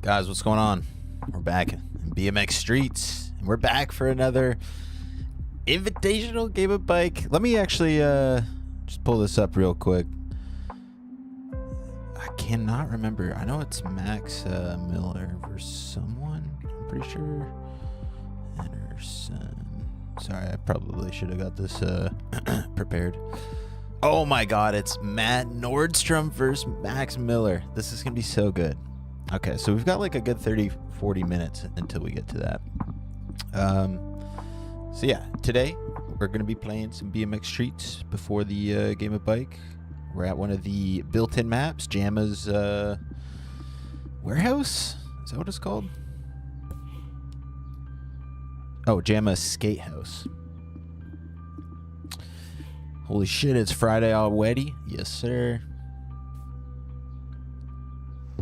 Guys, what's going on? We're back in BMX Streets, and we're back for another Invitational game of bike. Let me actually just pull this up real quick. I cannot remember. I know it's Max Miller versus someone. I'm pretty sure. Anderson. Sorry, I probably should have got this prepared. Oh my god, it's Matt Nordstrom versus Max Miller. This is going to be so good. Okay, so we've got like a good 30-40 minutes until we get to that. So yeah, today we're going to be playing some BMX Streets before the game of bike. We're at one of the built-in maps, JAMA's warehouse? Is that what it's called? Oh, JAMA's skate house. Holy shit, it's Friday already? Yes, sir.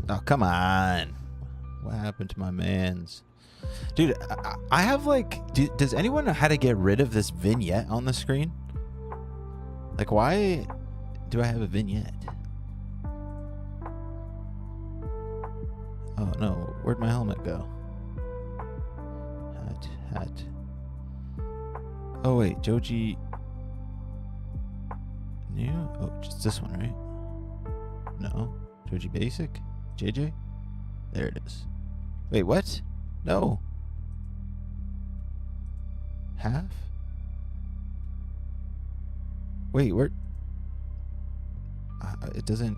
Oh, come on. What happened to my mans? Dude, I have like... does anyone know how to get rid of this vignette on the screen? Like, why do I have a vignette? Oh, no. Where'd my helmet go? Hat. Oh, wait. Joji... New? Oh, just this one, right? No. Joji Basic? JJ? There it is. Wait, what? No. Half? Wait, where? It doesn't...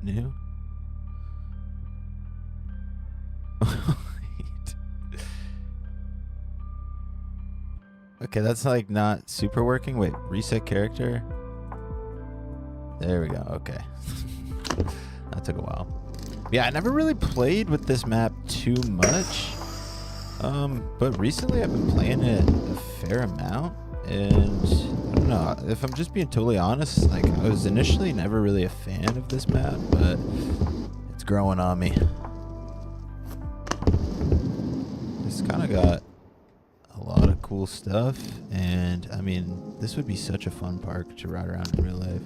New? Wait. Okay, that's like not super working. Wait, reset character? There we go, okay. That took a while. Yeah, I never really played with this map too much. But recently I've been playing it a fair amount. And I don't know, if I'm just being totally honest, like I was initially never really a fan of this map, but it's growing on me. It's kind of got a lot of cool stuff, and I mean, this would be such a fun park to ride around in real life.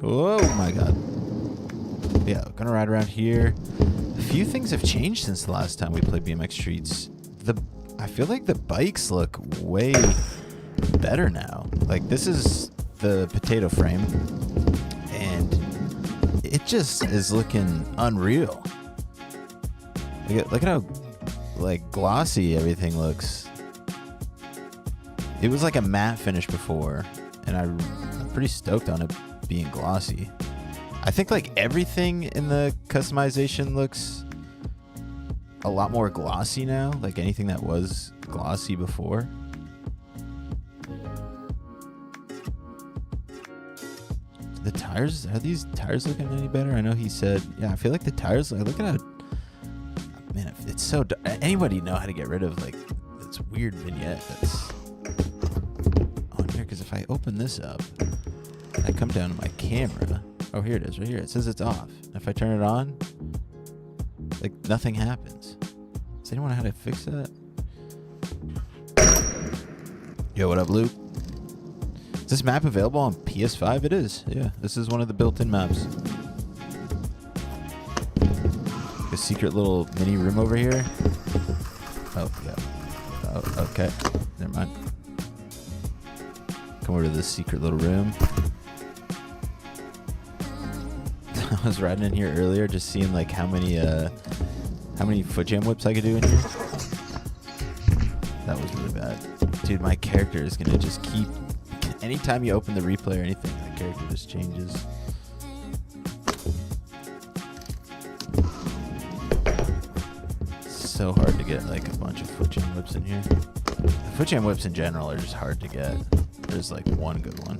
Oh my god. Yeah, gonna ride around here. A few things have changed since the last time we played BMX Streets. I feel like the bikes look way better now. Like, this is the potato frame, and it just is looking unreal. Look at how like glossy everything looks. It was like a matte finish before, and I'm pretty stoked on it being glossy. I think like everything in the customization looks a lot more glossy now, like anything that was glossy before. The tires, are these tires looking any better? I know he said, yeah, I feel like the tires, like, look at how, man, it's so, anybody know how to get rid of like this weird vignette that's on here? Because if I open this up, I come down to my camera. Oh, here it is, right here. It says it's off. If I turn it on, like nothing happens. Does anyone know how to fix that? Yo, what up, Luke? Is this map available on PS5? It is. Yeah, this is one of the built-in maps. A secret little mini room over here. Oh, yeah. Oh, okay. Never mind. Come over to this secret little room. I was riding in here earlier, just seeing like how many foot jam whips I could do in here. That was really bad. Dude, my character is gonna just keep, anytime you open the replay or anything, the character just changes. It's so hard to get like a bunch of foot jam whips in here. The foot jam whips in general are just hard to get. There's like one good one.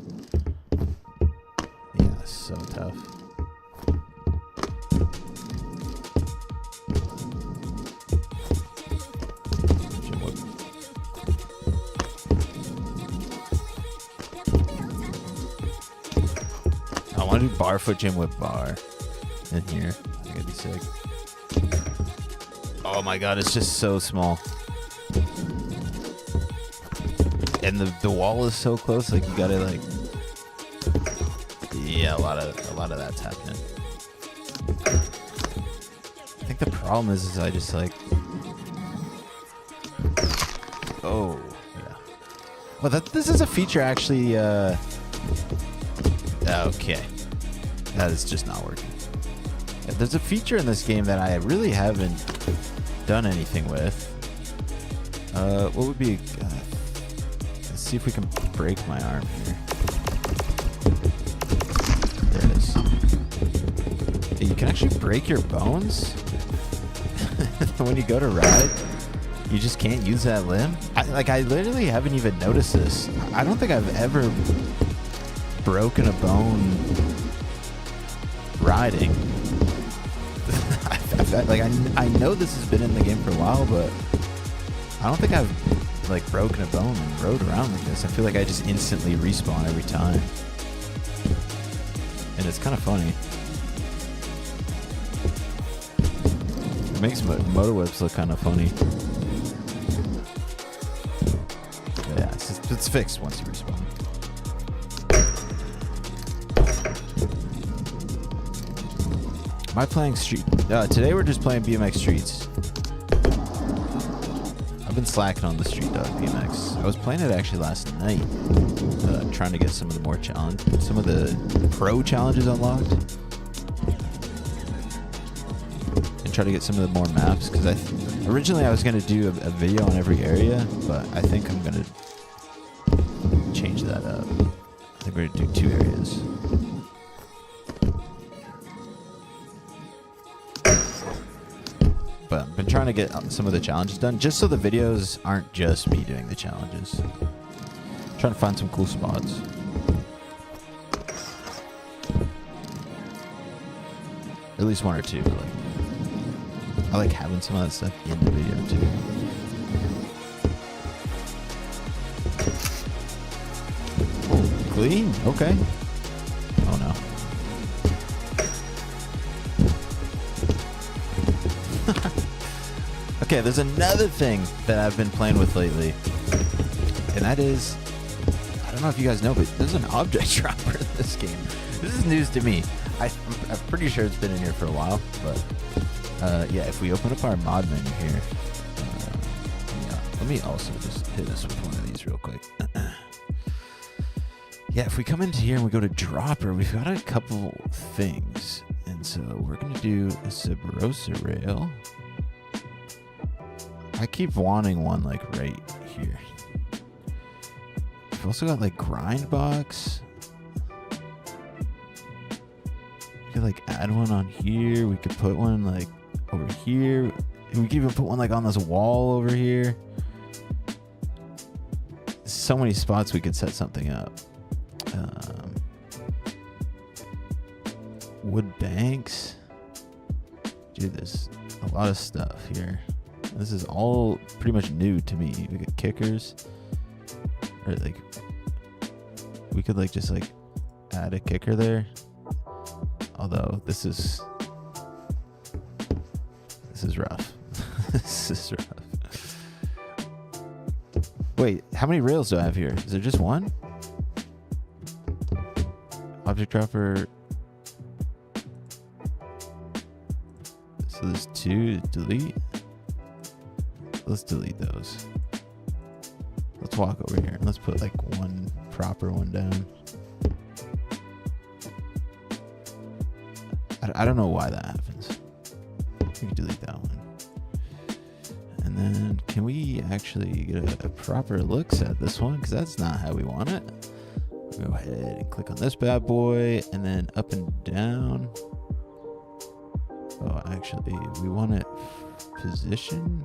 Yeah, so tough. I want to do bar foot jam whip bar in here. I think it'd be sick. Oh my god, it's just so small. And the wall is so close, like you gotta like Yeah, a lot of that's happening. I think the problem is I just like. Oh yeah. Well, this is a feature actually. Okay, that is just not working. There's a feature in this game that I really haven't done anything with. What would be? Let's see if we can break my arm here. There it is. You can actually break your bones when you go to ride. You just can't use that limb. I literally haven't even noticed this. I don't think I've ever broken a bone riding. I know this has been in the game for a while, but I don't think I've like broken a bone and rode around like this. I feel like I just instantly respawn every time, and it's kind of funny. It makes motor whips look kind of funny. But yeah, it's fixed once you respawn. Am I playing street? Today we're just playing BMX Streets. I've been slacking on the Street Dog BMX. I was playing it actually last night, trying to get some of the more some of the pro challenges unlocked, and try to get some of the more maps. Because originally I was gonna do a video on every area, but I think I'm gonna change that up. I think we're gonna do 2 areas. But I've been trying to get some of the challenges done, just so the videos aren't just me doing the challenges. Trying to find some cool spots. At least 1 or 2. I like having some of that stuff in the video too. Oh, clean? Okay. Oh no. Okay, there's another thing that I've been playing with lately, and that is, I don't know if you guys know, but there's an object dropper in this game. This is news to me. I'm pretty sure it's been in here for a while, but yeah, if we open up our mod menu here, yeah, let me also just hit us with one of these real quick. Yeah, if we come into here and we go to dropper, we've got a couple things, and so we're gonna do a Subrosa rail. I keep wanting one like right here. We've also got like grind box. We could like add one on here. We could put one like over here. And we could even put one like on this wall over here. So many spots we could set something up. Wood banks. Dude, there's a lot of stuff here. This is all pretty much new to me. We got kickers, or like we could like just like add a kicker there. Although this is rough. This is rough. Wait, how many rails do I have here? Is there just one? Object dropper. So there's 2. Delete. Let's delete those. Let's walk over here and let's put like one proper one down. I don't know why that happens. We can delete that one. And then can we actually get a proper looks at this one? Because that's not how we want it. Go ahead and click on this bad boy, and then up and down. Oh, actually, we want it position.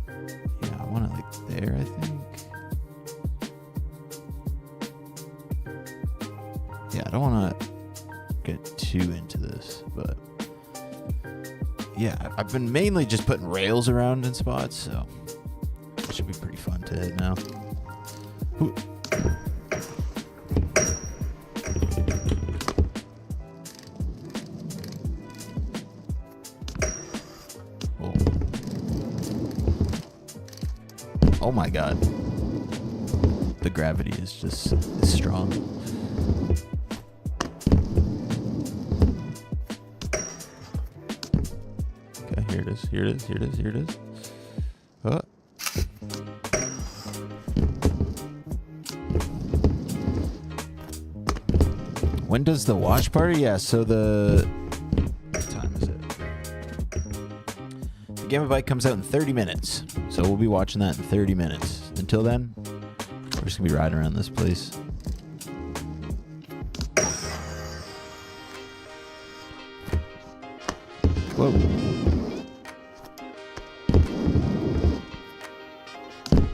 Yeah, I want it like there, I think. Yeah, I don't want to get too into this, but yeah, I've been mainly just putting rails around in spots, so it should be pretty fun to hit now. Ooh. Oh my god. The gravity is just strong. Here it is. Here it is. Here it is. Oh. When does the watch party? Yeah, so what time is it? The Game of Bike comes out in 30 minutes. So we'll be watching that in 30 minutes. Until then, we're just going to be riding around this place. Whoa.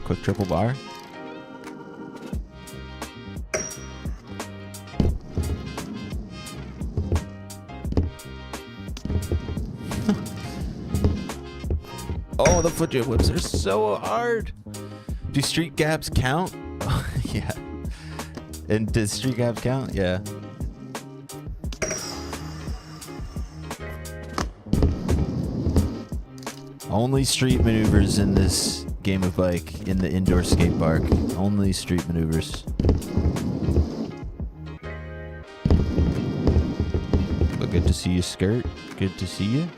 Quick triple bar. Oh, the foot jab whips are so hard. Do street gaps count? Oh, yeah. And does street gaps count? Yeah. Only street maneuvers in this game of bike in the indoor skate park. Only street maneuvers. But good to see you, Skirt. Good to see you.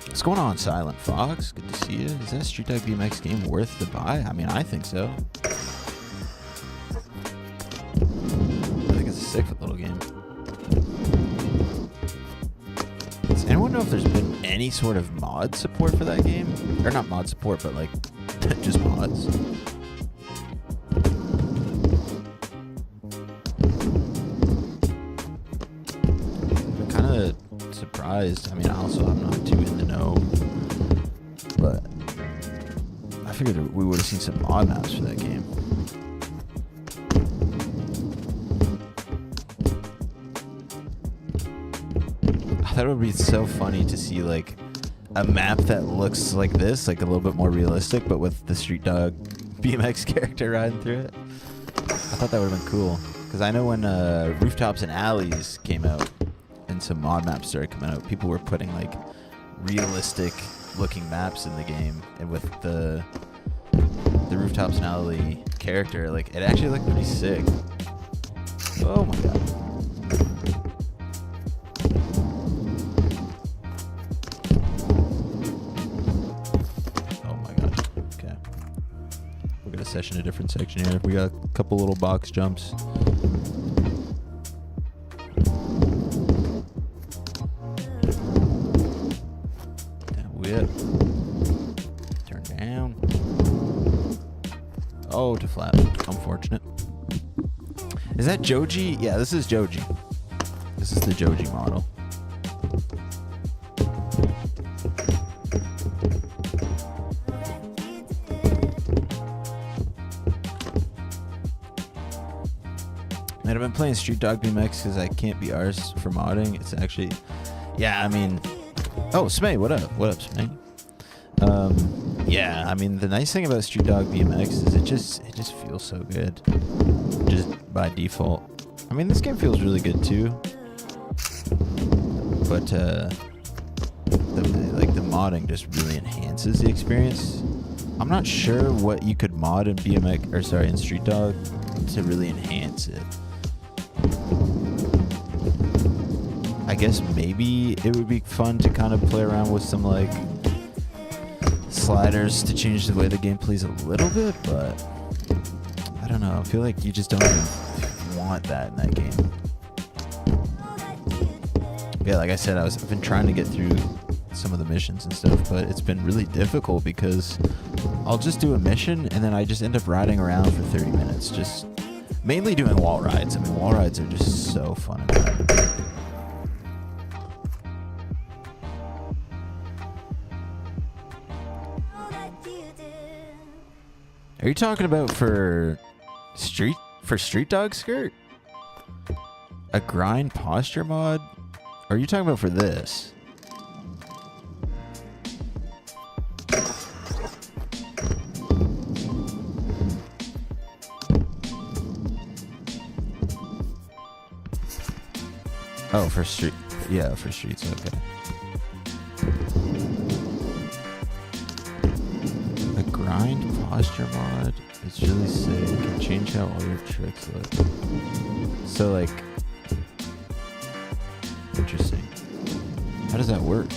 What's going on, Silent Fox? Good to see you. Is that Street Dog BMX game worth the buy? I mean, I think so. I think it's a sick little game. Does anyone know if there's been any sort of mod support for that game? Or not mod support, but like just mods. I'm kind of surprised. I mean, also I'm not too in the know, but I figured we would have seen some mod maps for that game. I thought it would be so funny to see like a map that looks like this, like a little bit more realistic, but with the Street Dog BMX character riding through it. I thought that would have been cool, because I know when Rooftops and Alleys came out and some mod maps started coming out, people were putting like realistic looking maps in the game, and with the Rooftops and Alley character, like it actually looked pretty sick. Oh my god. Session a different section here. We got a couple little box jumps. Down whip. Turn down. Oh, to flat. Unfortunate. Is that Joji? Yeah, this is Joji. This is the Joji model. And I've been playing Street Dog BMX because I can't be arsed for modding. It's actually, yeah, I mean, oh, Smay, what up? What up, Smay? Yeah, I mean, the nice thing about Street Dog BMX is it just feels so good, just by default. I mean, this game feels really good too, but the modding just really enhances the experience. I'm not sure what you could mod in BMX, or sorry, in Street Dog to really enhance it. I guess maybe it would be fun to kind of play around with some like sliders to change the way the game plays a little bit, but I don't know. I feel like you just don't even want that in that game. But yeah, like I said, I've been trying to get through some of the missions and stuff, but it's been really difficult because I'll just do a mission and then I just end up riding around for 30 minutes, just mainly doing wall rides. I mean, wall rides are just so fun and fun. Are you talking about for Street Dog Skirt? A grind posture mod? Or are you talking about for this? Oh, for street. Yeah, for streets. Okay. A grind posture mod. It's really sick. You can change how all your tricks look. So like, How does that work?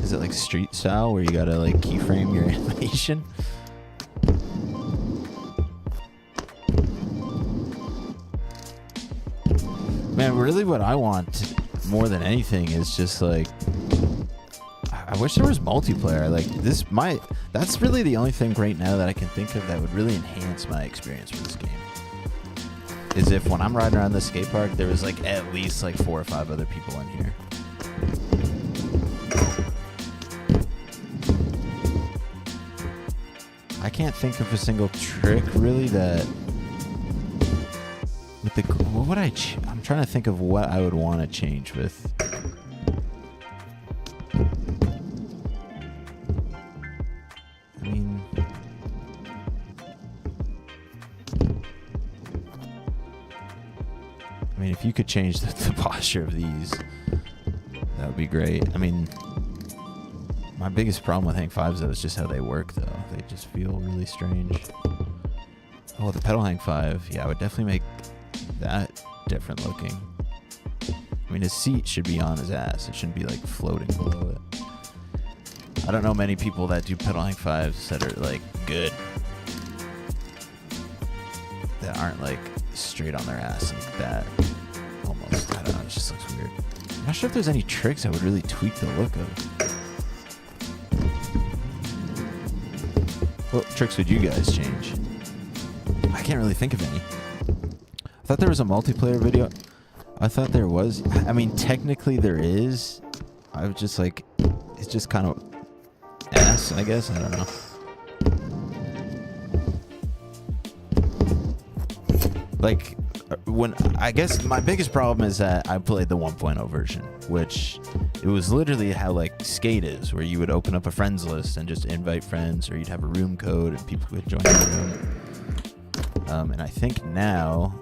Is it like street style where you gotta like keyframe your animation? Man, really what I want more than anything is just like, I wish there was multiplayer. Like that's really the only thing right now that I can think of that would really enhance my experience with this game. Is if when I'm riding around the skate park, there was like at least like 4 or 5 other people in here. I can't think of a single trick really that with the what would I'm trying to think of what I would want to change with. I mean, if you could change the posture of these, that would be great. I mean, my biggest problem with hang fives though is just how they work though. They just feel really strange. Oh, the pedal hang five. Yeah, I would definitely make that different looking. I mean, his seat should be on his ass. It shouldn't be like floating below it. I don't know many people that do pedal hang fives that are like good. That aren't like straight on their ass like that. Almost. I don't know. It just looks weird. I'm not sure if there's any tricks that would really tweak the look of. What tricks would you guys change? I can't really think of any. I thought there was a multiplayer video. I thought there was. I mean, technically there is. I was just like, it's just kind of ass, I guess. I don't know. Like, when I guess my biggest problem is that I played the 1.0 version, which it was literally how like Skate is, where you would open up a friends list and just invite friends, or you'd have a room code and people could join the room. And I think now,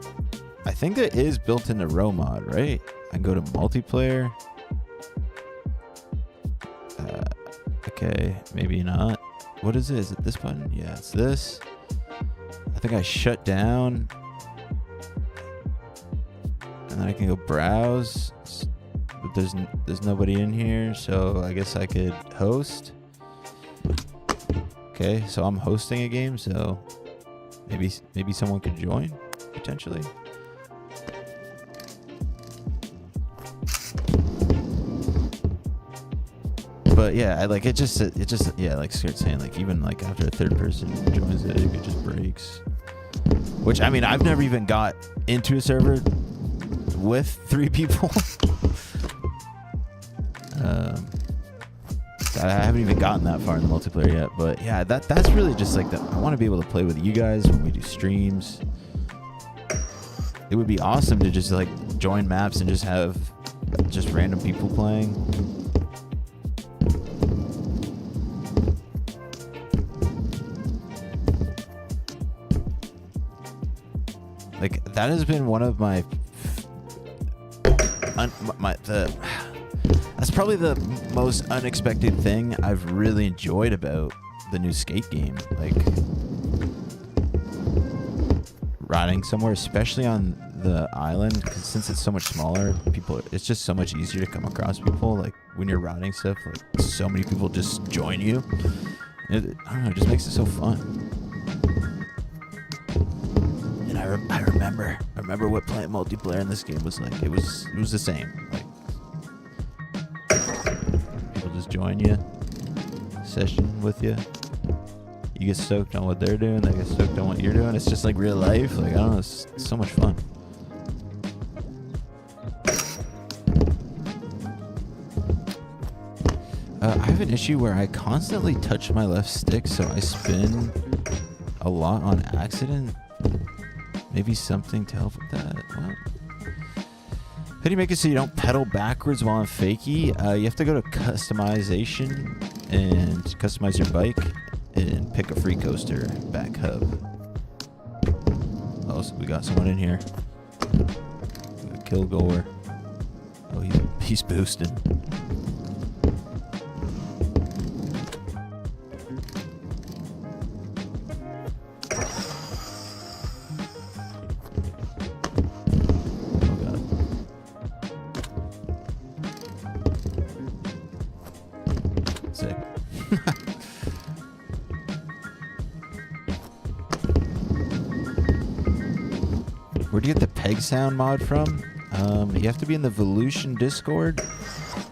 I think it is built into row mod, right? I can go to multiplayer. Okay, maybe not. What is it? Is it this button? Yeah, it's this. I think I shut down. And then I can go browse, but there's nobody in here, so I guess I could host. Okay, so I'm hosting a game, so maybe someone could join potentially. But yeah, it just yeah, like starts saying like even like after a third person joins it just breaks. Which I mean, I've never even got into a server with 3 people. I haven't even gotten that far in the multiplayer yet, but yeah, that's really just like I want to be able to play with you guys when we do streams. It would be awesome to just like join maps and just have just random people playing. Like that has been one of my that's probably the most unexpected thing I've really enjoyed about the new Skate game. Like riding somewhere, especially on the island, 'cause since it's so much smaller, it's just so much easier to come across people. Like when you're riding stuff, like so many people just join you. I don't know, it just makes it so fun. And I remember what playing multiplayer in this game was like. It was the same. Like people just join you, session with you. You get stoked on what they're doing. They get stoked on what you're doing. It's just like real life. Like I don't know. It's so much fun. I have an issue where I constantly touch my left stick, so I spin a lot on accident. Maybe something to help with that. What? How do you make it so you don't pedal backwards while on fakie? You have to go to customization and customize your bike and pick a free coaster back hub. Oh, so we got someone in here. We got Kilgore. Oh, he's boosting. Sick. Where do you get the peg sound mod from? You have to be in the Volution Discord,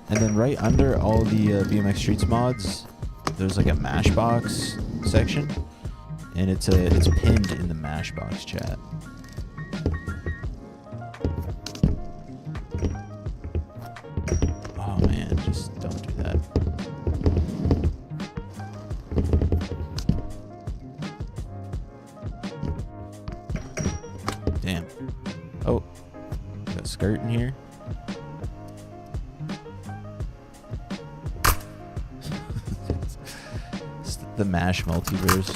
and then right under all the BMX Streets mods, there's like a Mashbox section, and it's pinned in the Mashbox chat. Oh man, just don't do that. Damn. Oh, got a skirt in here. It's the MASH multiverse.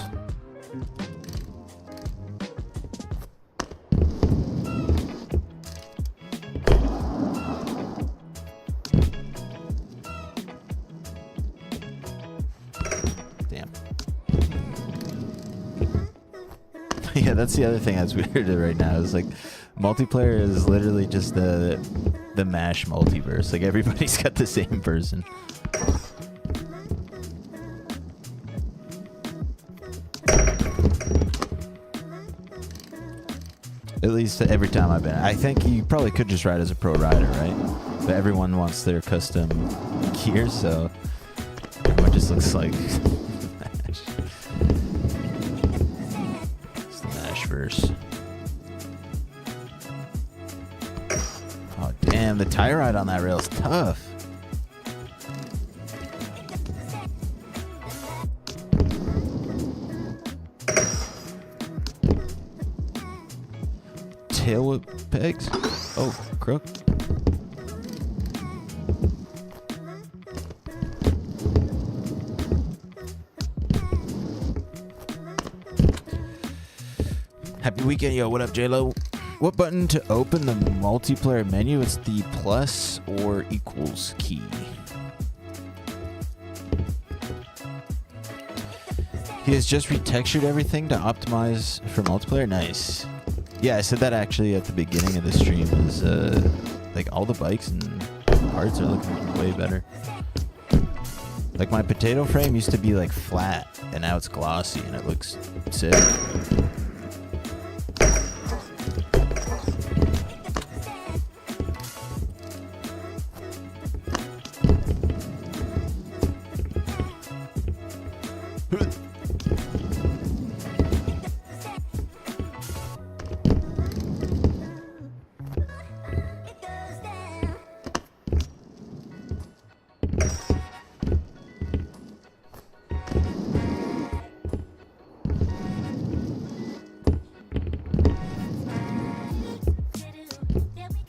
Damn. Yeah, that's the other thing that's weird right now. Is like multiplayer is literally just the MASH multiverse. Like everybody's got the same person. At least every time I've been. I think you probably could just ride as a pro rider, right? But everyone wants their custom gear, so everyone just looks like MASH. It's the MASHverse. Oh, damn. The tire ride on that rail is tough. Tail whip pegs. Oh, crook. Happy weekend, yo. What up, J-Lo? What button to open the multiplayer menu? It's the plus or equals key. He has just retextured everything to optimize for multiplayer. Nice. Yeah, I said that actually at the beginning of the stream. Is like all the bikes and parts are looking way better. Like my potato frame used to be like flat, and now it's glossy, and it looks sick.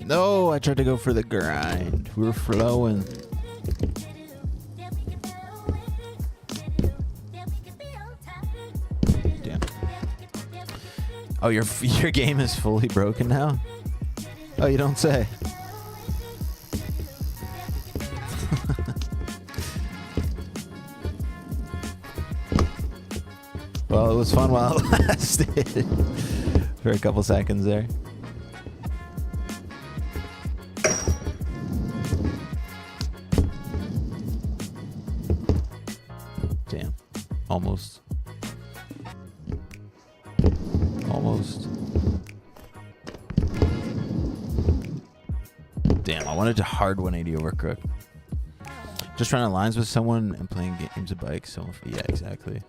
No, I tried to go for the grind. We were flowing. Damn. Oh, your game is fully broken now? Oh, you don't say. Well, it was fun while it lasted. For a couple seconds there. Damn. Almost. Almost. Damn, I wanted to hard 180 over crook. Just running lines with someone and playing games of bikes. So yeah, exactly.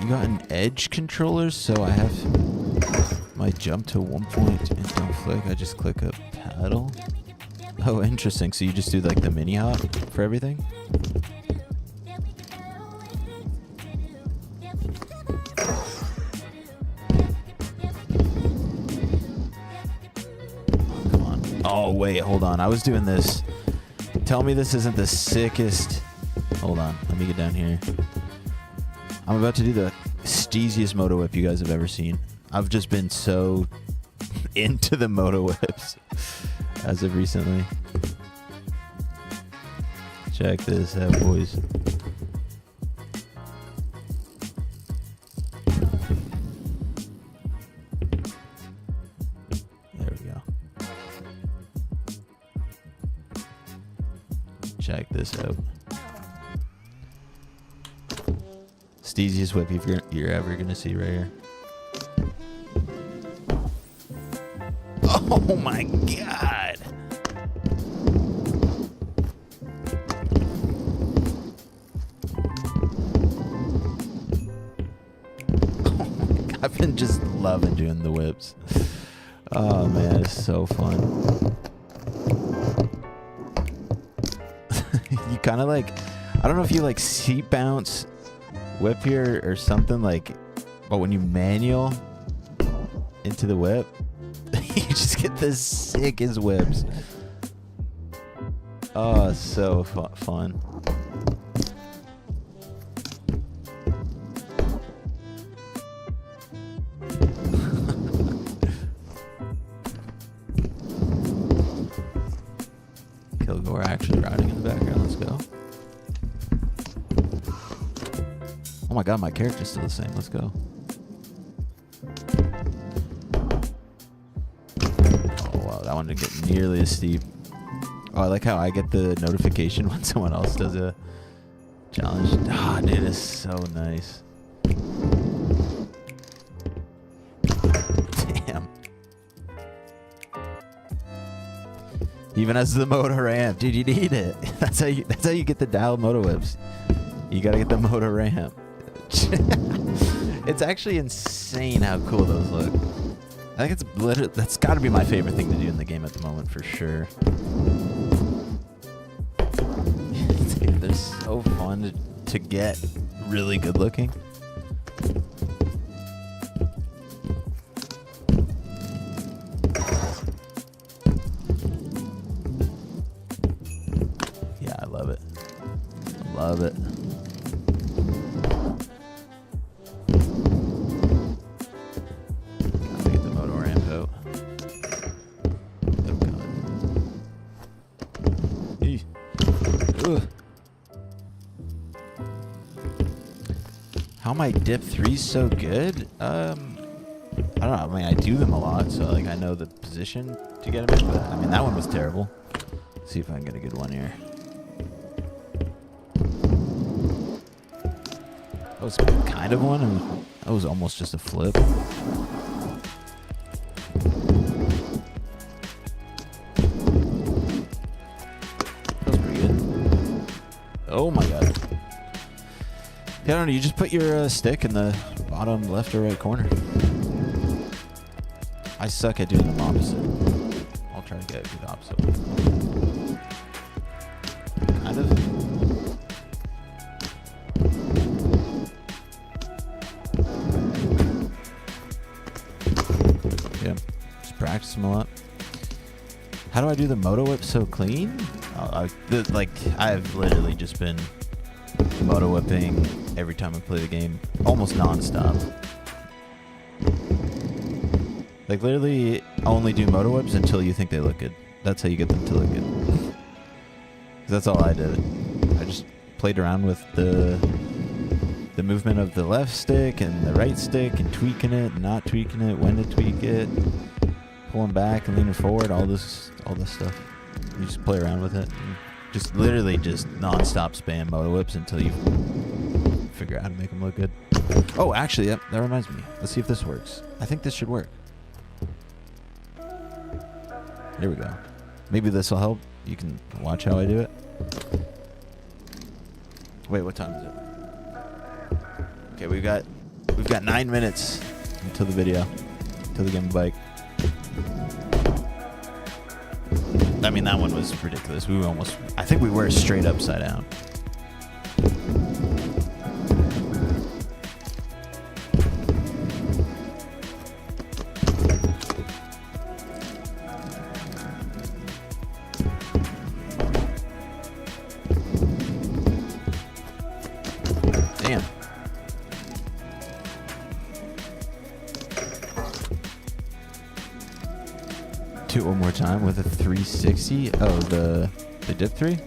You got an edge controller, so I have my jump to 1 point and don't flick. I just click a paddle. Oh, interesting. So you just do like the mini hop for everything? Come on. Oh, wait, hold on. I was doing this. Tell me this isn't the sickest. Hold on. Let me get down here. I'm about to do the steeziest moto whip you guys have ever seen. I've just been so into the moto whips as of recently. Check this out, boys. There we go. Check this out. It's the easiest whip you're ever gonna see right here. Oh my god! I've been just loving doing the whips. Oh man, it's so fun. You kind of like, I don't know if you like seat bounce whip here or something like, but when you manual into the whip, you just get the sickest whips. Oh, so fun. Kilgore actually riding in the background. Let's go. Oh my god, my character's still the same. Let's go. Oh wow, that one didn't get nearly as steep. Oh, I like how I get the notification when someone else does a challenge. Ah, dude, it's so nice. Damn. Even as the moto ramp, dude, you need it. That's how you get the dialed moto whips. You gotta get the moto ramp. It's actually insane how cool those look. I think it's literally, that's got to be my favorite thing to do in the game at the moment for sure. Dude, they're so fun to get really good looking. Yeah, I love it. Love it. How my dip 3's so good? I don't know. I mean, I do them a lot, so like I know the position to get them in. But I mean, that one was terrible. Let's see if I can get a good one here. That was kind of one, and that was almost just a flip. That was pretty good. Oh my god. Yeah, I don't know, you just put your stick in the bottom left or right corner. I suck at doing them opposite. I'll try to get it the opposite one. Kind of. Yeah, just practice them a lot. How do I do the moto whip so clean? I've literally just been moto whipping every time I play the game, almost non-stop. Like literally only do moto whips until you think they look good. That's how you get them to look good. That's all I did. I just played around with the movement of the left stick and the right stick and tweaking it and not tweaking it, when to tweak it, pulling back and leaning forward, all this stuff. You just play around with it. Just literally just non-stop spam moto whips until you figure out how to make them look good. Oh, actually, yep, that reminds me. Let's see if this works. I think this should work. There we go. Maybe this will help. You can watch how I do it. Wait, what time is it? Okay, we've got 9 minutes until the video, until the game bike. I mean, that one was ridiculous. I think we were straight upside down. Damn. Do it one more time with a 360. Oh, the dip 3?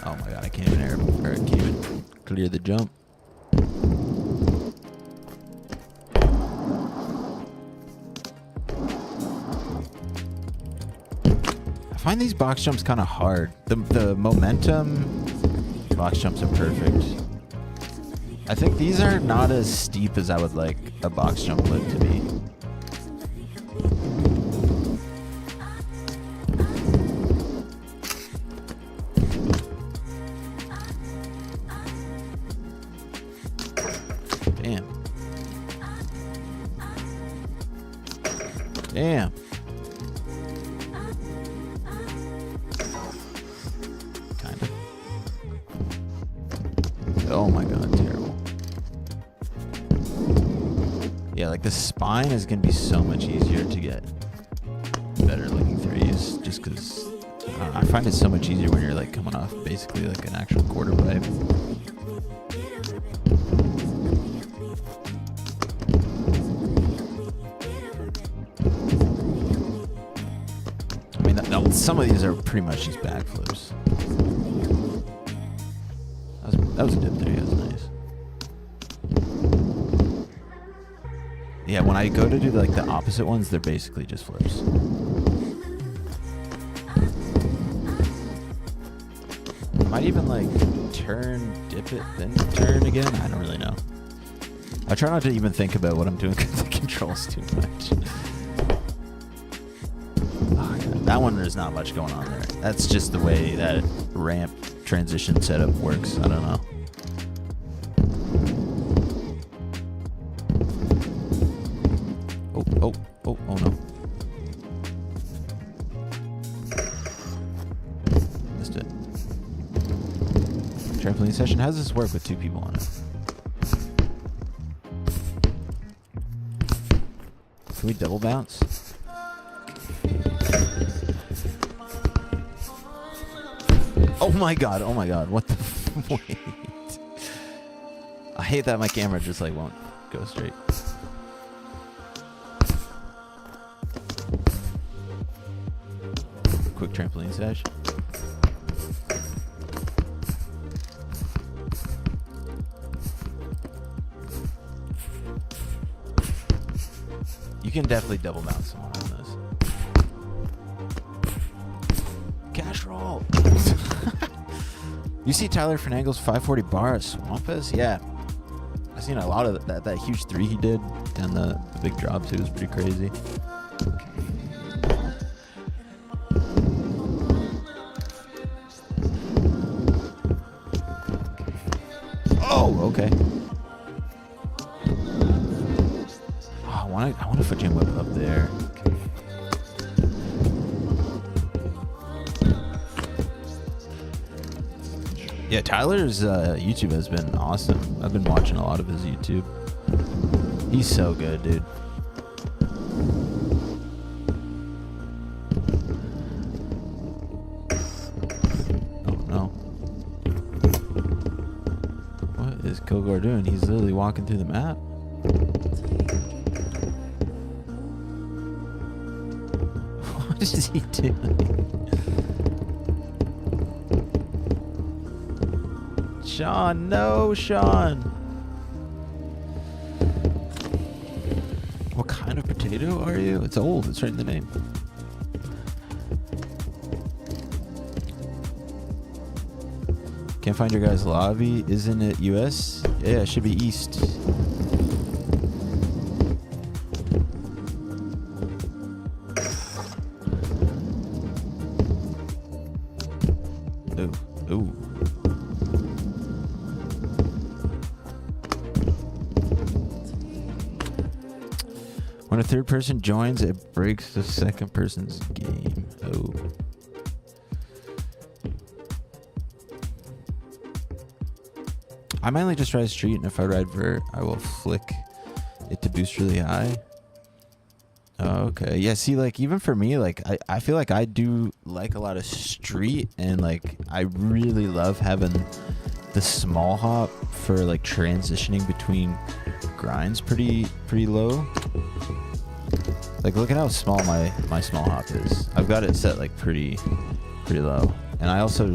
Oh my god, I can't even clear the jump. I find these box jumps kind of hard. The momentum Box jumps are perfect. I think these are not as steep as I would like a box jump lip to be. Damn. Damn. Kind of. Oh my god, terrible. Yeah, like the spine is going to be so much easier to get better looking threes just because I find it so much easier when you're like coming off basically like an actual quarter pipe. Some of these are pretty much just backflips. That was a dip three. That was nice. Yeah, when I go to do like the opposite ones, they're basically just flips. I might even like turn, dip it, then turn again. I don't really know. I try not to even think about what I'm doing because it controls too much. That one, there's not much going on there. That's just the way that ramp transition setup works. I don't know. Oh no. Missed it. Trampoline session. How does this work with two people on it? Can we double bounce? Oh my god, what the wait. I hate that my camera just like won't go straight. Quick trampoline sesh. You can definitely double bounce someone on this. Cash roll! You see Tyler Finagle's 540 bar at Swampus? Yeah. I've seen a lot of that huge three he did, and the big drop too was pretty crazy. Oh, okay. Oh, I want to foot jam whip up there. Yeah, Tyler's YouTube has been awesome. I've been watching a lot of his YouTube. He's so good, dude. Oh no. What is Kogor doing? He's literally walking through the map. What is he doing? Sean, no, Sean. What kind of potato are you? It's old. It's right in the name. Can't find your guys' lobby. Isn't it US? Yeah, it should be East. Ooh, ooh. When a third person joins, it breaks the second person's game. Oh. I mainly just ride street, and if I ride vert, I will flick it to boost really high. Oh, okay. Yeah, see, like, even for me, like, I feel like I do like a lot of street, and, like, I really love having the small hop for, like, transitioning between grinds pretty low. Like, look at how small my small hop is. I've got it set like pretty low. And I also,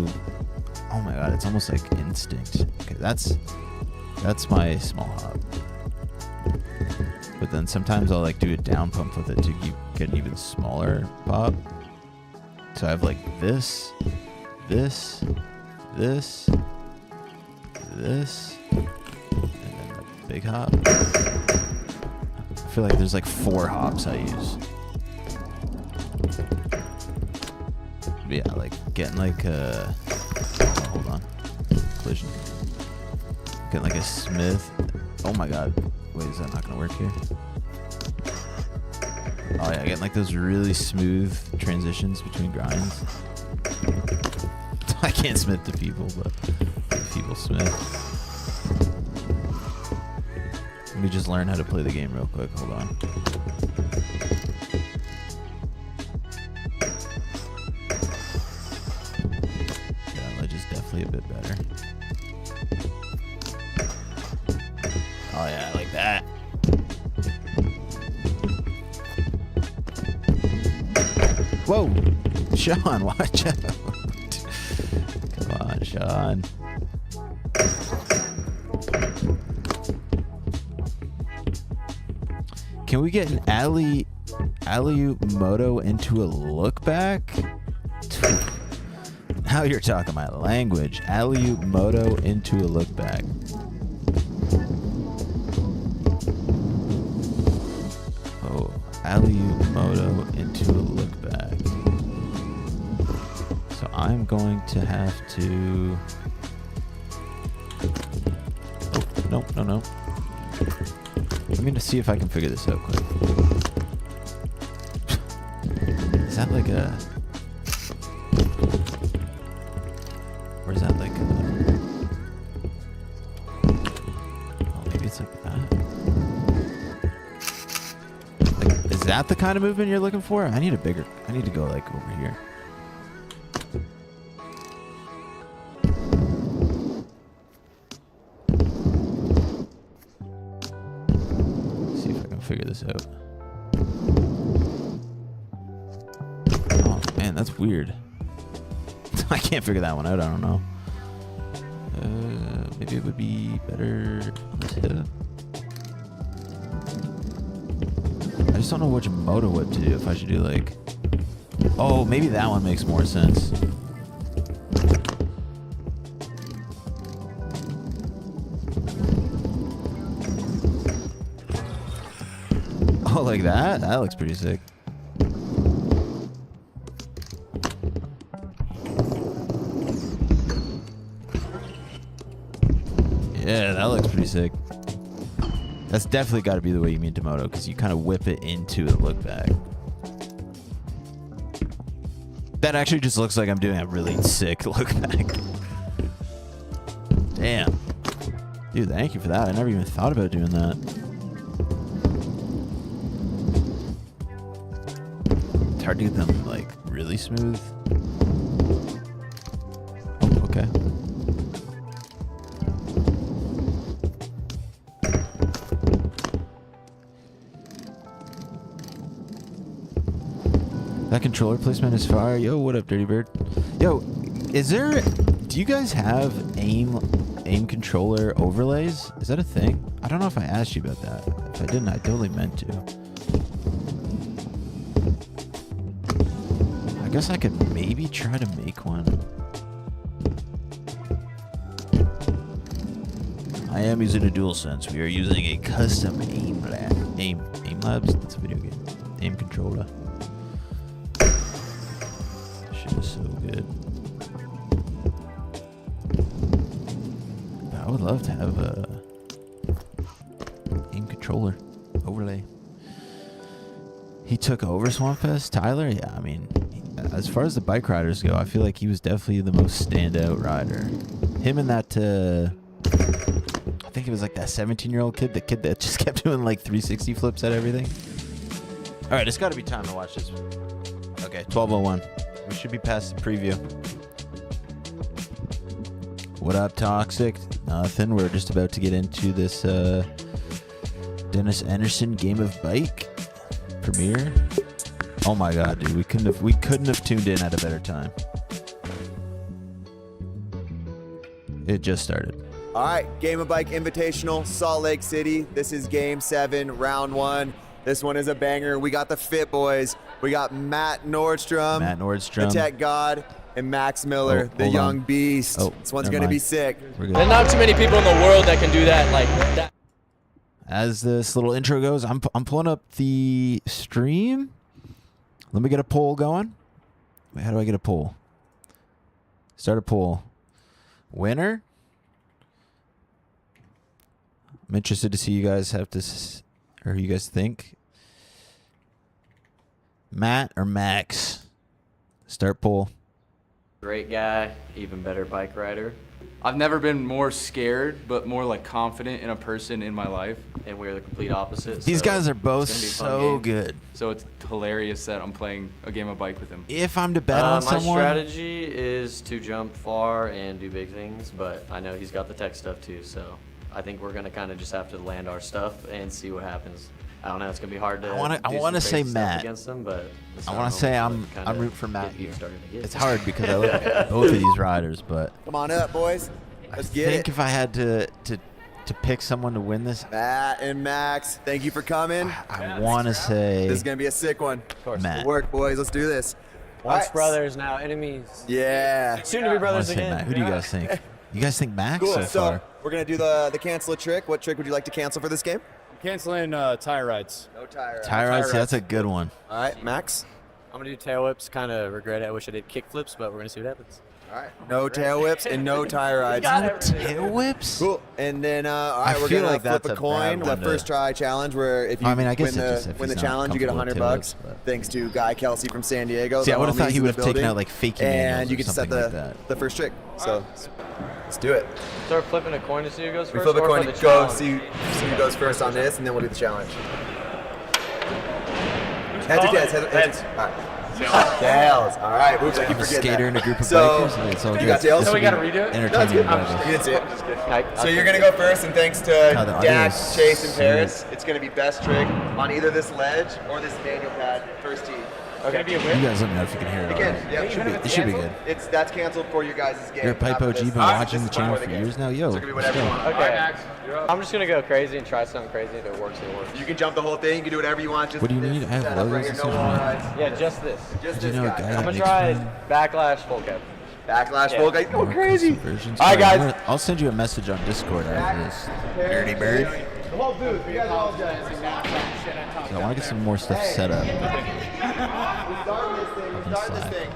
oh my god, it's almost like instinct. Okay, that's my small hop. But then sometimes I'll like do a down pump with it to get an even smaller pop. So I have like this, this. And then the big hop. I feel like there's like 4 hops I use. But yeah, like getting like a... hold on. Collision. Getting like a smith. Oh my god. Wait, is that not gonna work here? Oh yeah, getting like those really smooth transitions between grinds. I can't smith to people, but people smith. Let me just learn how to play the game real quick. Hold on. Yeah, ledge is definitely a bit better. Oh yeah, I like that. Whoa, Sean, watch out. Come on, Sean. Can we get an alley-oop moto into a look back? Now you're talking my language. Alley-oop moto into a look back. Oh, alley-oop moto into a look back. So I'm going to have to... Oh, no. Let me just see if I can figure this out quick. Is that like a... Or is that like a... Oh, maybe it's like that. Like, is that the kind of movement you're looking for? I need to go like over here. Figure this out. Oh man, that's weird. I can't figure that one out. I don't know. Maybe it would be better on this hip. I just don't know which moto whip to do. If I should do like... Oh, maybe that one makes more sense. Oh, like that? That looks pretty sick. Yeah, that looks pretty sick. That's definitely got to be the way you mean to moto, because you kind of whip it into a look back. That actually just looks like I'm doing a really sick look back. Damn. Dude, thank you for that. I never even thought about doing that. It's hard to get them, like, really smooth. Oh, okay. That controller placement is fire. Yo, what up, Dirty Bird? Yo, do you guys have aim controller overlays? Is that a thing? I don't know if I asked you about that. If I didn't, I totally meant to. I guess I could maybe try to make one. I am using a DualSense. We are using a custom aim labs. That's a video game. Aim controller. Shit is so good. I would love to have a aim controller overlay. He took over Swamp Fest, Tyler. Yeah, I mean, as far as the bike riders go, I feel like he was definitely the most standout rider. Him and that, I think it was like that 17-year-old kid, the kid that just kept doing like 360 flips at everything. All right, it's got to be time to watch this. Okay, 12:01. We should be past the preview. What up, Toxic? Nothing. We're just about to get into this Dennis Anderson Game of Bike premiere. Oh my god, dude, we couldn't have tuned in at a better time. It just started. All right, Game of Bike Invitational, Salt Lake City. This is Game 7, Round 1. This one is a banger. We got the Fit Boys. We got Matt Nordstrom. The Tech God. and Max Miller, the hold young on. beast. Oh, This one's never going to be mind. sick. We're good. There's not too many people in the world that can do that like that. As this little intro goes, I'm pulling up the stream. Let me get a poll going. Wait, how do I get a poll? Start a poll. Winner? I'm interested to see you guys have to, or who you guys think. Matt or Max? Start poll. Great guy, even better bike rider. I've never been more scared, but more like confident in a person in my life. And we're the complete opposite. These so guys are both it's gonna be a fun so game. good. So it's hilarious that I'm playing a game of bike with him. If I'm to bet on My someone, strategy is to jump far and do big things, but I know he's got the tech stuff too, so I think we're gonna kind of just have to land our stuff and see what happens. I don't know, it's gonna be hard to. I wanna do some say crazy stuff Matt. against them, but I want to say I'm rooting for Matt here. here. It's hard because I look at both of these riders, but Come on up, boys. Let's get I think it. if I had to pick someone to win this, Matt and Max, thank you for coming. I want to say This is going to be a sick one. Matt. Good work, boys. Let's do this. Once Alright. brothers, now enemies. Yeah. Soon to be I want brothers to say again. Matt. Who do you guys think? You guys think Max Cool. so far? We're going to do the cancel a trick. What trick would you like to cancel for this game? Canceling tire rides. No tire. Tire rides, that's a good one. All right, Max. I'm gonna do tail whips. Kind of regret it. I wish I did kick flips, but we're gonna see what happens. All right. No tail whips and no tire rides. Tail whips? Cool. And then, all I right, we're feel gonna like flip that's a a coin. bad The one to- first try challenge, where if you I mean, I guess win it just- the if win the he's not challenge, you get comfortable $100. with tail whips, but- Thanks to Guy Kelsey from San Diego. See, the I would have thought homies he in would the have taken building. out like fakie And manuals you or get to set something like that. the first trick. So let's do it. Start flipping a coin to see who goes We first. flip a or coin for to the go challenge? see who goes first on this, and then we'll do the challenge. Heads or tails? Heads. All right. Tails. All right. Oops, I keep I'm a forgetting skater that. in a group of So, bikers. It's all you good. got tails? This So will we be gotta redo it? entertaining You regardless. didn't see it. So you're gonna go first, and thanks to God, the audio Dak, is Chase, and so- Paris, it's gonna be best trick on either this ledge or this manual pad first tee. Okay. You guys let me know if you can hear it. Again, alright. yeah, it should be good. That's canceled for your guys' game. You're a pipe After OG, this. been Alright, watching this the is channel before for the game. years now. Yo, So it could be let's whatever you go. want. Okay. I'm just gonna go crazy and try something crazy. If it works, it works. You can jump the whole thing. You can do whatever you want. Just What do you this need? I have setup logos right here, and no stuff wall on it. rides. Yeah, just this. Just Did you this know a guy. guy I'm that gonna makes try fun backlash full cap. Backlash Yeah. full guys. Go of crazy. versions? All right, Alright, guys. I'll send you a message on Discord after this. Dirty bird. The whole booth. You guys all done. So I want to get some more stuff set up. We're starting this thing. We're starting this thing.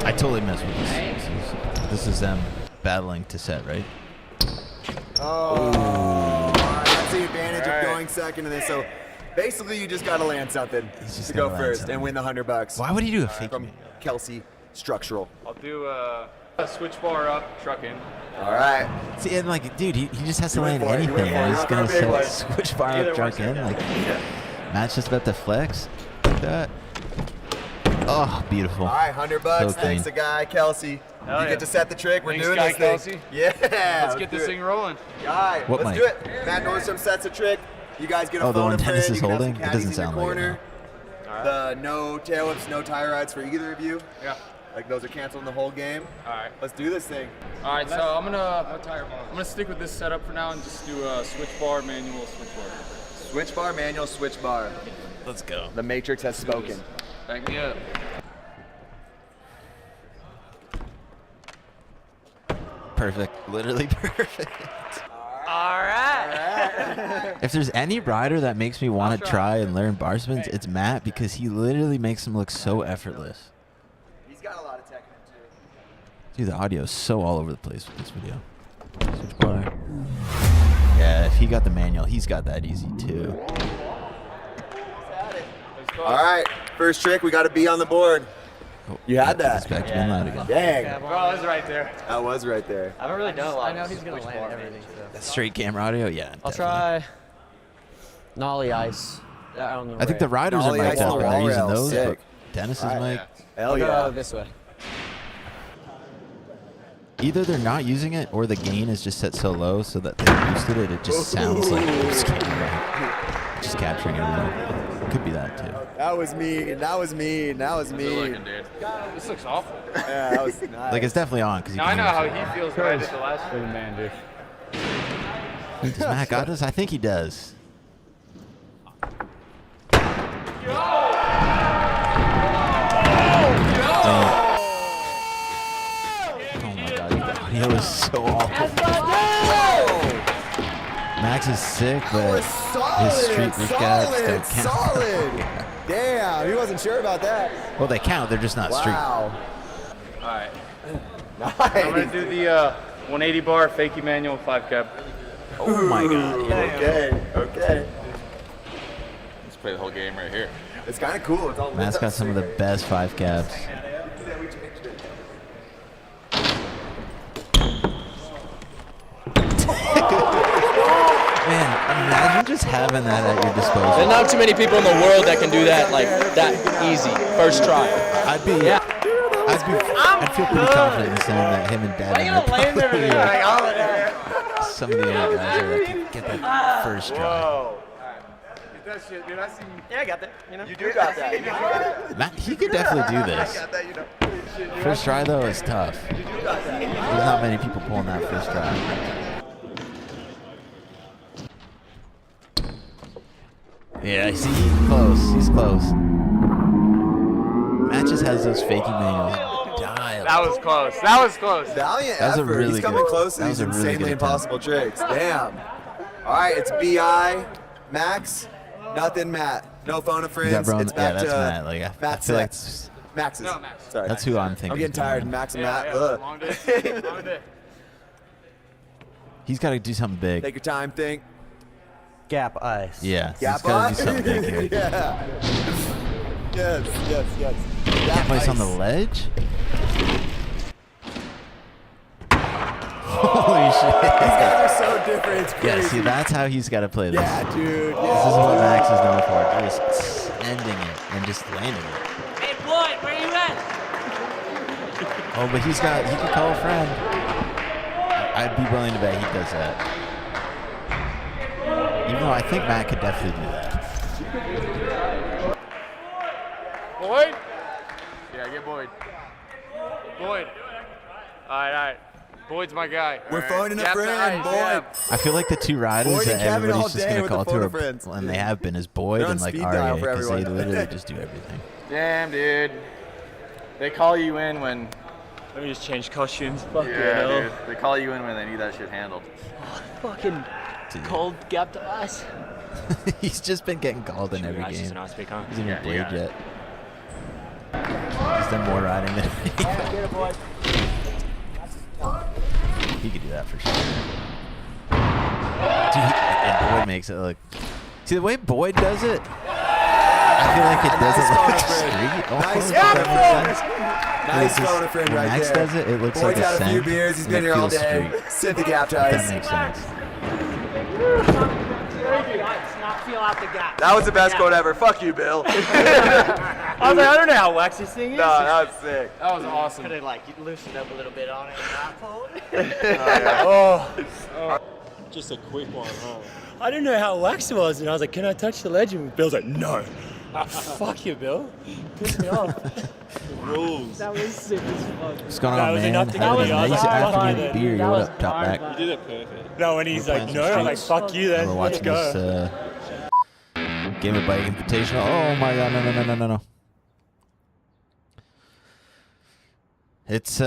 I totally messed with this. This is them battling to set, right? Oh. All right, that's the advantage of going second in this. So basically, you just got to land something just to go gotta land first something. and win the $100 Why would he do a fake? from Kelsey Structural. I'll do a switch bar up, truck in. All right. See, and like, dude, he just has to You went land for it, you anything. went for it. And he's You gonna went for a big say, one. switch bar Either up, drunk works, in. yeah. Like, Matt's just about to flex like that. Oh, beautiful. All right, $100. So Thanks to clean. Guy Kelsey. You yeah. get to set the trick. We're Thanks, doing Guy this Kelsey. thing. Yeah. Let's get do this it. thing rolling. Guy, What let's mic? do it. Matt Nordstrom sets a trick. You guys get a Oh, the phone one a Dennis friend. is You can have holding? some It caddies doesn't in your sound like it, corner. The no tail whips, no tire rides for either of you. Yeah. Like those are canceled in the whole game. All right. Let's do this thing. All right. So I'm gonna stick with this setup for now and just do a switch bar, manual switch bar. Switch bar, manual, switch bar. Let's go. The Matrix has spoken. Back me up. Perfect. Literally perfect. All right. If there's any rider that makes me want to try and learn bar spins, it's Matt because he literally makes them look so effortless. He's got a lot of tech in him too. Dude, the audio is so all over the place with this video. Switch bar. Yeah, if he got the manual, he's got that easy too. All right, first trick, we got to be on the board. Oh, You had It's that. back to being loud again. Dang, Bro, it's right there. that was right there. I haven't really done a lot. I know of he's gonna switch land bar everything. management. So. That straight camera audio, yeah. I'll definitely. try nollie ice. On the I think the riders are Nollie mic'd ice on up the and they're wall using rail, those, sick. but Dennis's Right. mic. Hell I'll yeah. go this way. Either they're not using it or the gain is just set so low so that they boosted it. It just sounds like boost camera. Just capturing everything. Could be that too. That was mean. That was mean. That was Good mean. looking, dude. This looks awful. Yeah, that was nice. Like it's definitely on because Now I know how he feels right at the last Good man, dude. Does Matt got this? I think he does. so awful. Max is sick, That was but his street recaps don't solid. count. Damn, he wasn't sure about that. Well, they count. They're just not street. Wow. All right. Nice. I'm gonna do the 180 bar fakie manual 5 cap. Oh my god. Okay. Let's play the whole game right here. It's kind of cool. It's all lit Matt's up got some of the straight. best 5 caps. Man, imagine just having that at your disposal. There's not too many people in the world that can do that like that easy. First try. I'd feel pretty confident in saying that him and Devin are probably some of the other guys that can get that first try. Get that shit, dude. I see you. Yeah, I got that. You know. You do got that. Matt, he could definitely do this. First try though is tough. There's not many people pulling that first try. Yeah, see, he's close. He's close. Matt just has those fakie manuals dialed. That was close. That was close. Valiant That was a effort. really He's coming good- close to that these was a really insanely good impossible tricks. Damn. All right, it's BI, Max, nothing Matt. No phone of friends. Is that bro? It's Yeah, back that's to Matt. Like, I Matt's feel like set. Max's. No, Max. Sorry. that's who I'm thinking. I'm getting tired. Max and Matt. Ugh. Long day. Long day. He's got to do something big. Take your time, think. Gap ice. Yeah, Gap he's got on? to do something big here. Yeah. Yes. That place on the ledge? Holy shit. These guys are so different. It's crazy. Yeah, see, that's how he's got to play this. Yeah, dude. This is what Max is known for. Just ending it and just landing it. Hey Floyd, where you at? Oh, but he can call a friend. I'd be willing to bet he does that. Even though I think Matt could definitely do that. Boyd? Yeah, get Boyd. Boyd. All right. Boyd's my guy. We're phoning a Gap to friend, ice, Boyd. yeah. I feel like the two riders Boyd and that Kevin all everybody's just day going to with call the to phone are, of friends. and they have been, is Boyd They're on and like speed dial Arya, for because they everyone. literally just do everything. Damn, dude. They call you in when. Let me just change costumes. Fuck Dude. They call you in when they need that shit handled. Fucking Dude. cold gap to ice. He's just been getting called in every Ice is game. an ice pick, huh? He hasn't even Yeah, played yet. He's done more riding than he could do that for sure. Dude, and Boyd makes it look. See the way Boyd does it. I feel like it doesn't look like a street. Nice almost, if that makes sense. Nice It's just- phone a friend when right Max there. does it, it looks Boyd's like a had a few scent, beers. He's and been it here all feels day. street. Sent the gap to If ice. that makes sense. That was the best quote ever. Fuck you, Bill. I was like, I don't know how wax this thing is. that was sick. That was awesome. Could have like loosened up a little bit on it and not pulled. Just a quick one, huh? I didn't know how wax was, and I was like, "Can I touch the ledge?" And Bill's like, "No." Fuck you, Bill. Pissed me off. Rules. That was sick as fuck. What's going That on, was man? enough to Having get a me. I was nice like, afternoon "Fine, beer. that What was up, top back? You did it perfect. No, when he's We're like, playing "No," some I'm like, streets. "Fuck you, then." We're Let's watching go. this Game of Bike Invitational. Oh my god, no. It's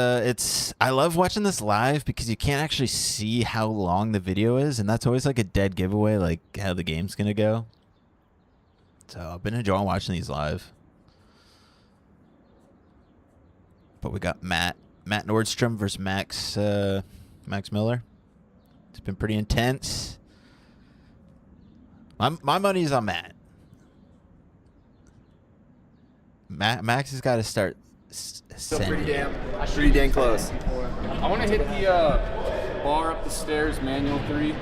I love watching this live because you can't actually see how long the video is, and that's always like a dead giveaway, like how the game's gonna go. So I've been enjoying watching these live. But we got Matt Nordstrom versus Max Miller. It's been pretty intense. My money's on Matt. Max has got to start Still sending. pretty dang close. I want to hit the bar up the stairs, manual 3,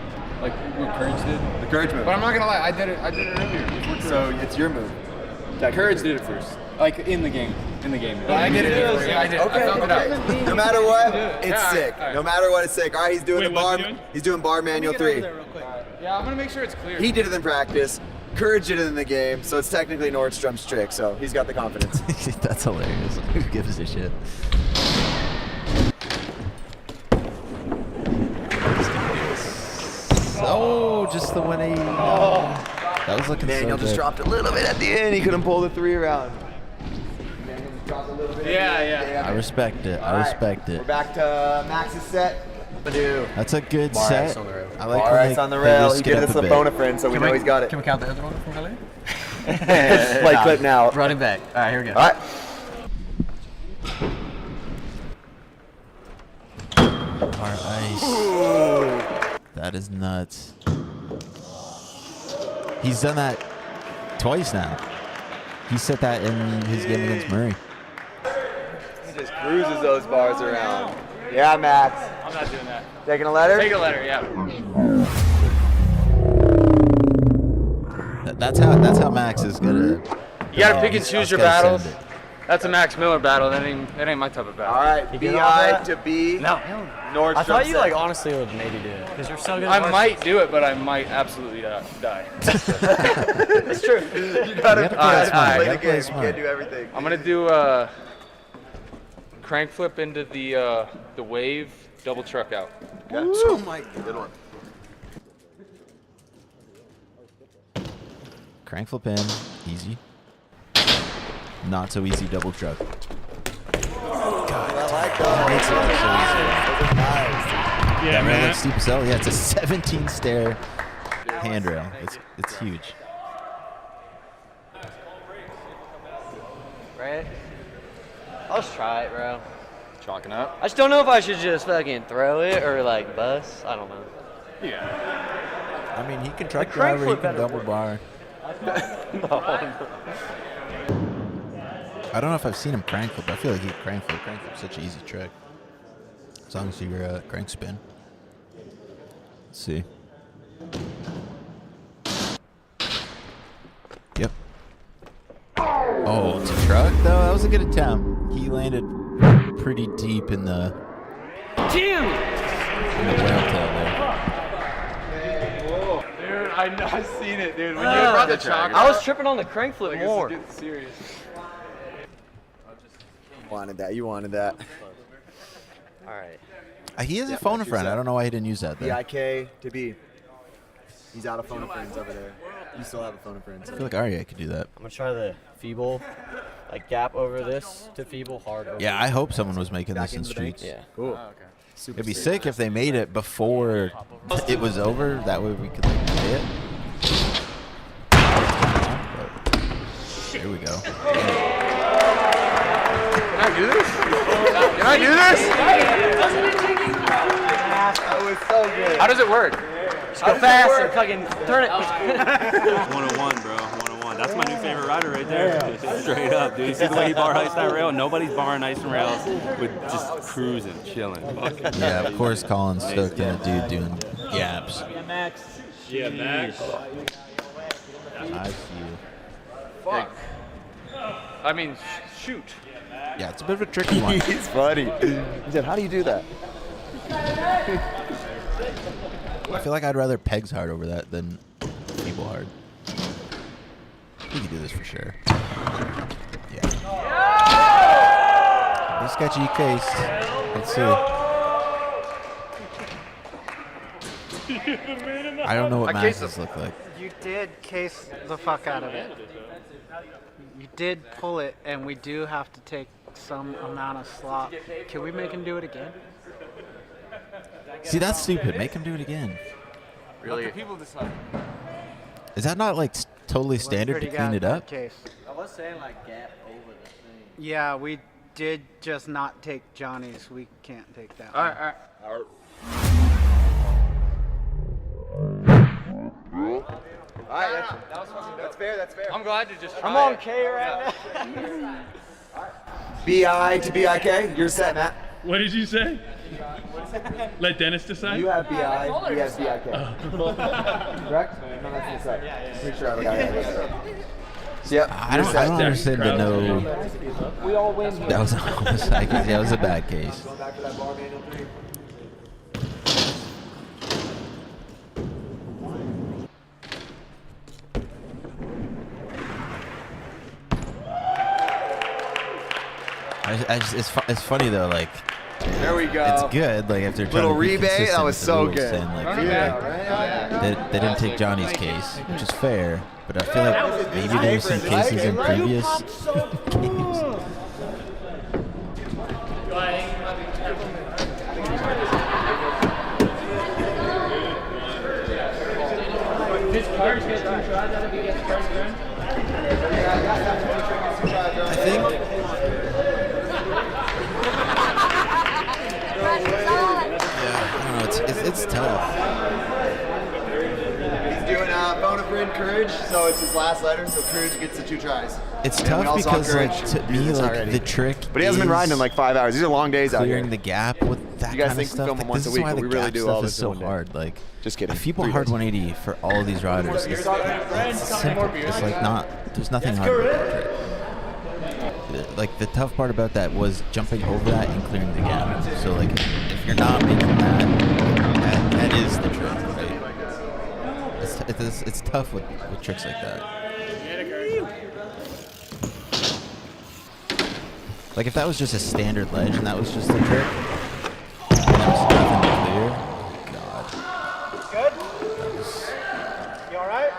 like what Courage did. The courage move. But I'm not gonna lie, I did it earlier. So it's your move. Courage did it first, like in the game. But I did it before. Yeah, I did. I found it out. No matter what, it's Yeah, sick. all right. No matter what, it's sick. All right, he's doing Wait, the what's bar. he doing? He's doing bar manual 3. Yeah, I'm gonna make sure it's clear. He did it in practice. Courage did it in the game, so it's technically Nordstrom's trick. So he's got the confidence. That's hilarious. Who gives a shit? Oh, just the 180. That was looking Daniel so just good. dropped a little bit at the end. He couldn't pull the 3 around. Daniel just dropped a little bit. Yeah. I respect it. I All right, respect We're it. back to Max's set. That's a good Bar set. ice on the rail. I like All when right, they, it's on the they rail. He risk it did up this a with a bit. phone a friend, so we know he's got it. Can we count the other one from earlier? Play clip now. Running back. All right, here we go. All right. Bar ice. That is nuts. He's done that twice now. He set that in his game against Murray. He just cruises those bars around. Yeah, Max. I'm not doing that. Taking a letter? Take a letter, yeah. That's how Max is gonna. You gotta pick and he's choose your gotta battles. send it. That's a Max Miller battle. That ain't my type of battle. All right, get off B.I. that? to B. No. Nordstrom I thought you set. like honestly would maybe do it because you're so good. At I varsity. might do it, but I might absolutely die. It's true. You gotta You gotta play smart. play You the gotta play game. You smart. can't do everything. I'm gonna do crank flip into the wave, double truck out. Oh my good one. Crank flip in, easy. Not so easy double truck. I like Makes it look so easy. Yeah, That rail man. looks steep as hell. Yeah, it's a 17 stair handrail. It's huge. Right? I'll just try it, bro. Chalking up. I just don't know if I should just fucking throw it or like bust. I don't know. I mean, he can truck crank driver, he flip can better double bar. I don't know if I've seen him crank flip, but I feel like he crank flip. Crank flip's such an easy trick. As long as you're crank spin. Let's see. Yep. Oh, it's a truck though. That was a good attempt. He landed pretty deep in the. Damn! In the whale tail there. Dude, I've seen it, dude. When you brought the chalk, I was tripping on the crank flip like, more. this is getting serious. Wanted that. You wanted that. All right. He has a phone a friend. I don't know why he didn't use that there. B.I.K. to B. He's out of phone a friends over there. You still have a phone a friends. I feel like Arya could do that. I'm gonna try the feeble, like gap over this to feeble, hard over. Yeah, I hope someone was making Back this in into the bank? streets. Yeah. Cool. Super It'd be sick. sick if they made it before it was over. That way we could like play it. But here we go. Can I do this? Can I do this? That was so good. How does it work? Just go fast and fucking turn it. 101, bro. 101. That's my new favorite rider right there. Straight up, dude. You see the way he bar iced that rail? Nobody's barring ice and rails with just cruising, chilling. Yeah, of course Colin's stoked on a dude doing gaps. Yeah, Max. I see you. Fuck. I mean, shoot. Yeah, it's a bit of a tricky one. He's funny. He said, how do you do that? I feel like I'd rather pegs hard over that than people hard. We could do this for sure. Yeah. This sketchy case. Let's see. I don't know what I cased Max's look like. You did case the fuck out of it. You did pull it, and we do have to take some amount of slop. Can we make him do it again? See, that's stupid. Make him do it again. Really? People decide. Is that not like totally standard to Pretty clean it goddamn up? Case. I was saying like gap over the thing. Yeah, we did just not take Johnny's. We can't take that All one. right, all right. All right, that's fair. That's fair. I'm glad to just try I'm on it. K right now. B.I. to B.I.K. You're set, Matt. What did you say? Let Dennis decide? You have B.I. He has B.I.K. Correct? No, that's the set. Pretty sure I got it. Yep. I don't understand the no. We all win here. That was a homicide case. Yeah, it was a bad case. Going back to that bar manual 3. It's funny though, like There we go. it's good. Like if they're trying Little to be rebate, consistent that was with the so rules, good. saying, like, Yeah. they didn't take Johnny's case, which is fair. But I feel like maybe there were some cases in previous games. It's tough. He's doing phone a friend courage, so it's his last letter, so courage gets the 2 tries. It's And we tough also have because, Courage like, to do me, this like, already. the trick But he hasn't been is riding in like 5 hours. These are long days out here. clearing the gap with that You guys kind think of we stuff. film Like, them once this a is week, why but the we really gap do stuff all is this so in one day. hard. Like, Just kidding. a feeble 3 hard days. 180 for all of these riders is simple. It's like not. There's nothing hard about it. Like the tough part about that was jumping over that and clearing the gap. So like, if you're not making that is the trick, right? It's tough with tricks like that. Like if that was just a standard ledge and that was just a trick, and there was nothing to clear. God. Good? You alright?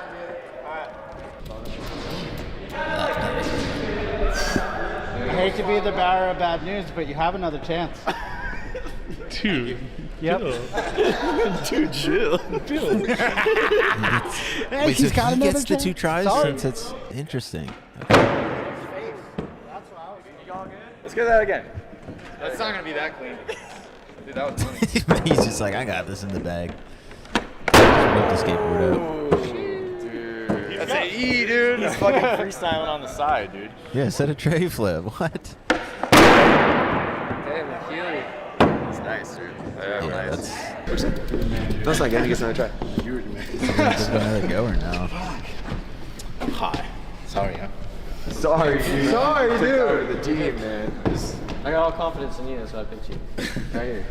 I hate to be the bearer of bad news, but you have another chance. Dude. Yep. Dude, chill. Hey, Wait, he's so got he another gets the chance. 2 tries Sorry. since it's interesting. Okay. Let's get that again. That's not gonna be that clean. Dude, that was funny. He's just like, I got this in the bag. Whip the skateboard out. That's an E, dude. He's fucking freestyling on the side, dude. Yeah, set a tray flip. What? Damn, Achille. It's nice, dude. Yeah, nice. That's not good. He gets another try. Just another goer now. Hi. Sorry, Sorry, dude. Sorry, dude. The team, man. I got all confidence in you, so I picked you. Right here.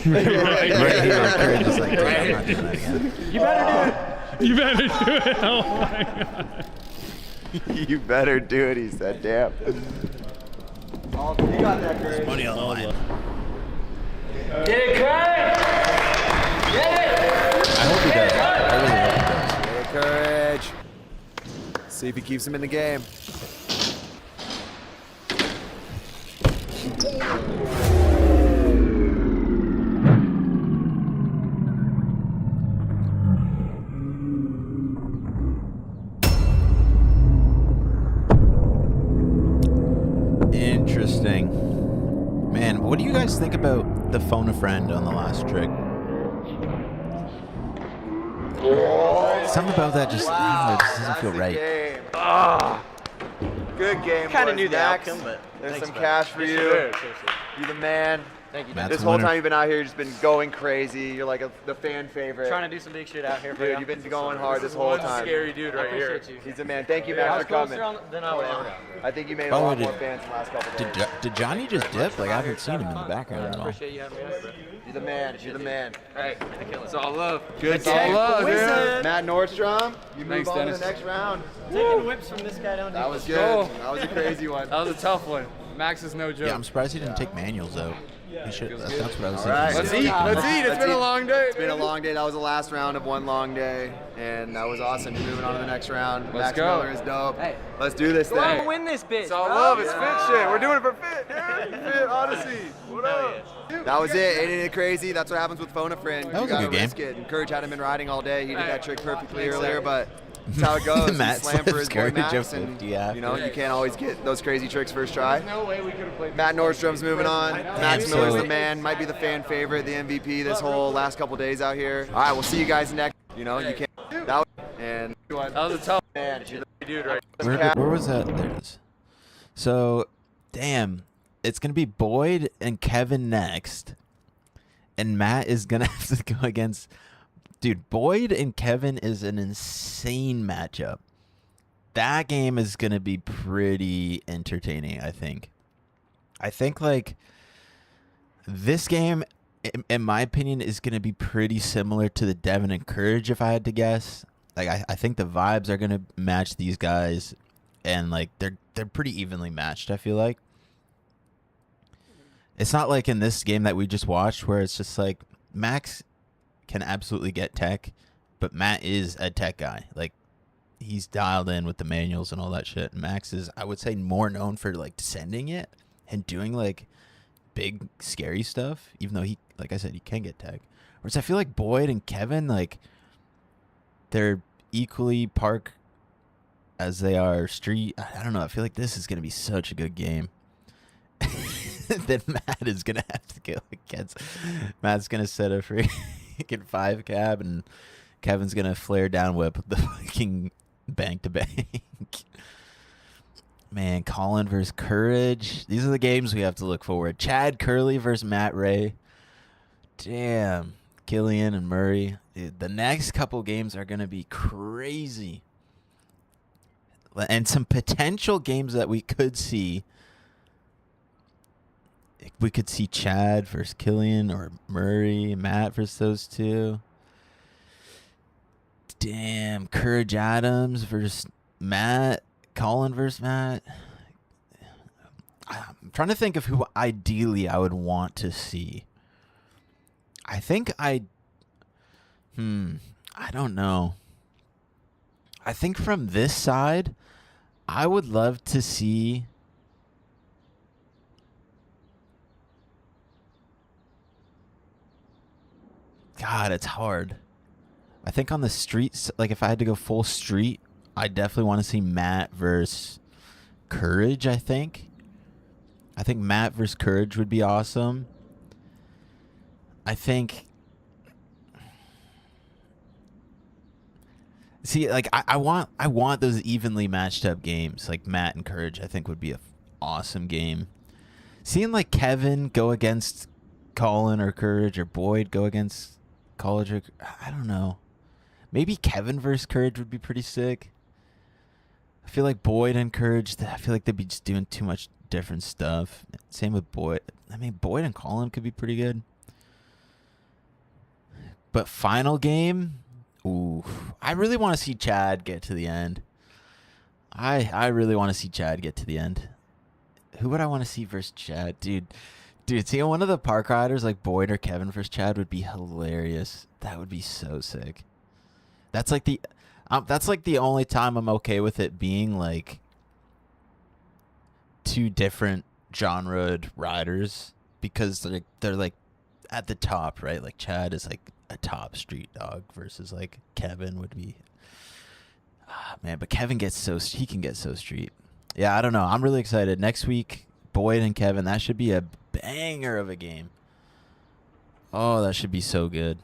Right here, Courage is like, I'm not doing that again. You better do it. You better do it. Oh my god. You better do it, he said. Damn. You got that, Courage. Money on the line. Get it, Craig! Get it! I hope he does. I really hope he does. Hey, Courage. See if he keeps him in the game. Interesting. Man, what do you guys think about the phone a friend on the last trick? Something about that just, I don't know, it just doesn't feel right. Good game. Kind of boys. knew the Max, outcome, but there's thanks, some bud. cash for Yes, you. sir. You're the man. Thank you. Matt's This a whole winner. time you've been out here, you've just been going crazy. You're like the fan favorite. Trying to do some big shit out here for Dude, you. you've been going hard this whole time. Scary dude I right here. appreciate you. He's a man. Thank you, I Max, was for coming. closer than I would ever have. I think you made a Oh, lot did- more fans in the last couple days. Did Johnny just dip? Like, I haven't seen him in the background at all. Appreciate you having me out, bro. You're the man. You're the man. Hey, it's all love. Good It's all game. love, dude. Matt Nordstrom, you move Thanks, on Dennis. to the next round. Taking whips from this guy down That here. was good. go. That was a crazy one. That was a tough one. Max is no joke. Yeah, I'm surprised he didn't take manuals out. He should. That's what I was All thinking. right. Let's eat. Let's eat. It's been a long day. It's been a long day. That was the last round of one long day, and that was awesome. You're moving on to the next round. Let's Max go. Miller is dope. Hey. Let's do this Go out thing. and win this bitch, It's all bro. love. It's fit shit. We're doing it for fit, dude. Fit Odyssey. What up? That was it. Ain't it crazy? That's what happens with Phone a Friend. That was you a gotta good game. risk it. And Courage hadn't been riding all day. He did that trick perfectly Thanks, earlier, sir. but that's how it goes. Matt He slammed for his slams boy Courage Max, up and 50 after. you know you can't always get those crazy tricks first try. No way we could have played. Matt Nordstrom's moving on. Max so- Miller's the man. Might be the fan favorite, the MVP this whole last couple days out here. All right, we'll see you guys next. You know you can't. That was, and That was a tough man, dude right Where was that? There it is. So, damn, it's gonna be Boyd and Kevin next, and Matt is gonna have to go against. Dude, Boyd and Kevin is an insane matchup. That game is gonna be pretty entertaining, I think. I think like this game, in my opinion, is gonna be pretty similar to the Devin and Courage, if I had to guess. Like I think the vibes are gonna match these guys, and like they're pretty evenly matched. I feel like it's not like in this game that we just watched where it's just like Max can absolutely get tech, but Matt is a tech guy. Like he's dialed in with the manuals and all that shit. Max is, I would say, more known for like descending it and doing like big scary stuff, even though he, like I said, he can get tech. Whereas I feel like Boyd and Kevin, like they're equally park as they are street. I don't know. I feel like this is going to be such a good game. Then Matt is going to have to go against. Matt's going to set a free fucking 5 cab, and Kevin's gonna flare down whip the fucking bank to bank. Man, Colin versus Courage. These are the games we have to look forward. Chad Curley versus Matt Ray. Damn. Killian and Murray. Dude, the next couple games are gonna be crazy. And some potential games that we could see. We could see Chad versus Killian or Murray, Matt versus those two. Damn, Courage Adams versus Matt, Colin versus Matt. I'm trying to think of who ideally I would want to see. I think I don't know. I think from this side, I would love to see God, it's hard. I think on the streets, like if I had to go full street, I definitely want to see Matt versus Courage, I think. I think Matt versus Courage would be awesome. I think... See, like I want those evenly matched up games, like Matt and Courage. I think would be a awesome game. Seeing like Kevin go against Colin or Courage, or Boyd go against College, or I don't know. Maybe Kevin versus Courage would be pretty sick. I feel like Boyd and Courage, I feel like they'd be just doing too much different stuff. Same with Boyd. I mean, Boyd and Colin could be pretty good. But final game. Ooh, I really want to see Chad get to the end. I really want to see Chad get to the end. Who would I want to see versus Chad? Dude, seeing one of the park riders like Boyd or Kevin versus Chad would be hilarious. That would be so sick. That's like the only time I'm okay with it being like two different genred riders, because they're like at the top, right? Like Chad is like a top street dog versus like Kevin would be. Man, but Kevin can get so street. Yeah, I don't know. I'm really excited. Next week, Boyd and Kevin, that should be a banger of a game. Oh, that should be so good.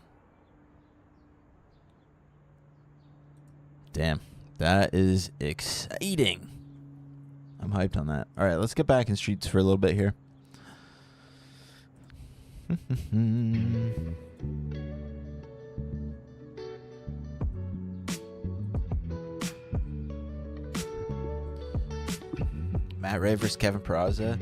Damn, that is exciting. I'm hyped on that. All right, let's get back in streets for a little bit here. Matt Ray versus Kevin Peraza.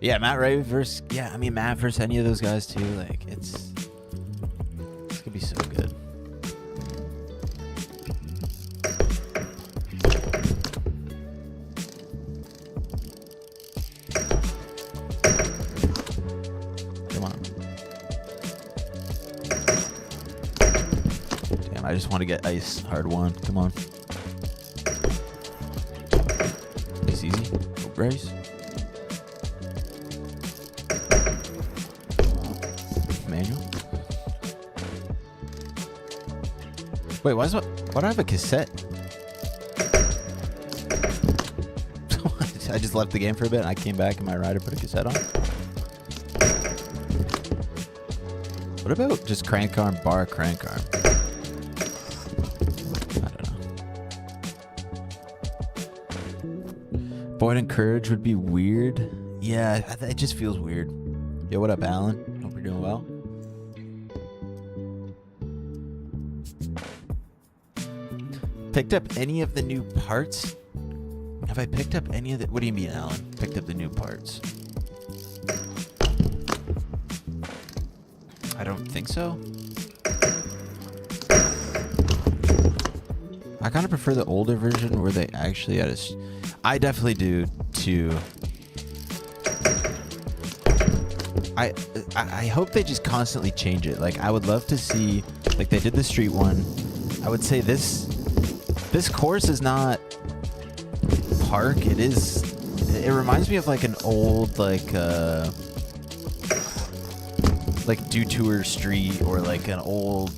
Yeah, Matt Ray versus... Yeah, I mean, Matt versus any of those guys, too. Like, it's going to be so good. Come on. Damn, I just want to get ice hard one. Come on. It's easy. Race. Manual. Wait, why do I have a cassette? I just left the game for a bit and I came back and my rider put a cassette on. What about just crank arm, bar crank arm? Boyd and Courage would be weird. Yeah, it just feels weird. Yo, what up, Alan? Hope you're doing well. Picked up any of the new parts? Have I picked up any of the... What do you mean, Alan? Picked up the new parts? I don't think so. I kind of prefer the older version where they actually had a... I definitely do too. I hope they just constantly change it. Like, I would love to see, like they did the street one. I would say this course is not park. It reminds me of like an old like Dew Tour Street, or like an old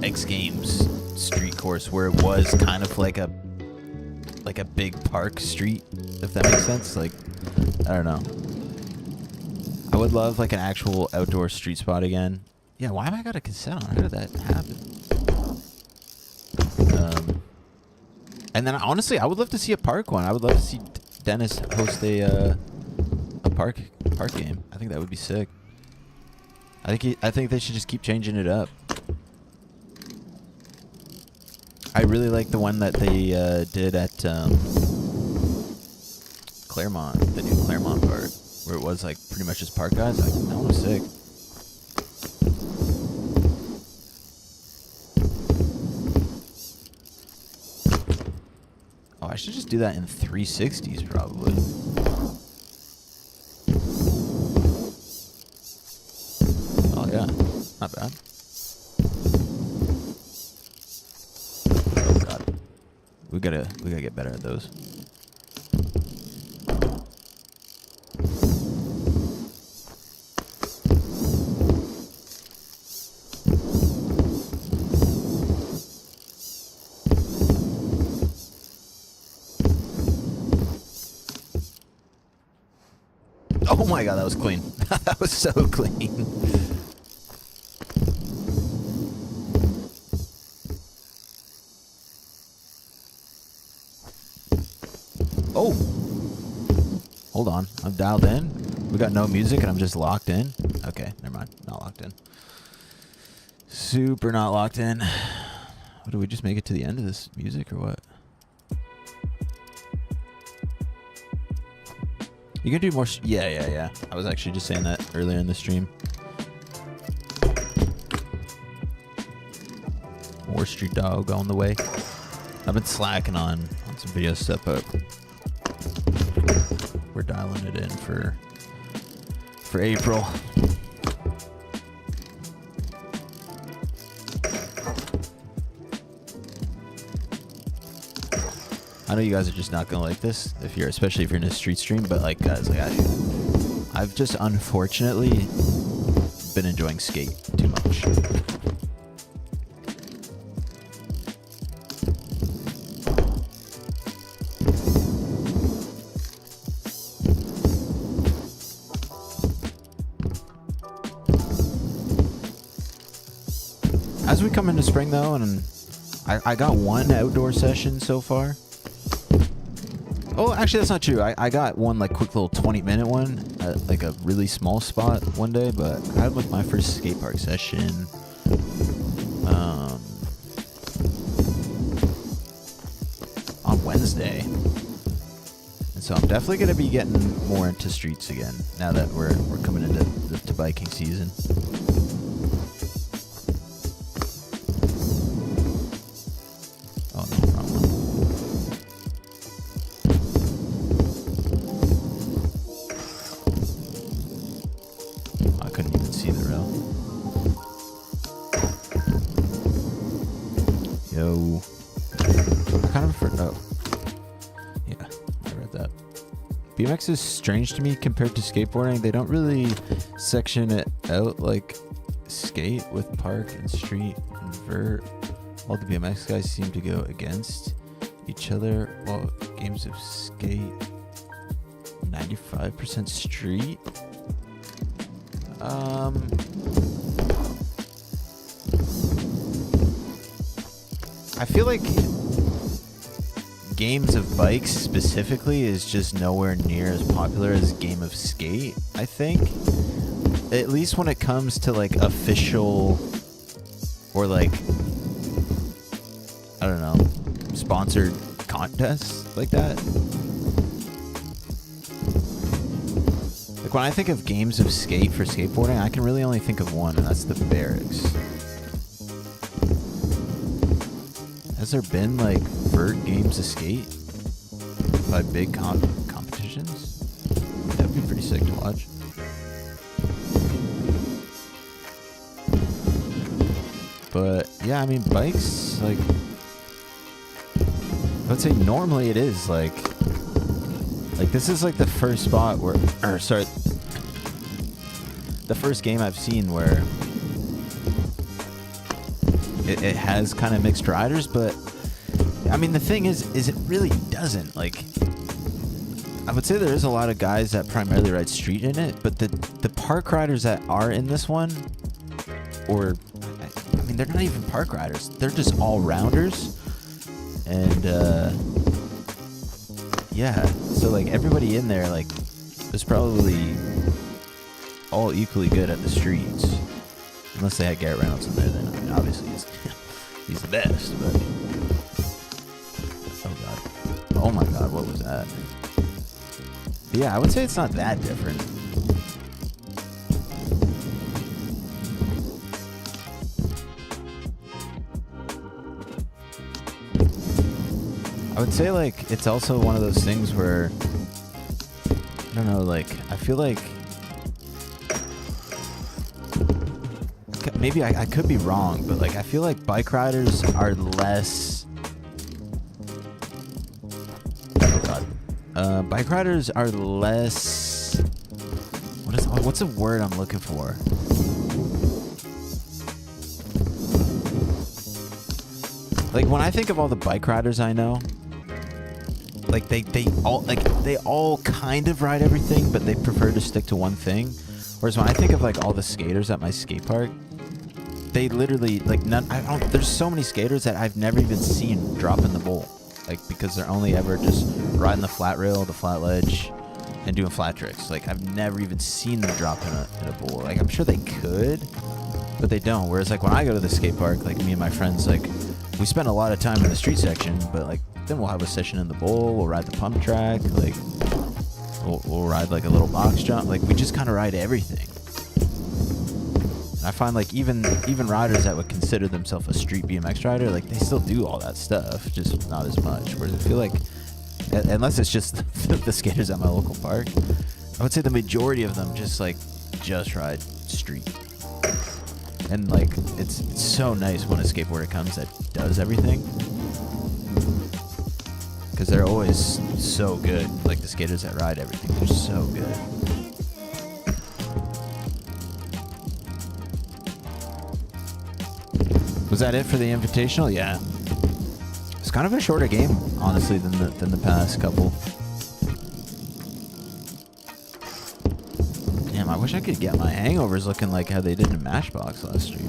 X Games street course where it was kind of like a big park street, if that makes sense. Like, I don't know. I would love like an actual outdoor street spot again. Yeah, why have I got a cassette on? How did that happen? And then honestly, I would love to see a park one. I would love to see Dennis host a park game. I think that would be sick. I think they should just keep changing it up. I really like the one that they did at Claremont, the new Claremont part, where it was like pretty much just park guys. Like that one was sick. Oh, I should just do that in 360s probably. Oh yeah, not bad. Oh god, we gotta get better at those. Oh my god, that was clean. That was so clean. Oh. Hold on. I'm dialed in. We got no music and I'm just locked in. Okay, never mind. Not locked in. Super not locked in. What, do we just make it to the end of this music or what? You can do more. Yeah. I was actually just saying that earlier in the stream. More Street Dog on the way. I've been slacking on some video stuff, but we're dialing it in for April. I know you guys are just not gonna like this especially if you're in a street stream, but like guys, like I've just unfortunately been enjoying Skate too much. As we come into spring though, and I got one outdoor session so far. Oh, actually, that's not true. I got one like quick little 20-minute one at like a really small spot one day, but I had like my first skate park session on Wednesday, and so I'm definitely gonna be getting more into streets again now that we're coming into the biking season. Oh no, wrong one. I couldn't even see the rail. Yo. I kind of afraid. Oh. Yeah, I read that. BMX is strange to me compared to skateboarding. They don't really section it out like skate with park and street and vert. All the BMX guys seem to go against each other, while games of skate 95% street. I feel like games of bikes specifically is just nowhere near as popular as game of skate, I think. At least when it comes to like official or like, I don't know, sponsored contests like that. Like when I think of games of skate for skateboarding, I can really only think of one, and that's the Barracks. Has there been like vert games of skate by big competitions? That'd be pretty sick to watch. But yeah, I mean bikes, like I would say normally it is like this is like the first spot where, or sorry, the first game I've seen where it has kind of mixed riders, but I mean the thing is it really doesn't. Like I would say there is a lot of guys that primarily ride street in it, but the park riders that are in this one, or I mean, they're not even park riders. They're just all rounders. And yeah, so like everybody in there like is probably all equally good at the streets. Unless they had Garrett Reynolds in there, then I mean, obviously he's the best. But oh god, oh my god, what was that? But yeah, I would say it's not that different. I would say like it's also one of those things where I don't know, like I feel like maybe I could be wrong, but like I feel like bike riders are less. Oh god, bike riders are less. What's the word I'm looking for? Like when I think of all the bike riders I know, like they all kind of ride everything, but they prefer to stick to one thing. Whereas when I think of like all the skaters at my skate park, they literally like there's so many skaters that I've never even seen drop in the bowl, like because they're only ever just riding the flat rail, the flat ledge, and doing flat tricks. Like I've never even seen them drop in a bowl. Like I'm sure they could, but they don't. Whereas like when I go to the skate park, like me and my friends, like we spend a lot of time in the street section, but like then we'll have a session in the bowl. We'll ride the pump track, like we'll ride like a little box jump. Like we just kind of ride everything. And I find like even riders that would consider themselves a street BMX rider, like they still do all that stuff, just not as much. Whereas I feel like, unless it's just the skaters at my local park, I would say the majority of them just ride street. And like it's so nice when a skateboarder comes that does everything, because they're always so good. Like the skaters that ride everything, they're so good. Was that it for the Invitational? Yeah. It's kind of a shorter game, honestly, than the past couple. Damn, I wish I could get my hangovers looking like how they did in Mashbox last stream.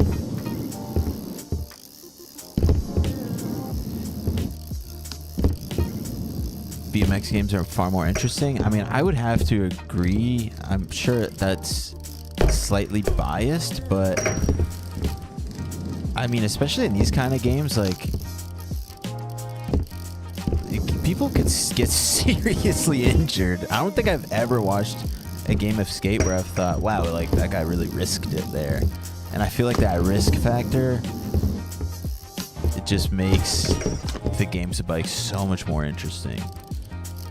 BMX games are far more interesting. I mean, I would have to agree. I'm sure that's slightly biased, but I mean, especially in these kind of games, like people could get seriously injured. I don't think I've ever watched a game of skate where I've thought, wow, like that guy really risked it there. And I feel like that risk factor, it just makes the games of bikes so much more interesting.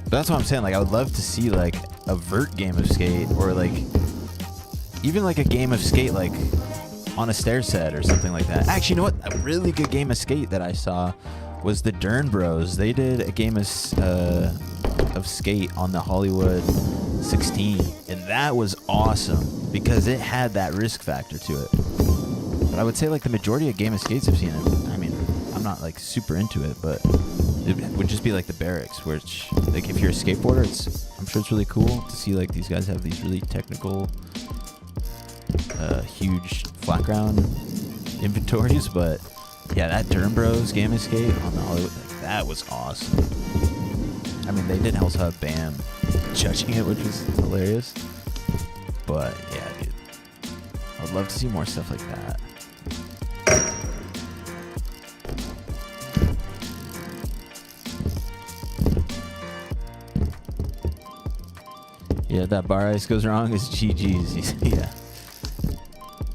But that's what I'm saying. Like, I would love to see like a vert game of skate, or like even like a game of skate like on a stair set or something like that. Actually, you know what? A really good game of skate that I saw was the Dern Bros. They did a game of skate on the Hollywood 16, and that was awesome because it had that risk factor to it. But I would say like the majority of game of skates I've seen, I mean, I'm not like super into it, but it would just be like the barracks, which like if you're a skateboarder, I'm sure it's really cool to see like these guys have these really technical, huge flat ground inventories. But yeah, that Dern Bros game of skate on the Hollywood, like, that was awesome. I mean, they did also have Bam judging it, which was hilarious. But yeah, dude, I would love to see more stuff like that. Yeah, that bar ice goes wrong is GG's. Yeah.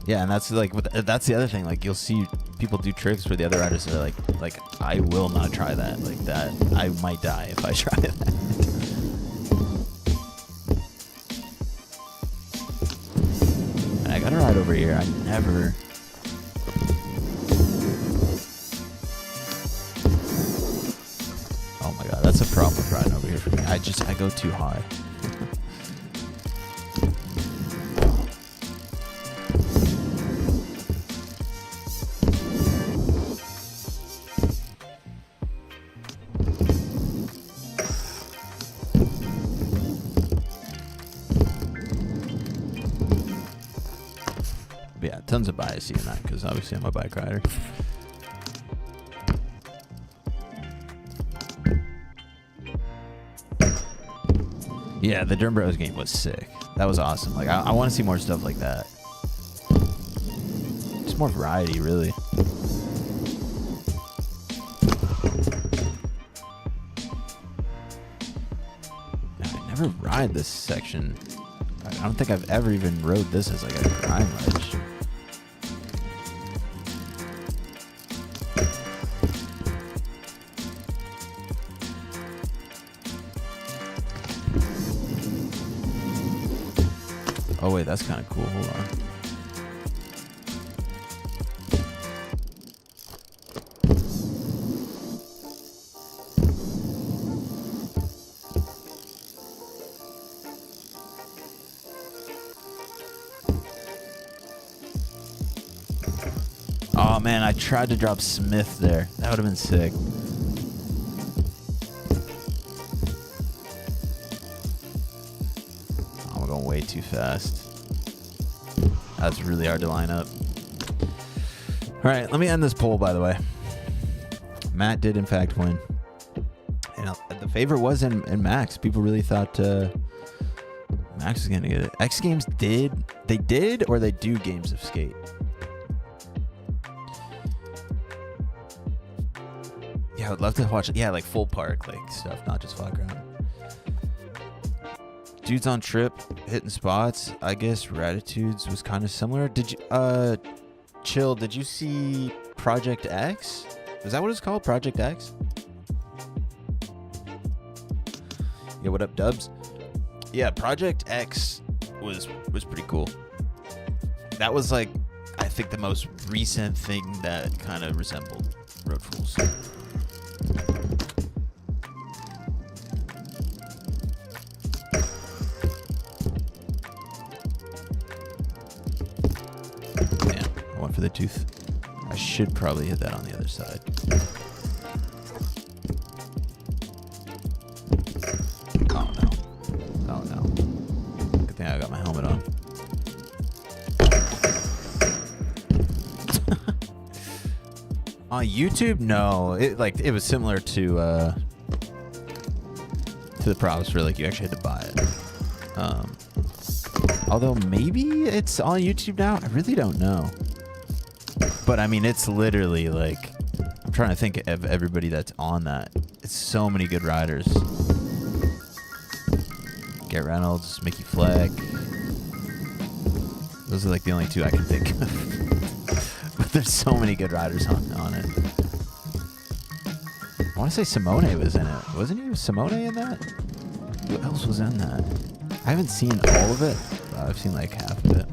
Yeah, and that's like that's the other thing. Like you'll see people do tricks where the other riders are like I will not try that. Like that, I might die if I try that. And I gotta ride over here. I never. Oh my god, that's a problem with riding over here for me. I go too high. But yeah, tons of bias in that because obviously I'm a bike rider. Yeah, the Derm Bros game was sick. That was awesome. Like, I want to see more stuff like that. Just more variety, really. I never ride this section. I don't think I've ever even rode this as like a grind ledge. Oh wait, that's kind of cool. Hold on. Oh man, I tried to drop Smith there. That would have been sick. Oh, I'm going way too fast. That's really hard to line up. All right, let me end this poll, by the way. Matt did, in fact, win. And the favorite was in Max. People really thought Max was going to get it. X Games did. They did or they do Games of Skate? Yeah, I would love to watch it. Yeah, like full park like stuff, not just flat ground. Dudes on Trip, hitting spots. I guess Ratitudes was kind of similar. Did you, Chill, did you see Project X? Is that what it's called? Project X? Yeah, what up, Dubs? Yeah, Project X was pretty cool. That was like, I think the most recent thing that kind of resembled Road Fools. For the tooth. I should probably hit that on the other side. Oh no. Oh no. Good thing I got my helmet on. On YouTube, no. It was similar to the props where like you actually had to buy it. Although maybe it's on YouTube now. I really don't know. But I mean, it's literally like, I'm trying to think of everybody that's on that. It's so many good riders. Garrett Reynolds, Mickey Fleck. Those are like the only two I can think of. But there's so many good riders on it. I want to say Simone was in it. Wasn't he Simone in that? Who else was in that? I haven't seen all of it, but I've seen like half of it.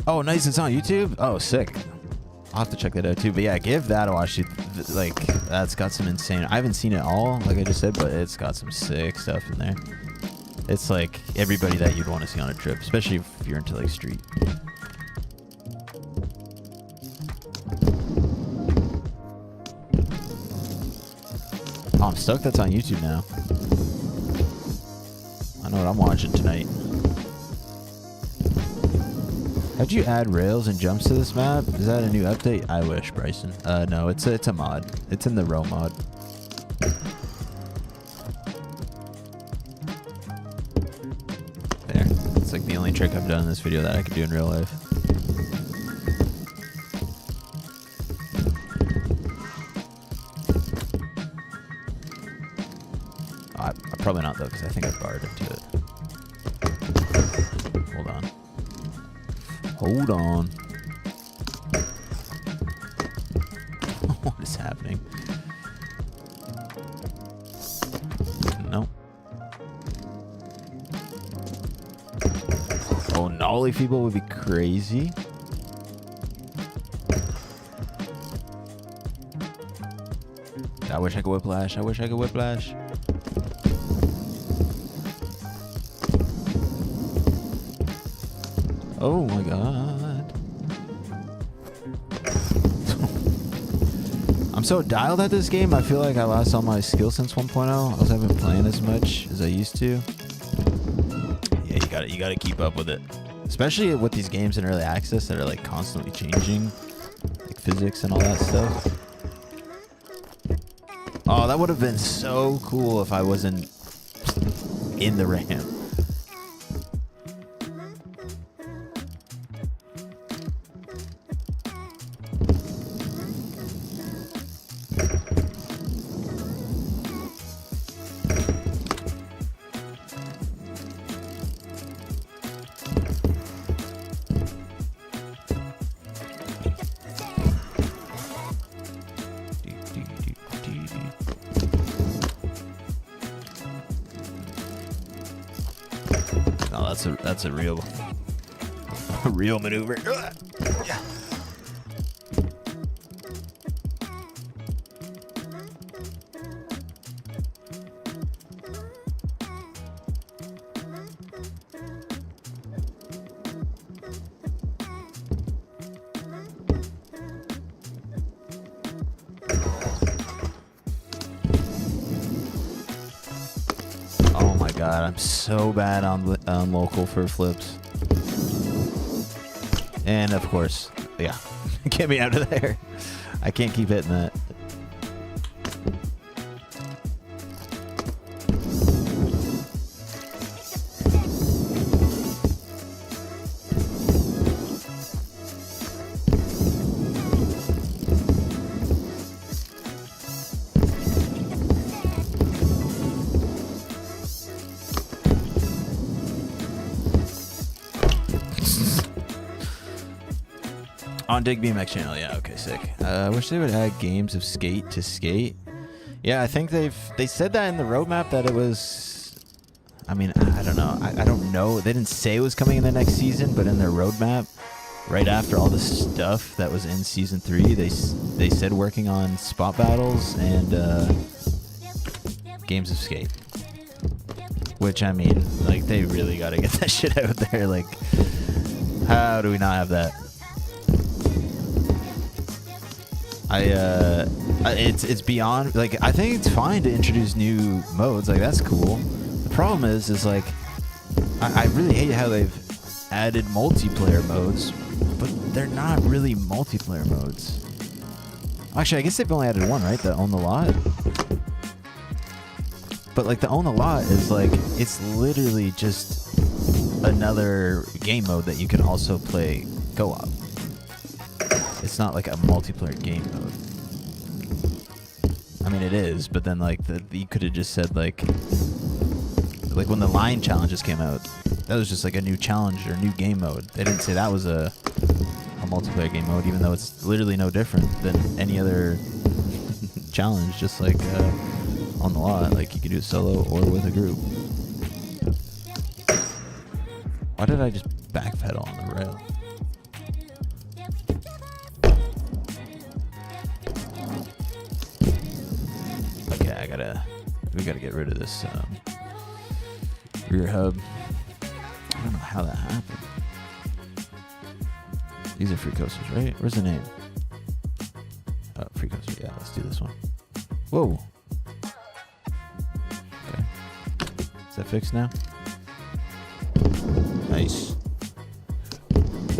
Oh, nice. It's on YouTube? Oh, sick. I'll have to check that out too. But yeah, give that a watch. Like, that's got some insane... I haven't seen it all, like I just said, but it's got some sick stuff in there. It's like everybody that you'd want to see on a trip, especially if you're into like street. Oh, I'm stoked that's on YouTube now. I know what I'm watching tonight. How'd you add rails and jumps to this map? Is that a new update? I wish, Bryson. No, it's a mod. It's in the row mod. There. It's like the only trick I've done in this video that I could do in real life. Probably not though, because I think I barred into it. Hold on. Hold on. What is happening? Nope. Oh, nollie people would be crazy. I wish I could whiplash. I wish I could whiplash. Oh my god. I'm so dialed at this game, I feel like I lost all my skill since 1.0. I also haven't been playing as much as I used to. Yeah, you gotta keep up with it. Especially with these games in early access that are like constantly changing. Like physics and all that stuff. Oh, that would have been so cool if I wasn't in the ramp. No, that's a real maneuver. Yeah. Oh my god, I'm so bad on local for flips. And of course, yeah, get me out of there. I can't keep hitting that. On Dig BMX channel, yeah, okay, sick. I wish they would add games of Skate to Skate. Yeah, I think they said that in the roadmap that it was. I mean, I don't know. I don't know. They didn't say it was coming in the next season, but in their roadmap, right after all the stuff that was in season 3, they said working on spot battles and games of Skate. Which, I mean, like, they really got to get that shit out there. Like, how do we not have that? It's beyond, like, I think it's fine to introduce new modes, like, that's cool. The problem is like, I really hate how they've added multiplayer modes, but they're not really multiplayer modes. Actually, I guess they've only added one, right? The Own the Lot? But, like, the Own the Lot is, like, it's literally just another game mode that you can also play co-op. It's not like a multiplayer game mode. I mean, it is, but then like you could have just said like when the line challenges came out, that was just like a new challenge or new game mode. They didn't say that was a multiplayer game mode, even though it's literally no different than any other challenge. Just like On the Lot, like you could do it solo or with a group. Why did I just backpedal on the rail? We gotta get rid of this rear hub. I don't know how that happened. These are free coasters, right? Where's the name? Oh, free coaster. Yeah, let's do this one. Whoa. Okay. Is that fixed now? Nice.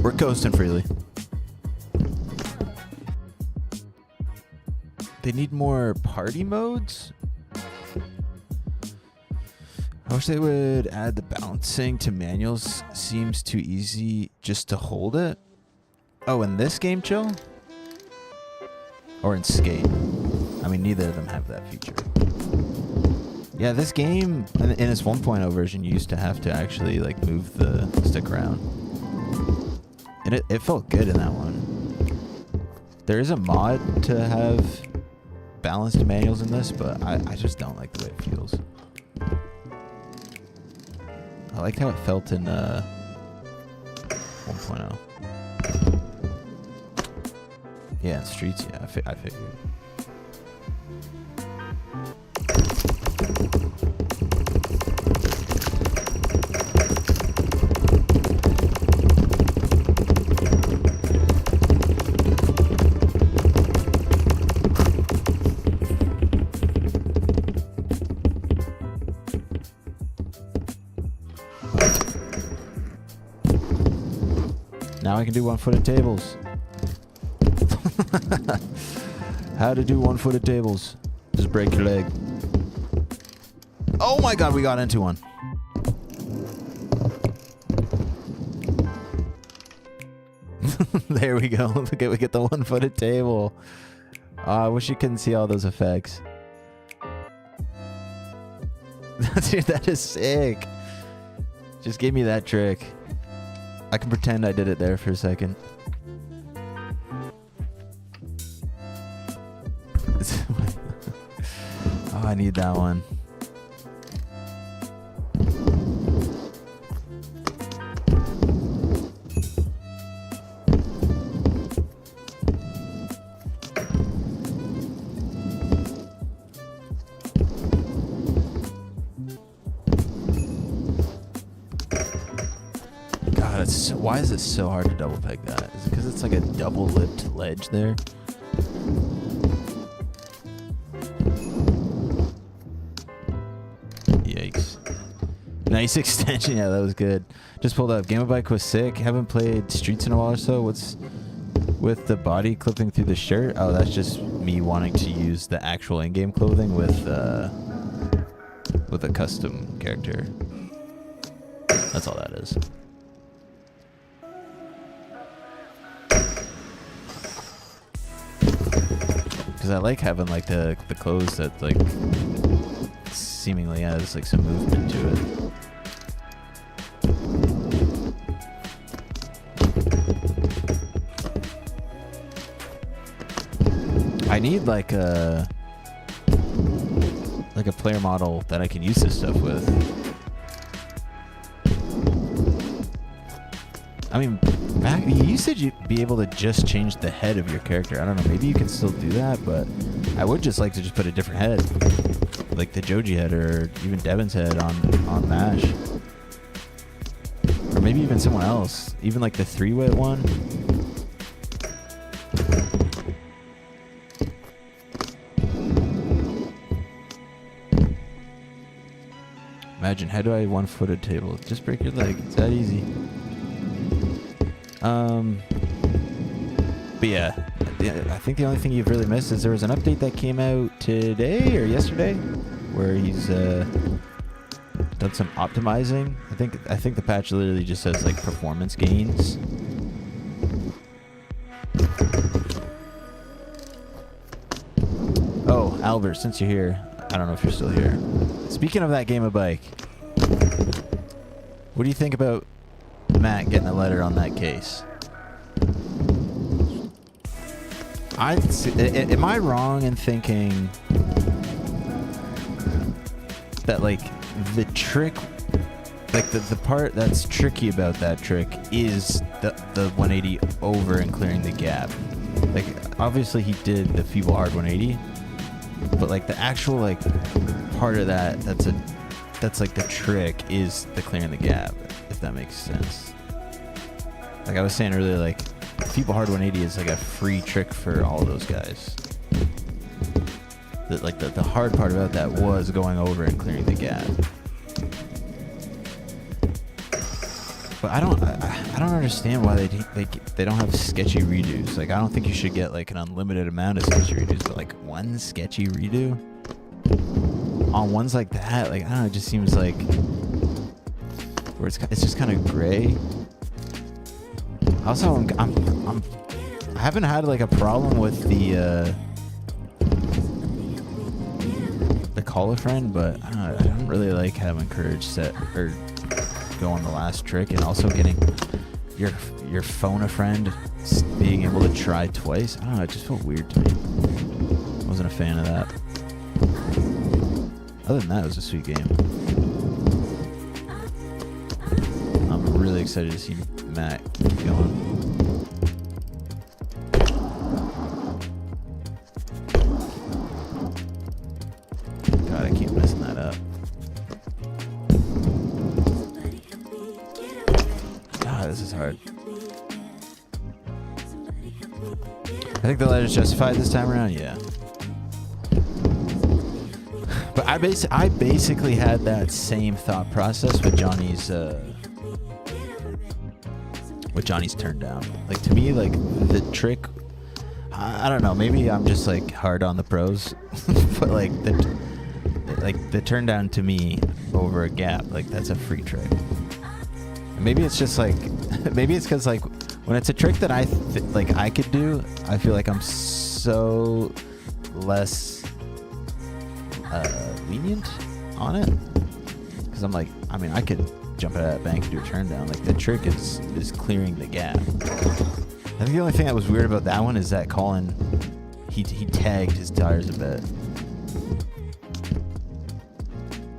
We're coasting freely. They need more party modes? I wish they would add the balancing to manuals. Seems too easy just to hold it. Oh, in this game, Chill? Or in Skate? I mean, neither of them have that feature. Yeah, this game, in its 1.0 version, you used to have to actually like move the stick around. And it felt good in that one. There is a mod to have balanced manuals in this, but I just don't like the way it feels. I liked how it felt in 1.0. Yeah, in Streets, yeah, I figured. I can do one-footed tables. How to do one-footed tables. Just break your leg. Oh my god, we got into one. There we go. Look at, we get the one-footed table. I wish you couldn't see all those effects. Dude, that is sick. Just give me that trick. I can pretend I did it there for a second. Oh, I need that one. Why is it so hard to double peg that? Is it because it's like a double-lipped ledge there? Yikes. Nice extension. Yeah, that was good. Just pulled up. Game of Bike was sick. Haven't played Streets in a while or so. What's with the body clipping through the shirt? Oh, that's just me wanting to use the actual in-game clothing with a custom character. That's all that is. Because I like having like the clothes that like seemingly has like some movement to it. I need like a player model that I can use this stuff with. I mean, back you used to be able to just change the head of your character. I don't know, maybe you can still do that, but I would just like to just put a different head, like the Joji head or even Devin's head on MASH, or maybe even someone else, even like the three-way one. Imagine, how do I one-footed table? Just break your leg. It's that easy. But yeah, I think the only thing you've really missed is there was an update that came out today or yesterday where he's done some optimizing. I think the patch literally just says like performance gains. Oh, Albert, since you're here, I don't know if you're still here. Speaking of that game of bike, what do you think about Matt getting a letter on that case? Am I wrong in thinking that like the trick, like the part that's tricky about that trick is the 180 over and clearing the gap? Like obviously he did the feeble hard 180, but like the actual like part of that that's like the trick is the clearing the gap, if that makes sense. Like I was saying earlier, like feeble hard 180 is like a free trick for all those guys. Like the hard part about that was going over and clearing the gap. But I don't understand why they don't have sketchy redos. Like I don't think you should get like an unlimited amount of sketchy redos, but like one sketchy redo on ones like that, like I don't know, it just seems like where it's just kind of gray. Also, I haven't had like a problem with the call a friend, but I don't really like having courage set or go on the last trick, and also getting your phone a friend being able to try twice. I don't know, it just felt weird to me. Wasn't a fan of that. Other than that, it was a sweet game. I'm really excited to see Matt keep going. God, I keep messing that up. God, this is hard. I think the letter's justified this time around, yeah. But I basically had that same thought process with Johnny's with Johnny's turn down. Like to me, like the trick, I don't know, maybe I'm just like hard on the pros, but like the turn down to me over a gap, like that's a free trick. And maybe it's just like, maybe it's because like when it's a trick that I could do, I feel like I'm so less lenient on it. Because I'm like, I mean, I could jump out of that bank and do a turn down. Like the trick is clearing the gap. I think the only thing that was weird about that one is that Colin, he tagged his tires a bit.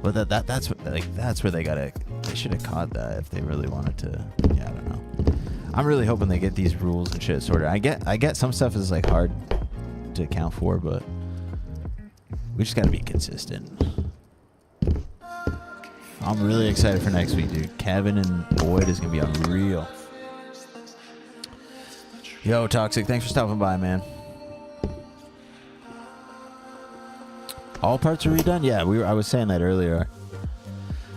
But that's where they should have caught that if they really wanted to. Yeah, I don't know. I'm really hoping they get these rules and shit sorted. I get some stuff is like hard to account for, but we just gotta be consistent. I'm really excited for next week, dude. Kevin and Boyd is gonna be unreal. Yo, Toxic, thanks for stopping by, man. All parts are redone? Yeah, I was saying that earlier.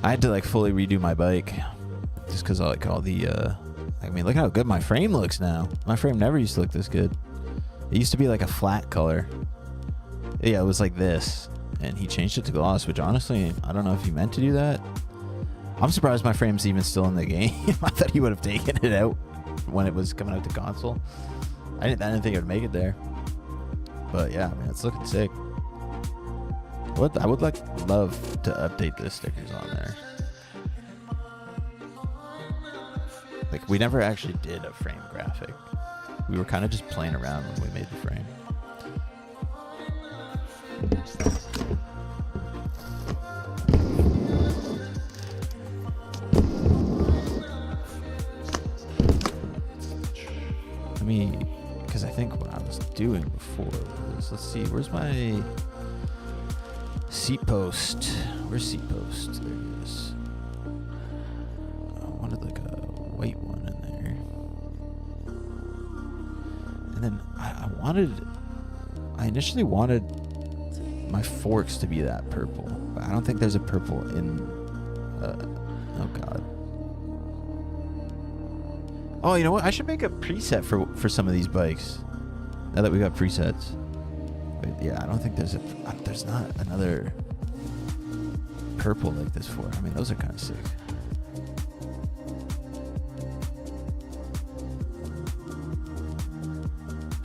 I had to like fully redo my bike just because I like all the I mean, look how good my frame looks now. My frame never used to look this good. It used to be like a flat color. Yeah, it was like this. And he changed it to gloss, which honestly, I don't know if he meant to do that. I'm surprised my frame's even still in the game. I thought he would have taken it out when it was coming out to console. I didn't think it would make it there. But yeah, man, it's looking sick. I would love to update the stickers on there. Like, we never actually did a frame graphic. We were kind of just playing around when we made the frame. Because I think what I was doing before was, let's see, where's my seat post? Where's seat post? There it is. I wanted like a white one in there. And then I initially wanted my forks to be that purple, but I don't think there's a purple in, oh God. Oh, you know what? I should make a preset for some of these bikes. Now that we got presets. Wait, yeah, I don't think there's not another purple like this for. I mean, those are kind of sick.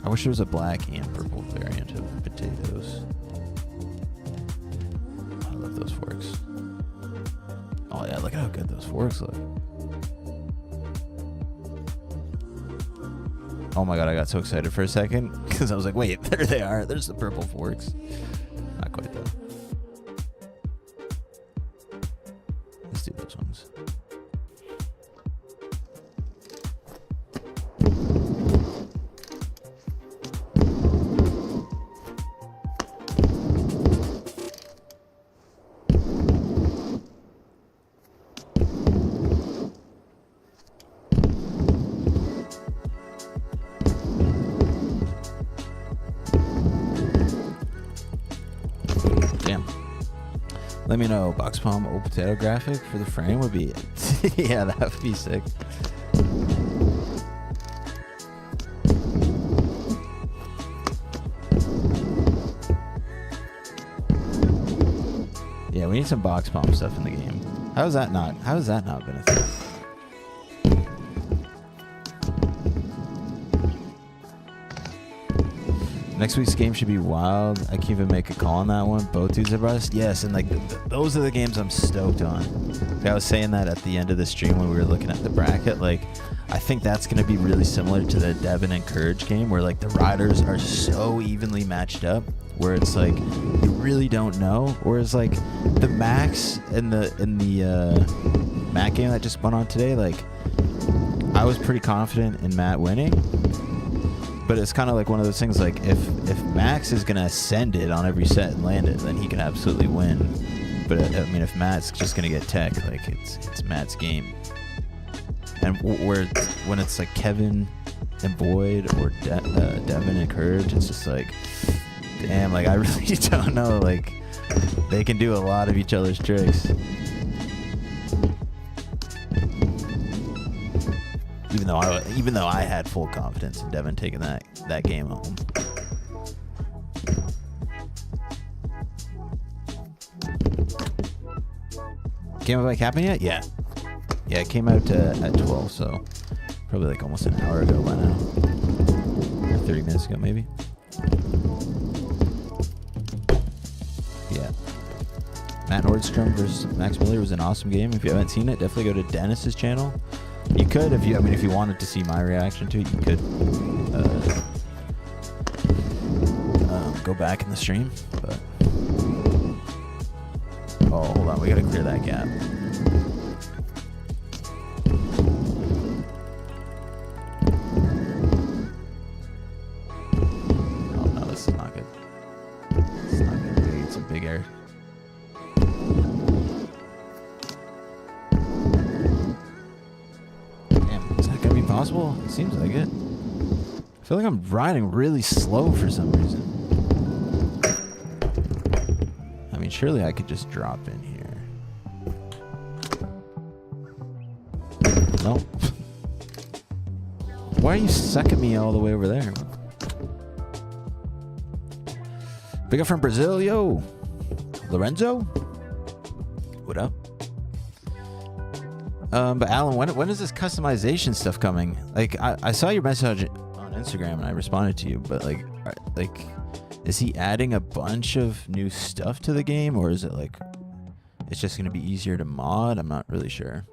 I wish there was a black and purple variant of potatoes. I love those forks. Oh yeah, look at how good those forks look. Oh my God, I got so excited for a second because I was like, wait, there they are. There's the purple forks. Not quite though. Let's do those ones. Let me know. Box Palm Old Potato graphic for the frame would be yeah, that would be sick. Yeah, we need some Box Palm stuff in the game. How has that not been a thing? Next week's game should be wild. I can't even make a call on that one. Both dudes are bust. Yes, and like those are the games I'm stoked on. Like, I was saying that at the end of the stream when we were looking at the bracket. Like, I think that's going to be really similar to the Devin and Courage game, where like the riders are so evenly matched up, where it's like you really don't know. Whereas like the Max in the Matt game that just went on today, like I was pretty confident in Matt winning. But it's kind of like one of those things, like if Max is going to send it on every set and land it, then he can absolutely win. But I mean, if Matt's just going to get tech, like it's Matt's game. And when it's like Kevin and Boyd or Devin and Courage, it's just like, damn, like I really don't know. Like they can do a lot of each other's tricks. Even though I had full confidence in Devin taking that game home. Game of like happened yet? Yeah. Yeah, it came out at 12, so probably like almost an hour ago by now. Or 30 minutes ago, maybe. Yeah. Matt Nordstrom versus Max Miller was an awesome game. If you haven't seen it, definitely go to Dennis's channel. You could, if you wanted to see my reaction to it, you could go back in the stream. But oh, hold on, we gotta clear that gap. Oh no, this is not good. This is not good. We gotta get some big air. Possible? It seems like it. I feel like I'm riding really slow for some reason. I mean, surely I could just drop in here. No. Why are you sucking me all the way over there? Big up from Brazil, yo. Lorenzo? What up? But Alan, when is this customization stuff coming? Like, I saw your message on Instagram and I responded to you, but like, is he adding a bunch of new stuff to the game, or is it like, it's just gonna be easier to mod? I'm not really sure.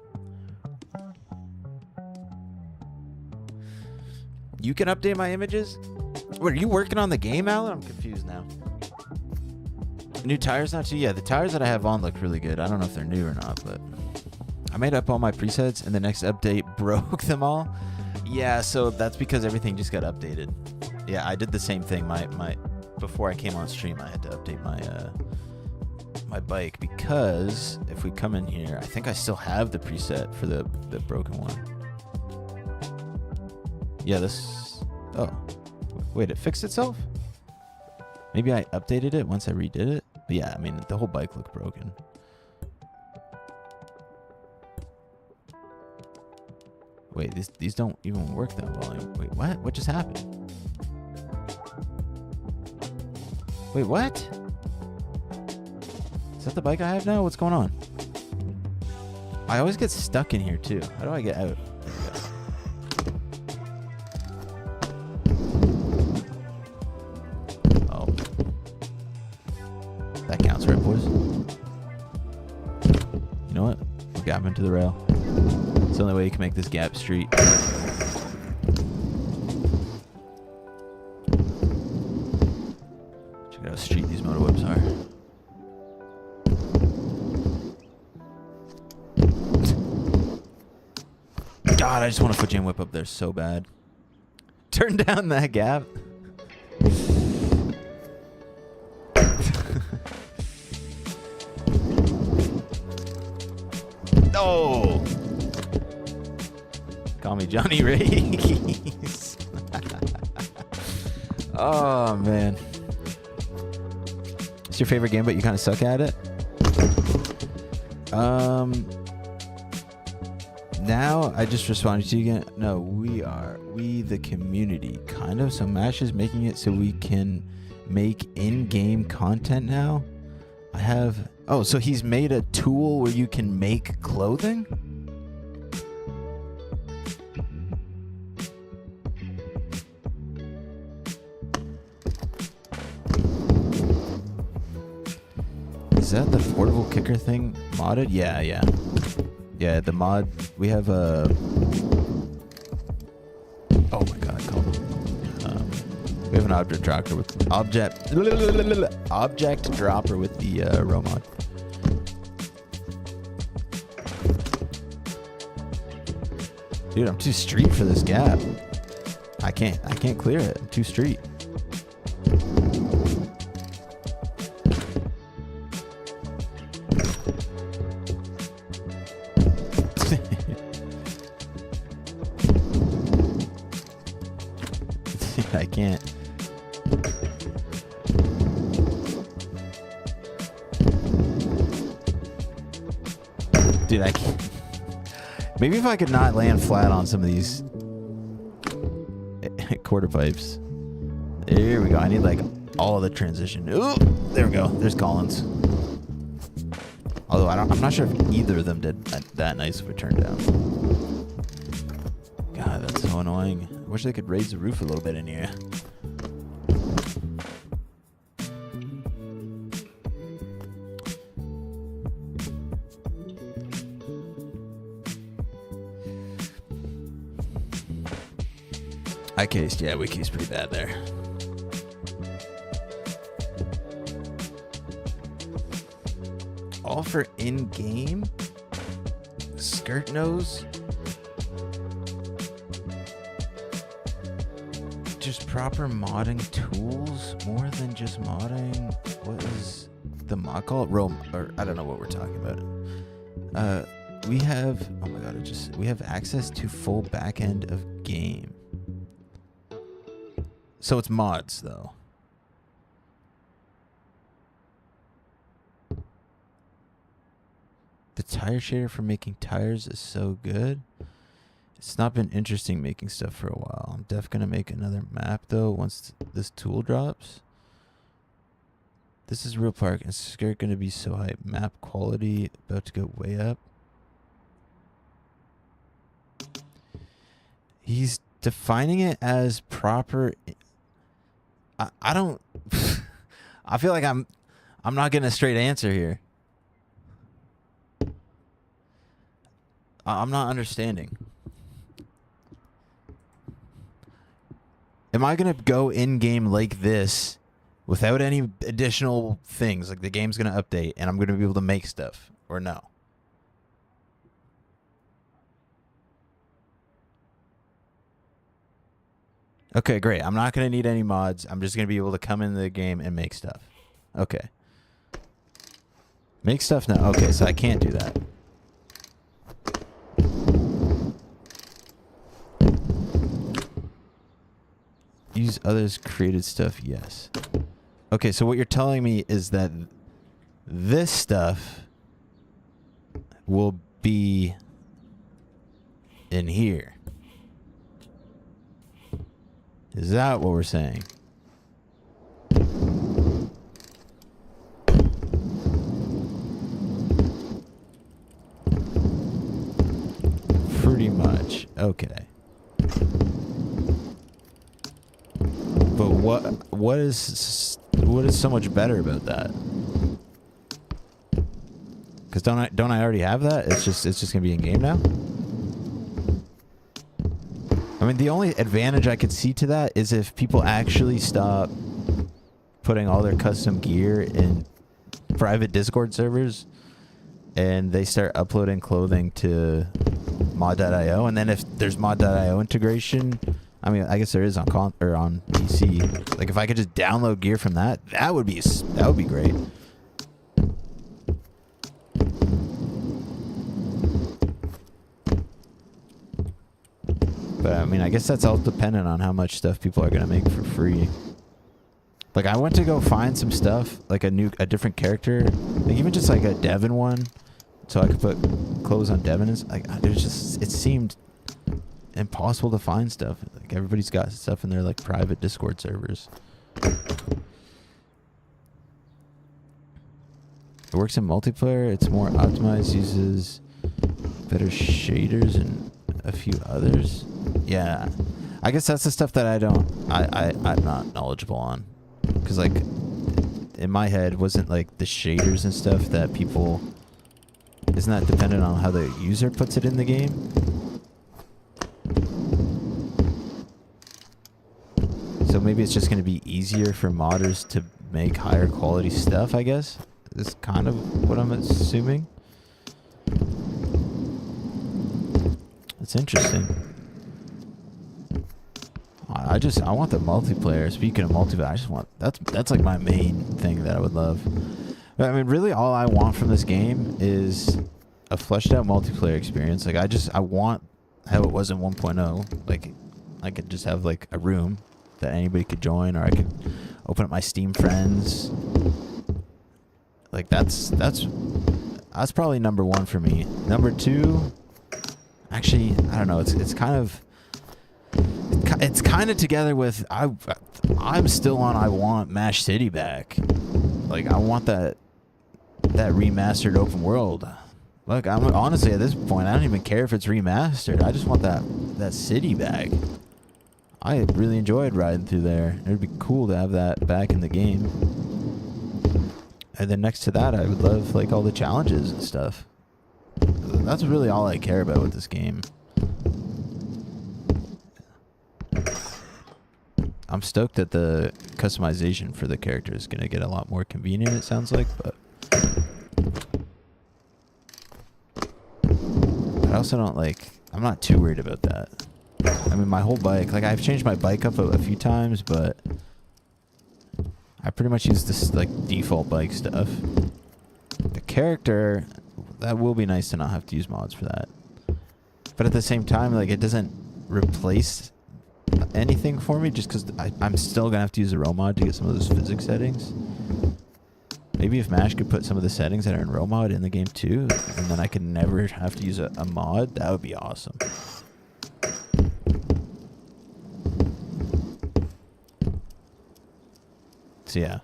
You can update my images? What, are you working on the game, Alan? I'm confused now. New tires now too? Yeah, the tires that I have on look really good. I don't know if they're new or not, but I made up all my presets and the next update broke them all. Yeah, so that's because everything just got updated. Yeah, I did the same thing. My before I came on stream, I had to update my bike, because if we come in here, I think I still have the preset for the broken one. Yeah, this. Oh, wait, it fixed itself? Maybe I updated it once I redid it. But yeah, I mean, the whole bike looked broken. Wait, these don't even work that well. Wait, what? What just happened? Wait, what? Is that the bike I have now? What's going on? I always get stuck in here too. How do I get out? Oh. That counts, right, boys? You know what? We'll gap into the rail. It's the only way you can make this gap street. Check out how street these motor whips are. God, I just want to foot jam whip up there so bad. Turn down that gap. No. Call me Johnny Race. Oh, man. It's your favorite game, but you kind of suck at it? Now, I just responded to you again. No, we the community, kind of. So Mash is making it so we can make in-game content now. I have... Oh, so he's made a tool where you can make clothing? Is that the portable kicker thing modded? Yeah, yeah. Yeah, the mod, we have a... Oh my god, call it. We have an object dropper with... Object dropper with the row mod. Dude, I'm too street for this gap. I can't clear it. I'm too street. I can't. Dude, I can't. Maybe if I could not land flat on some of these quarter pipes. There we go. I need like all of the transition. Ooh, there we go. There's Collins. Although I'm not sure if either of them did that nice of a turn down. God, that's so annoying. I wish they could raise the roof a little bit in here. I cased, yeah, we cased pretty bad there. All for in-game? Skirt nose? Just proper modding tools? More than just modding? What is the mod called? Or I don't know what we're talking about. We have, oh my god, we have access to full back end of game. So it's mods, though. The tire shader for making tires is so good. It's not been interesting making stuff for a while. I'm def gonna make another map, though, once this tool drops. This is Real Park, and Skirt gonna be so hype. Map quality about to go way up. He's defining it as proper... I don't... I feel like I'm not getting a straight answer here. I'm not understanding. Am I going to go in-game like this without any additional things? Like the game's going to update and I'm going to be able to make stuff, or no? Okay, great. I'm not going to need any mods. I'm just going to be able to come into the game and make stuff. Okay. Make stuff now. Okay, so I can't do that. Use others' created stuff, yes. Okay, so what you're telling me is that this stuff will be in here. Is that what we're saying? Pretty much. Okay. But what is so much better about that? Because don't I already have that? It's just gonna be in game now. I mean, the only advantage I could see to that is if people actually stop putting all their custom gear in private Discord servers and they start uploading clothing to mod.io, and then if there's mod.io integration, I mean, I guess there is on PC. Like if I could just download gear from that would be great. But I mean, I guess that's all dependent on how much stuff people are gonna make for free. Like I went to go find some stuff, like a different character, like even just like a Devon one, so I could put clothes on Devon. It seemed impossible to find stuff. Like everybody's got stuff in their like private Discord servers. It works in multiplayer. It's more optimized, uses better shaders and a few others. Yeah, I guess that's the stuff that I'm not knowledgeable on, because like in my head wasn't like the shaders and stuff that people, isn't that dependent on how the user puts it in the game? So maybe it's just going to be easier for modders to make higher quality stuff, I guess. Is kind of what I'm assuming. It's interesting. I want the multiplayer. Speaking of multiplayer, I just want that's like my main thing that I would love. But I mean, really, all I want from this game is a fleshed out multiplayer experience. Like I want how it was in 1.0. Like I could just have like a room that anybody could join, or I could open up my Steam friends. Like that's probably number one for me. Number two, actually, I don't know. It's kind it's kind of together with I'm still on. I want Mash City back. Like I want that remastered open world. Look, I'm honestly at this point I don't even care if it's remastered. I just want that city back. I really enjoyed riding through there. It'd be cool to have that back in the game. And then next to that, I would love like all the challenges and stuff. That's really all I care about with this game. I'm stoked that the customization for the character is going to get a lot more convenient, it sounds like, but I also don't I'm not too worried about that. I mean, my whole bike, like I've changed my bike up a few times, but I pretty much use this like default bike stuff. The character, that will be nice to not have to use mods for that. But at the same time, like it doesn't replace anything for me just because I'm still going to have to use a row mod to get some of those physics settings. Maybe if Mash could put some of the settings that are in row mod in the game too, and then I could never have to use a mod, that would be awesome. So yeah,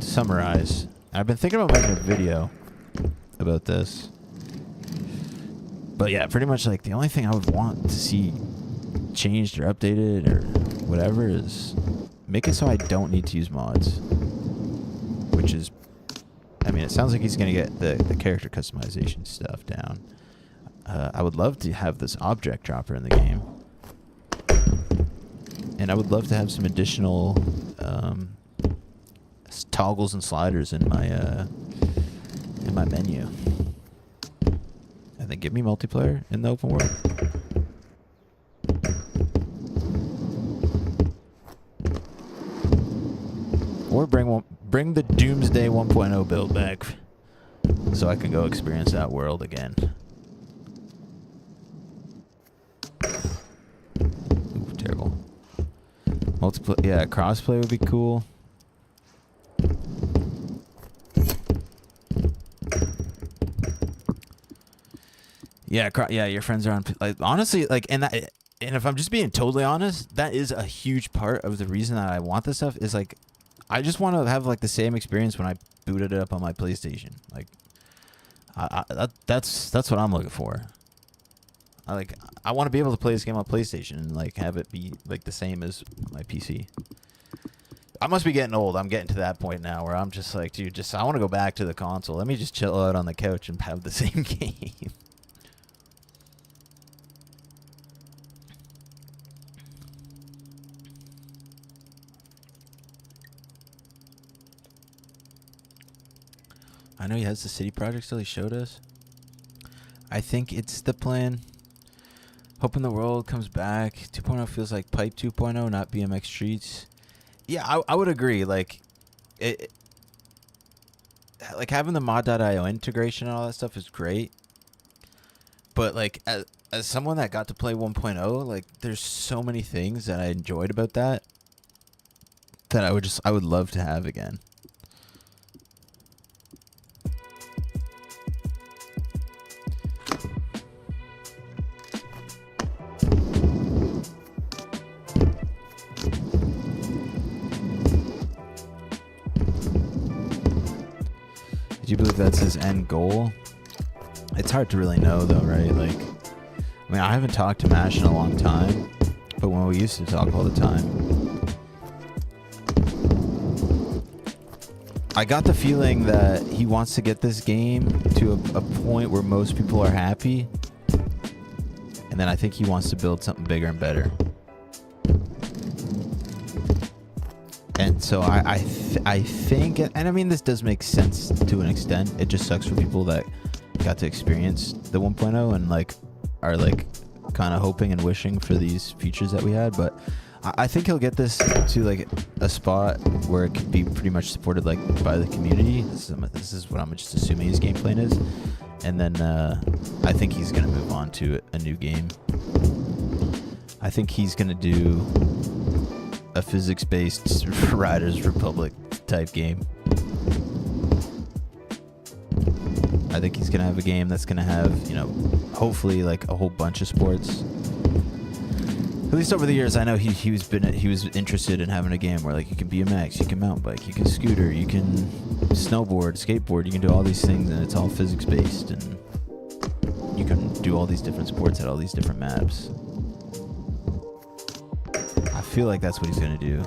to summarize, I've been thinking about making a video about this. But yeah, pretty much like the only thing I would want to see changed or updated or whatever is make it so I don't need to use mods. Which is, I mean, it sounds like he's going to get the character customization stuff down. I would love to have this object dropper in the game. And I would love to have some additional toggles and sliders in my menu. And then give me multiplayer in the open world. Or bring the Doomsday 1.0 build back so I can go experience that world again. Ooh, terrible. Yeah, crossplay would be cool. Yeah, your friends are on. Like, honestly, like, and if I'm just being totally honest, that is a huge part of the reason that I want this stuff. Is like, I just want to have like the same experience when I booted it up on my PlayStation. Like, that's what I'm looking for. I want to be able to play this game on PlayStation and like have it be like the same as my PC. I must be getting old. I'm getting to that point now where I'm just like, dude, I want to go back to the console. Let me just chill out on the couch and have the same game. I know he has the city project still. He showed us. I think it's the plan. Hoping the world comes back. 2.0 feels like Pipe 2.0, not BMX Streets. Yeah, I would agree. Like, like having the mod.io integration and all that stuff is great. But like, as someone that got to play 1.0, like, there's so many things that I enjoyed about that I would love to have again. Do you believe that's his end goal? It's hard to really know though, right? Like, I mean, I haven't talked to Mash in a long time, but when we used to talk all the time, I got the feeling that he wants to get this game to a point where most people are happy, and then I think he wants to build something bigger and better. And so I think, and I mean, this does make sense to an extent. It just sucks for people that got to experience the 1.0 and like are like kind of hoping and wishing for these features that we had. But I think he'll get this to like a spot where it could be pretty much supported like by the community. This is what I'm just assuming his game plan is. And then I think he's going to move on to a new game. I think he's going to do a physics-based Riders Republic type game. I think he's gonna have a game that's gonna have, you know, hopefully like a whole bunch of sports. At least over the years, I know he was interested in having a game where like you can BMX, you can mountain bike, you can scooter, you can snowboard, skateboard, you can do all these things, and it's all physics based, and you can do all these different sports at all these different maps. I feel like that's what he's gonna do.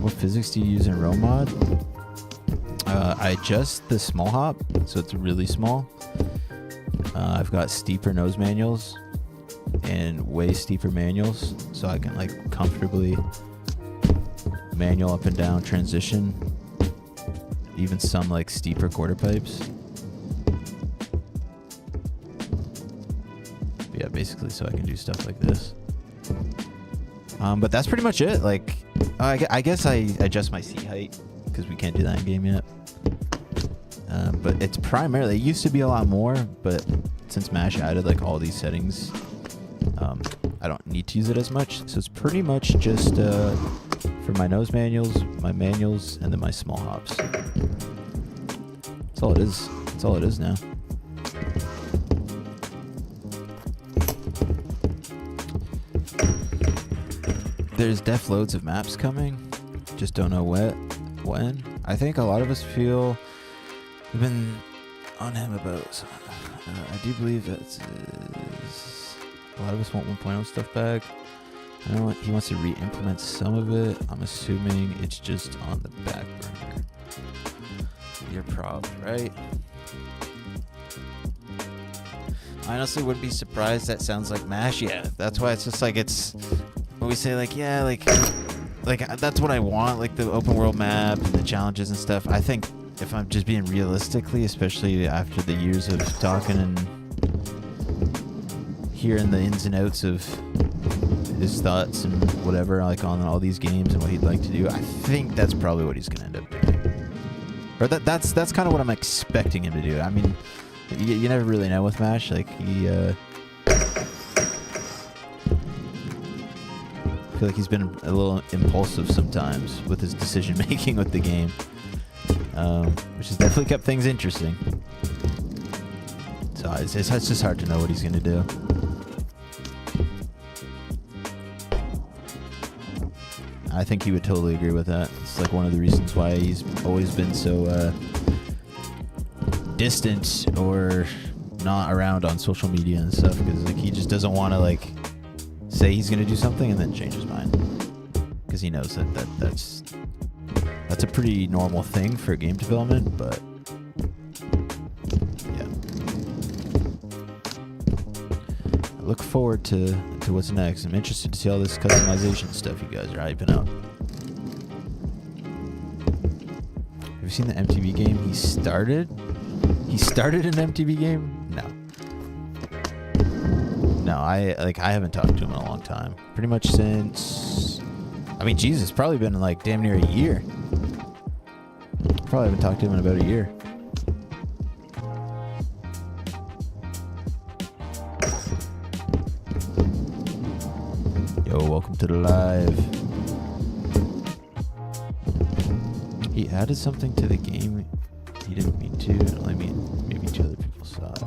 What physics do you use in row mod? I adjust the small hop, so it's really small. I've got steeper nose manuals and way steeper manuals, so I can like comfortably manual up and down transition. Even some like steeper quarter pipes. But yeah, basically so I can do stuff like this. But that's pretty much it. Like, I guess I adjust my seat height because we can't do that in game yet. But it's primarily, it used to be a lot more, but since MASH added like all these settings, I don't need to use it as much. So it's pretty much just for my nose manuals, my manuals, and then my small hops. That's all it is. That's all it is now. There's def loads of maps coming. Just don't know when. I think a lot of us feel we've been on him about. I do believe that a lot of us want 1.0 stuff back. I know he wants to re-implement some of it. I'm assuming it's just on the back burner. Your problem, right? I honestly wouldn't be surprised. That sounds like MASH. Yeah, that's why it's just like it's. When we say like yeah, like that's what I want, like the open world map and the challenges and stuff. I think if I'm just being realistically, especially after the years of talking and hearing the ins and outs of his thoughts and whatever, like on all these games and what he'd like to do, I think that's probably what he's gonna end up doing. Or that's kind of what I'm expecting him to do. I mean, you never really know with MASH. Like he, I feel like he's been a little impulsive sometimes with his decision making with the game, which has definitely kept things interesting. So it's just hard to know what he's gonna do. I think he would totally agree with that. It's like one of the reasons why he's always been so distant or not around on social media and stuff, because like he just doesn't want to like say he's gonna do something and then change his mind, because he knows that's a pretty normal thing for game development. But yeah, I look forward to what's next. I'm interested to see all this customization stuff you guys are hyping up. Have you seen the MTV game he started? He started an MTV game? No, I haven't talked to him in a long time. Pretty much since, I mean, Jesus, probably been like damn near a year. Probably haven't talked to him in about a year. Yo, welcome to the live. He added something to the game he didn't mean to. Only maybe two other people saw it.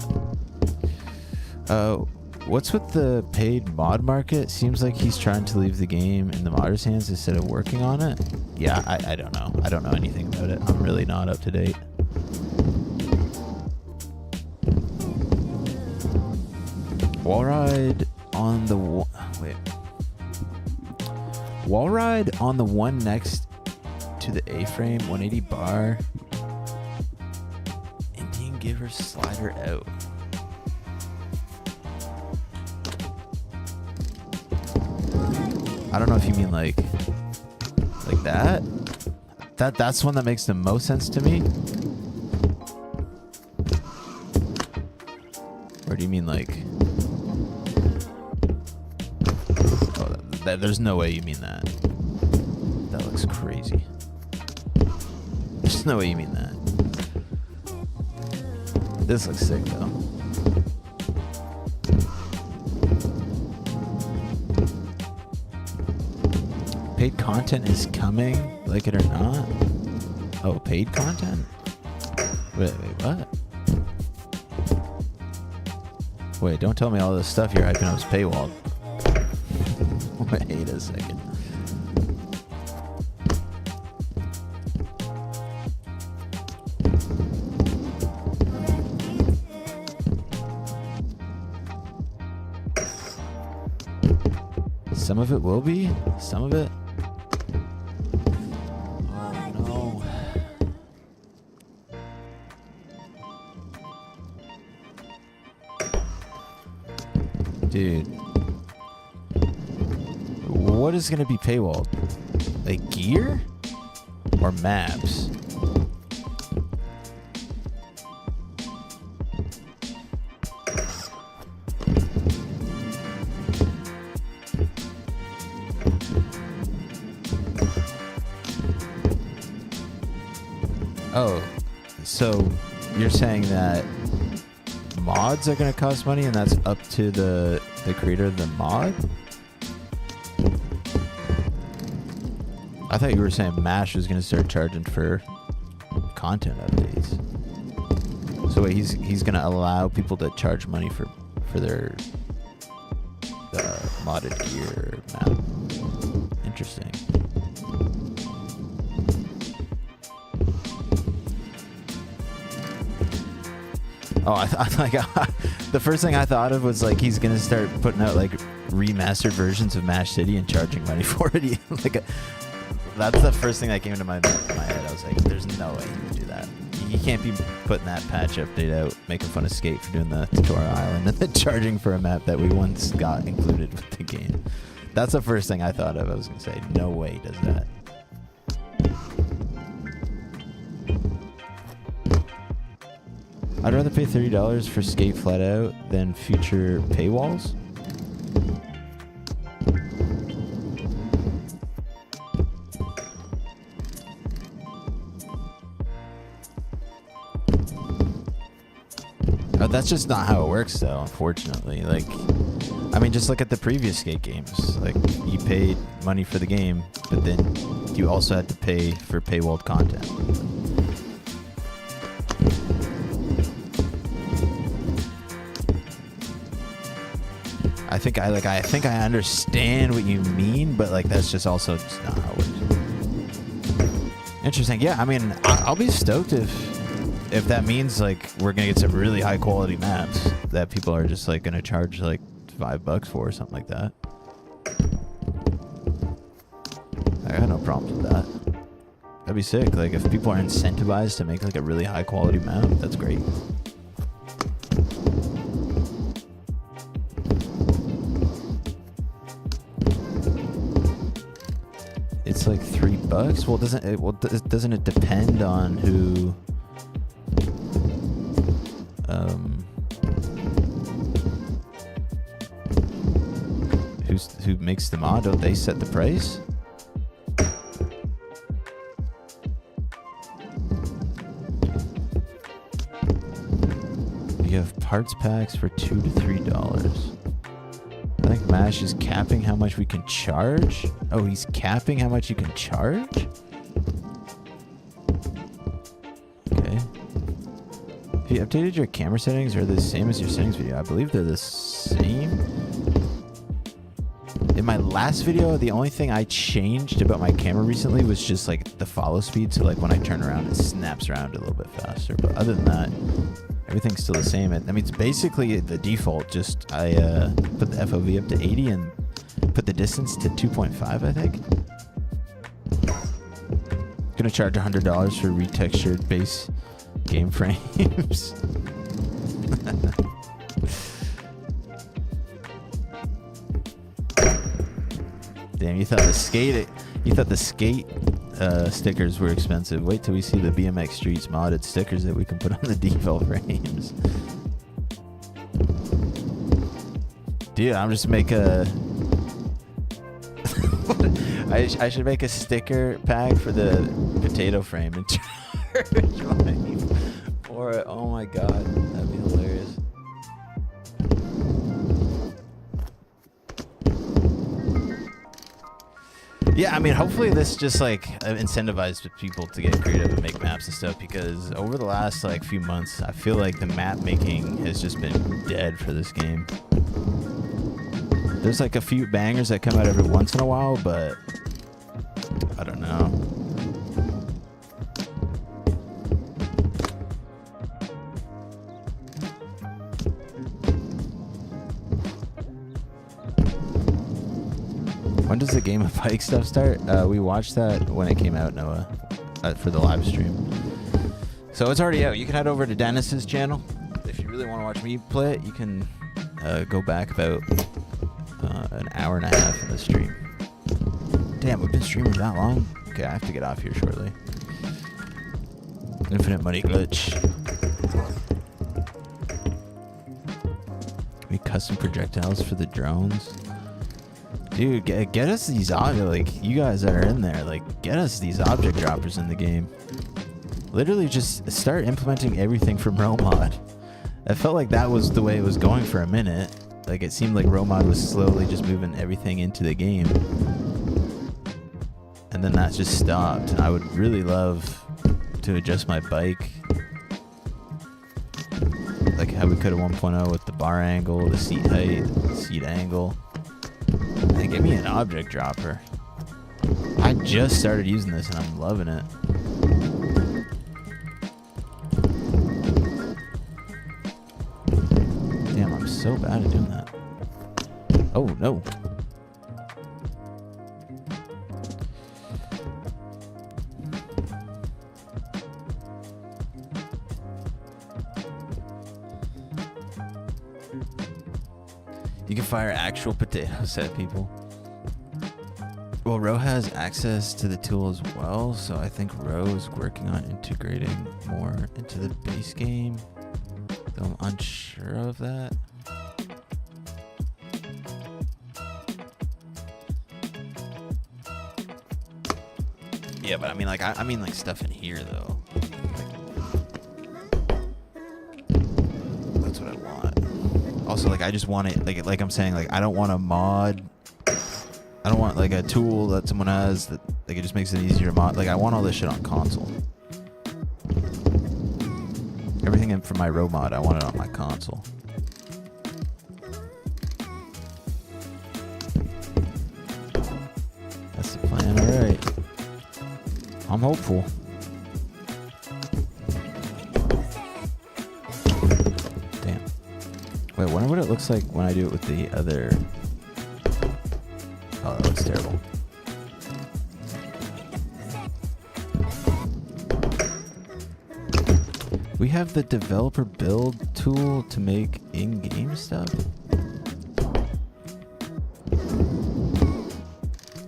What's with the paid mod market? Seems like he's trying to leave the game in the modders' hands instead of working on it. Yeah, I don't know. I don't know anything about it. I'm really not up to date. Wallride on the Wallride on the one next to the A-frame 180 bar. Indian Giver slider out. I don't know if you mean like that. That's one that makes the most sense to me. Or do you mean like? Oh, there's no way you mean that. That looks crazy. There's no way you mean that. This looks sick though. Paid content is coming, like it or not. Oh, paid content? Wait, what? Wait, don't tell me all this stuff you're hyping up is paywalled. Wait a second. Some of it will be, some of it. Oh no. Dude. What is going to be paywalled? Like gear? Or maps? Oh, so you're saying that mods are going to cost money and that's up to the creator of the mod? I thought you were saying MASH was going to start charging for content updates. So wait, he's going to allow people to charge money for their modded gear map. Interesting. Oh, I thought like the first thing I thought of was like he's gonna start putting out like remastered versions of MASH City and charging money for it. That's the first thing that came into my head. I was like, "There's no way he would do that. He can't be putting that patch update out, making fun of Skate for doing the tutorial island, and then charging for a map that we once got included with the game." That's the first thing I thought of. I was gonna say, "No way he does that." I'd rather pay $30 for Skate flat out than future paywalls. Oh, that's just not how it works, though, unfortunately. Like, I mean, just look at the previous Skate games. Like, you paid money for the game, but then you also had to pay for paywalled content. I think I understand what you mean, but like that's just also just not how it works. Interesting. Yeah, I mean, I'll be stoked if that means like we're gonna get some really high quality maps that people are just like gonna charge like $5 for or something like that. I got no problems with that. That'd be sick. Like if people are incentivized to make like a really high quality map, that's great. It's like $3. Well, doesn't it depend on who who makes the mod? Don't they set the price? You have parts packs for $2 to $3. I think MASH is capping how much we can charge. Oh, he's capping how much you can charge? Okay. Have you updated your camera settings? Or are they the same as your settings video? I believe they're the same. In my last video, the only thing I changed about my camera recently was just like the follow speed. So like when I turn around, it snaps around a little bit faster. But other than that, everything's still the same. I mean, it's basically the default. Just I put the FOV up to 80 and put the distance to 2.5, I think. Gonna charge $100 for retextured base game frames. Damn, you thought the skate stickers were expensive. Wait till we see the BMX Streets modded stickers that we can put on the default frames. Dude, I'm just make a... I should make a sticker pack for the potato frame and charge money for it. Oh my god, that'd be hilarious. Yeah, I mean, hopefully this just like incentivizes people to get creative and make maps and stuff, because over the last like few months, I feel like the map making has just been dead for this game. There's like a few bangers that come out every once in a while, but I don't know. When does the Game of Pike stuff start? We watched that when it came out, Noah, for the live stream. So it's already out. You can head over to Dennis's channel. If you really want to watch me play it, you can go back about an hour and a half in the stream. Damn, we've been streaming that long? Okay, I have to get off here shortly. Infinite money glitch. We custom projectiles for the drones. Dude, get us these like you guys that are in there, like get us these object droppers in the game. Literally just start implementing everything from RoMod. I felt like that was the way it was going for a minute. Like it seemed like RoMod was slowly just moving everything into the game. And then that just stopped. And I would really love to adjust my bike. Like how we could at 1.0 with the bar angle, the seat height, the seat angle. Hey, give me an object dropper. I just started using this and I'm loving it. Damn, I'm so bad at doing that. Oh, no. You can fire actual potatoes at people. Well, Ro has access to the tool as well, so I think Ro is working on integrating more into the base game. Though I'm unsure of that. Yeah, but I mean, like, I mean, like stuff in here though. That's what I want. Also, like, I just want it, like I'm saying, like, I don't want a mod. I don't want, like, a tool that someone has that, like, it just makes it easier to mod. Like, I want all this shit on console. Everything from my Ro mod, I want it on my console. That's the plan, alright. I'm hopeful. Damn. Wait, I wonder what it looks like when I do it with the other... Oh, that looks terrible. We have the developer build tool to make in-game stuff?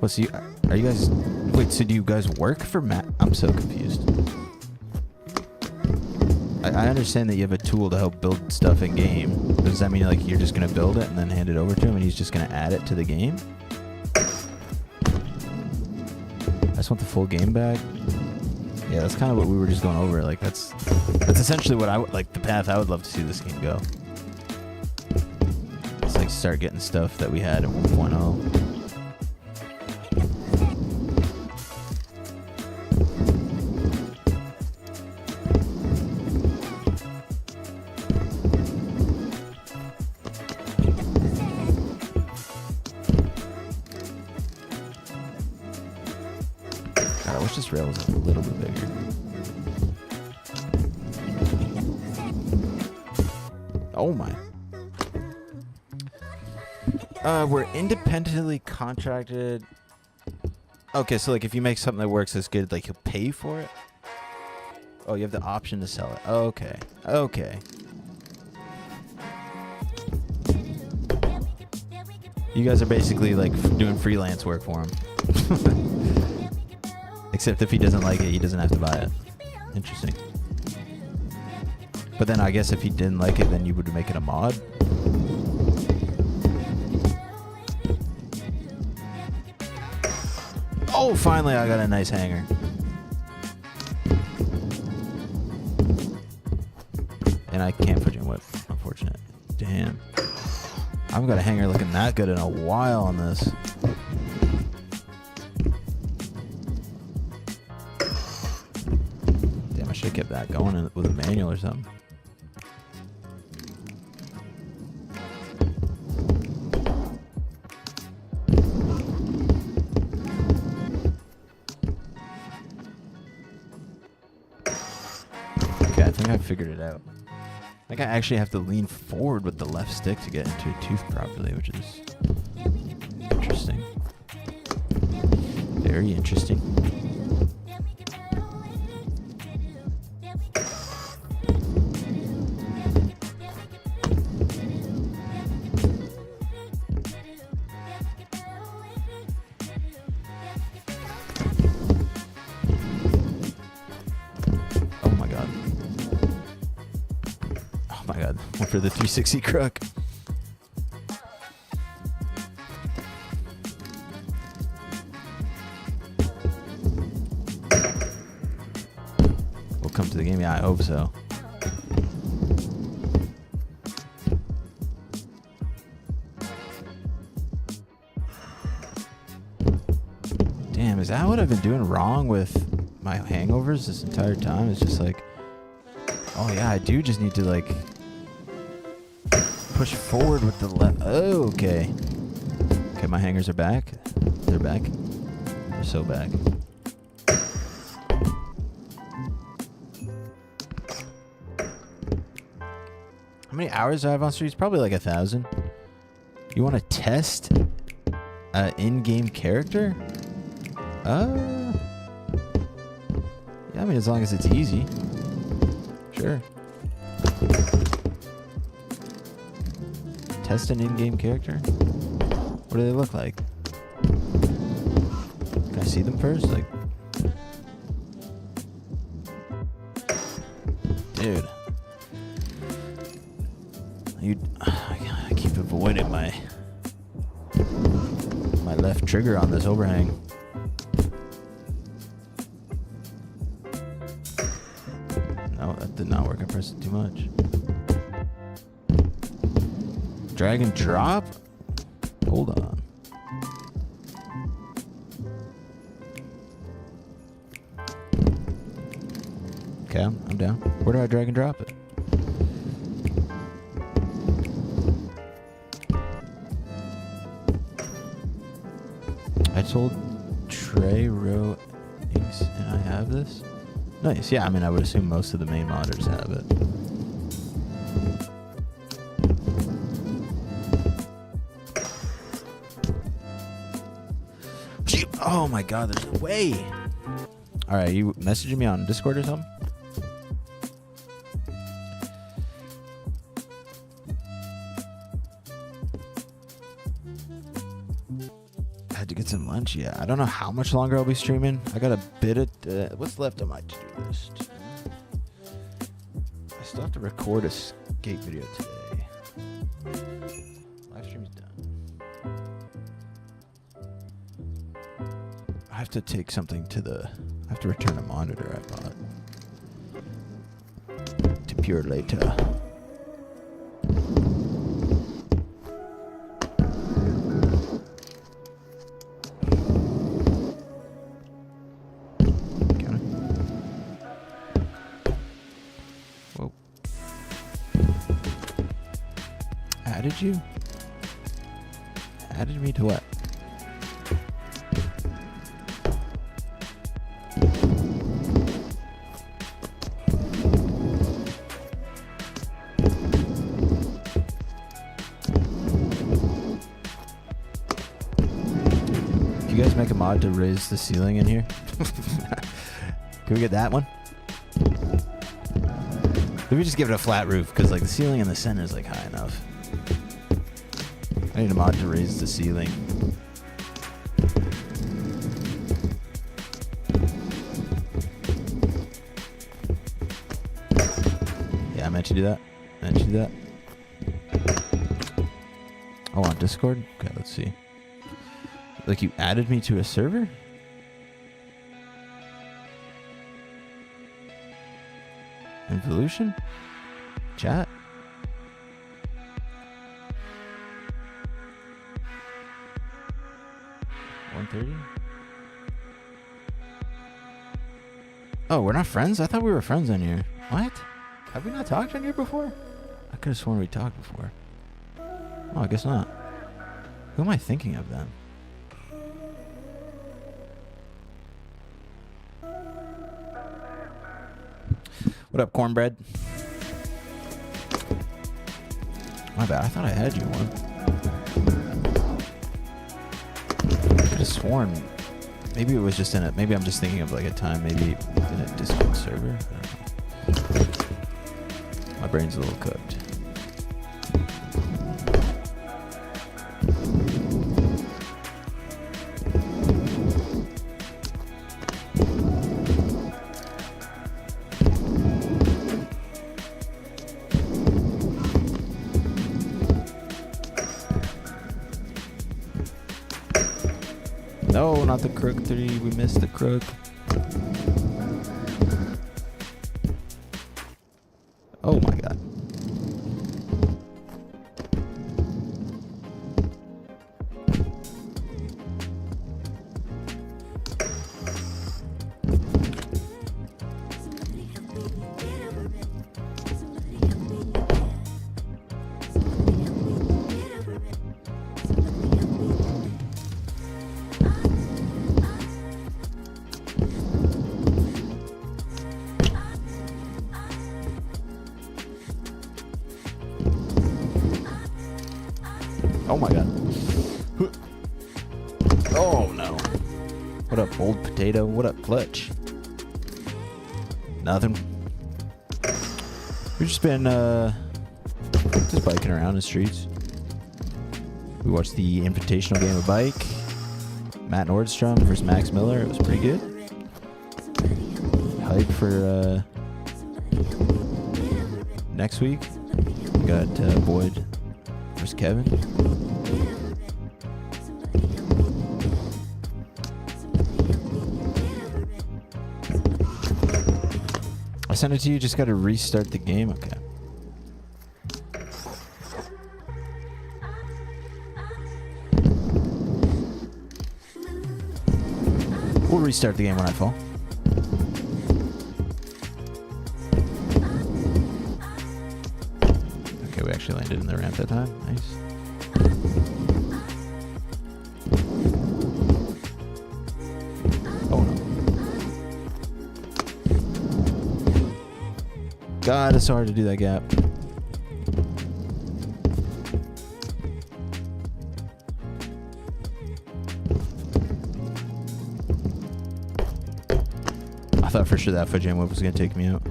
Well, so are you guys... Wait, so do you guys work for Matt? I'm so confused. I understand that you have a tool to help build stuff in game. Does that mean like you're just gonna build it and then hand it over to him and he's just gonna add it to the game? I just want the full game back. Yeah, that's kind of what we were just going over. Like that's essentially what I would like, the path I would love to see this game go. It's like start getting stuff that we had at 1.0. This rail was a little bit bigger. Oh my. We're independently contracted. Okay, so like if you make something that works as good, like he'll pay for it? Oh, you have the option to sell it. Okay. Okay. You guys are basically like doing freelance work for him. Except if he doesn't like it, he doesn't have to buy it. Interesting. But then I guess if he didn't like it, then you would make it a mod? Oh, finally I got a nice hanger. And I can't put you in whip, unfortunate. Damn. I haven't got a hanger looking that good in a while on this. have kept that going with a manual or something. Okay, I think I figured it out. I think I actually have to lean forward with the left stick to get into a tooth properly, which is interesting. Very interesting. Oh my god. Oh my god. Went for the 360 crook. We'll come to the game. Yeah, I hope so. Damn, is that what I've been doing wrong with my hangovers this entire time? It's just like, oh yeah, I do just need to like push forward with the left. Oh, okay. Okay, my hangers are back. They're back. They're so back. How many hours do I have on streets? Probably like 1,000. You want to test an in-game character? Yeah, I mean, as long as it's easy. Sure. Test an in-game character? What do they look like? Can I see them first? Like, dude. I keep avoiding my left trigger on this overhang. No, that did not work. I pressed it too much. Drag and drop? Hold on. Okay, I'm down. Where do I drag and drop it? I told Trey Row Inks and I have this. Nice. Yeah, I mean, I would assume most of the main modders have it. Oh my god, there's no way. Alright, you messaging me on Discord or something? I had to get some lunch. Yeah, I don't know how much longer I'll be streaming. I got a bit of... what's left on my to-do list? I still have to record a skate video today. Live stream's done. I have to take something to the... I have to return a monitor I bought. To Pure later. Whoa. Added you? Added me to what? Make a mod to raise the ceiling in here. Can we get that one? Let me just give it a flat roof because like the ceiling in the center is like high enough. I need a mod to raise the ceiling. Yeah, I meant to do that. Oh, on Discord? Okay, let's see. Like you added me to a server? Evolution? Chat? $130? Oh, we're not friends? I thought we were friends on here. What? Have we not talked on here before? I could have sworn we talked before. Oh, I guess not. Who am I thinking of then? What up, cornbread? My bad. I thought I had you one. I could have sworn. Maybe it was just in a. Maybe I'm just thinking of like a time. Maybe in a Discord server. I don't know. My brain's a little cooked. No, not the crook 3. We missed the crook. Oh my god. Oh my god. Oh no. What up, old potato? What up, clutch? Nothing. We've just been just biking around the streets. We watched the Invitational game of bike. Matt Nordstrom versus Max Miller. It was pretty good. Hype for next week. We got Boyd versus Kevin. I sent it to you, just gotta restart the game. Okay. We'll restart the game when I fall. Okay, we actually landed in the ramp that time. Nice. Oh no. God, it's so hard to do that gap. I thought for sure that Fujin whip was going to take me out.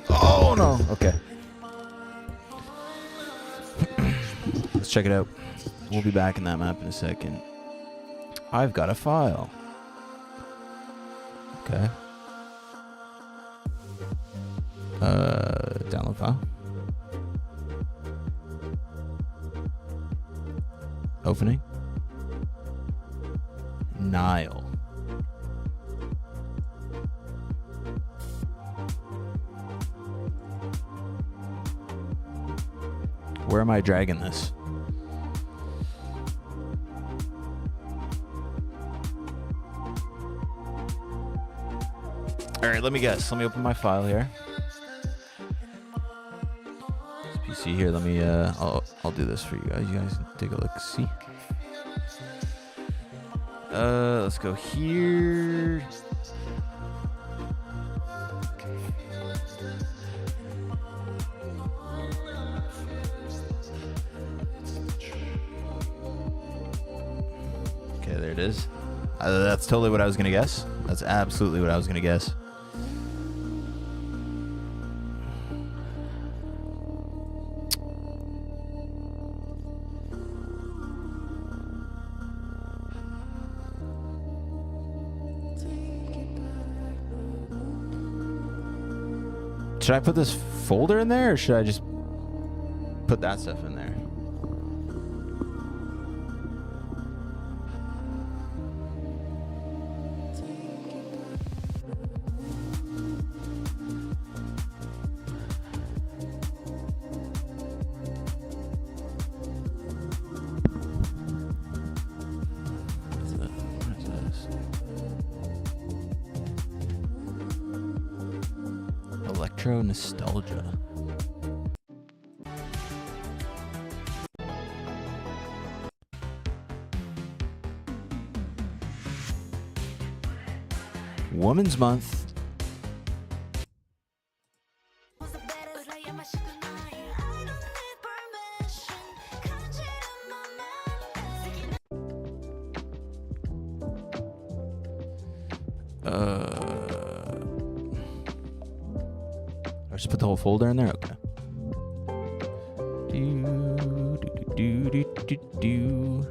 Oh no. Okay. Let's check it out. We'll be back in that map in a second. I've got a file. Okay. Download file. Opening. Nile. Where am I dragging this? All right, let me guess. Let me open my file here. This PC here. Let me. I'll do this for you guys. You guys can take a look. See. Let's go here. Okay, there it is. That's totally what I was gonna guess. That's absolutely what I was gonna guess. Should I put this folder in there, or should I just put that stuff in there? Electro nostalgia. Women's Month. I just put the whole folder in there? Okay. Do.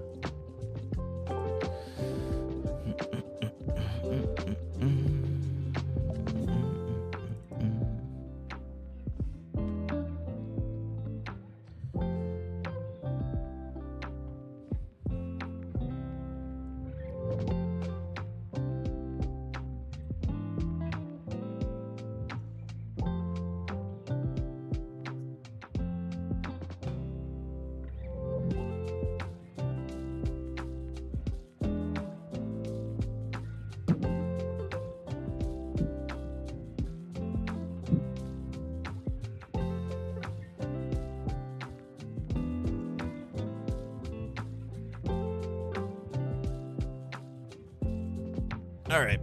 All right.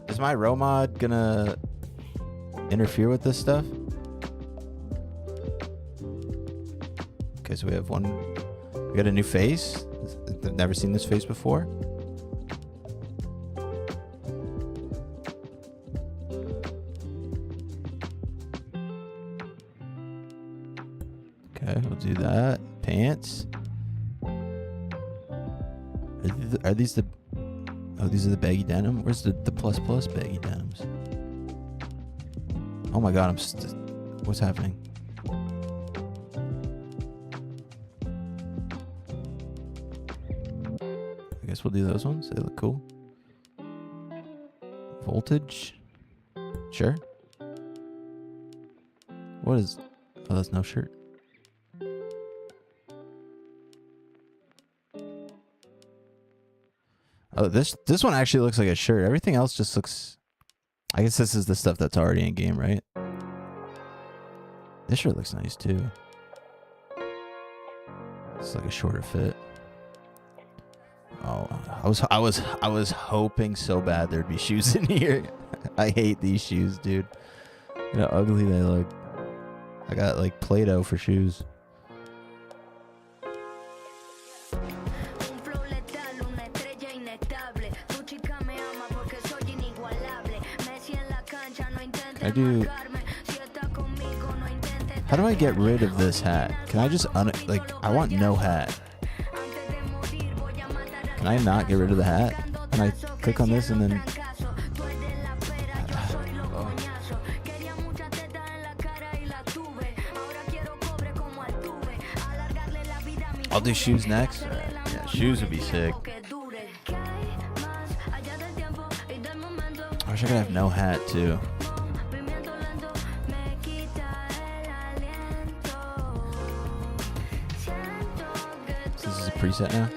Is my row mod gonna interfere with this stuff? Okay, so we have one. We got a new face. I've never seen this face before. Okay, we'll do that. Pants. Are these the... Oh, these are the baggy denim? Where's the plus baggy denims? Oh my god, what's happening? I guess we'll do those ones. They look cool. Voltage? Sure. What is... Oh, that's no shirt. Oh, this one actually looks like a shirt. Everything else just looks... I guess this is the stuff that's already in game, right? This shirt looks nice too. It's like a shorter fit. Oh, I was hoping so bad there'd be shoes in here. I hate these shoes, dude. You know how ugly they look. I got like Play-Doh for shoes. How do I get rid of this hat? Can I just I want no hat. Can I not get rid of the hat? Can I click on this and then... I'll do shoes next. Yeah, shoes would be sick. I wish I could have no hat too. So this is a preset now.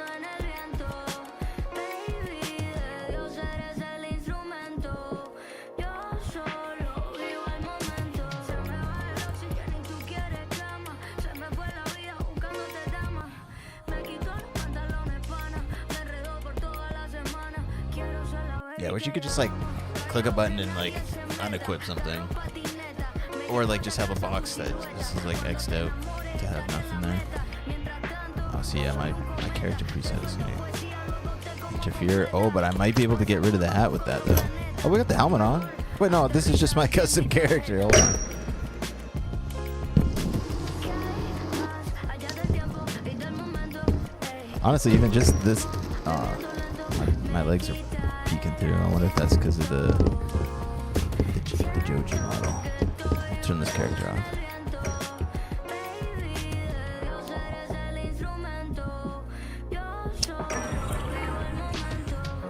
Yeah, I wish you could just like click a button and like unequip something, or like just have a box that this is like X'd out to have nothing there. Oh, so yeah, my character preset is gonna interfere. Oh, but I might be able to get rid of the hat with that though. Oh, we got the helmet on. Wait, no, this is just my custom character. Hold on. Honestly, even just this, my legs are peeking through. I wonder if that's because of the Joji model. I'll turn this character off.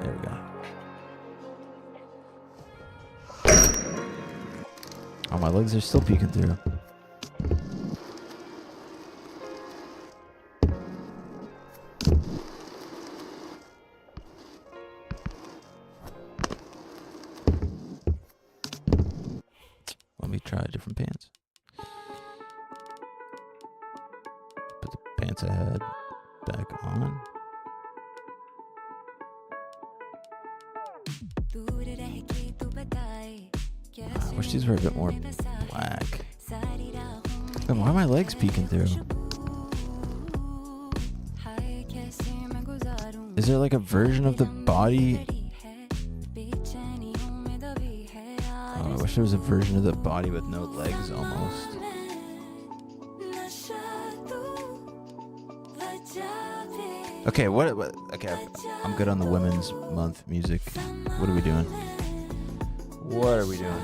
There we go. Oh, my legs are still peeking through. wish these were a bit more black. And why are my legs peeking through? Is there like a version of the body? Oh, I wish there was a version of the body with no legs almost. Okay, what okay, I'm good on the Women's Month music. What are we doing? What are we doing?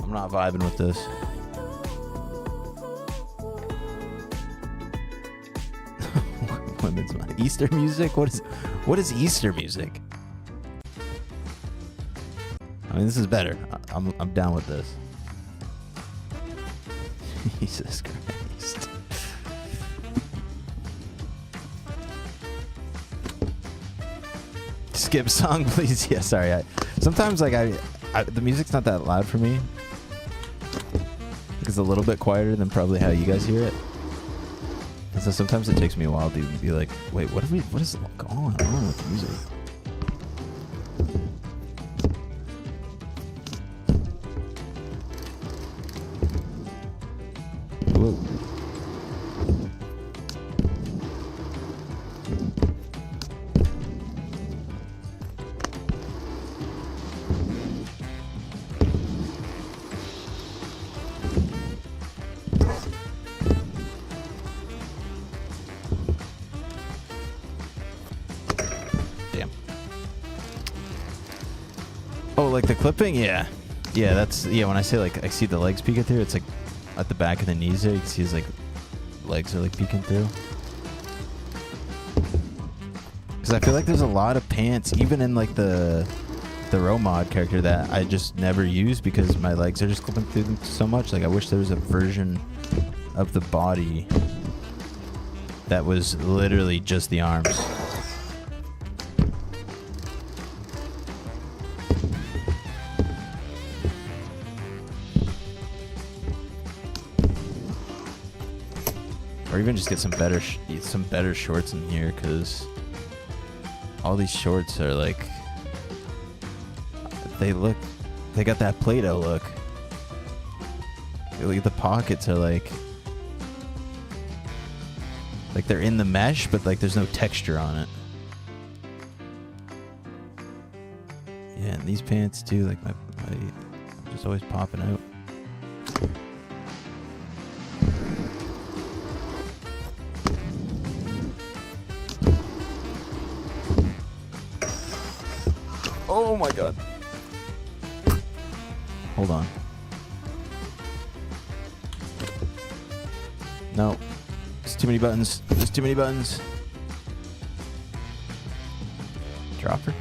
I'm not vibing with this. Women's Month. Easter music? What is Easter music? I mean, this is better. I'm down with this. Jesus Christ. Skip song, please. Yeah, sorry. Sometimes like the music's not that loud for me. It's a little bit quieter than probably how you guys hear it. And so sometimes it takes me a while to be like, wait, what is going on with the music? Whoa. Like the clipping, yeah, that's when I say like I see the legs peeking through, it's like at the back of the knees there. You can see his like legs are like peeking through. Because I feel like there's a lot of pants, even in like the row mod character, that I just never use because my legs are just clipping through them so much. Like I wish there was a version of the body that was literally just the arms. Or even just get some better shorts in here, because all these shorts are like, they got that Play-Doh look. Look at the pockets are like they're in the mesh, but like there's no texture on it. Yeah, and these pants too, like my I'm just always popping out. Oh my god. Hold on. No. There's too many buttons. There's too many buttons. Dropper?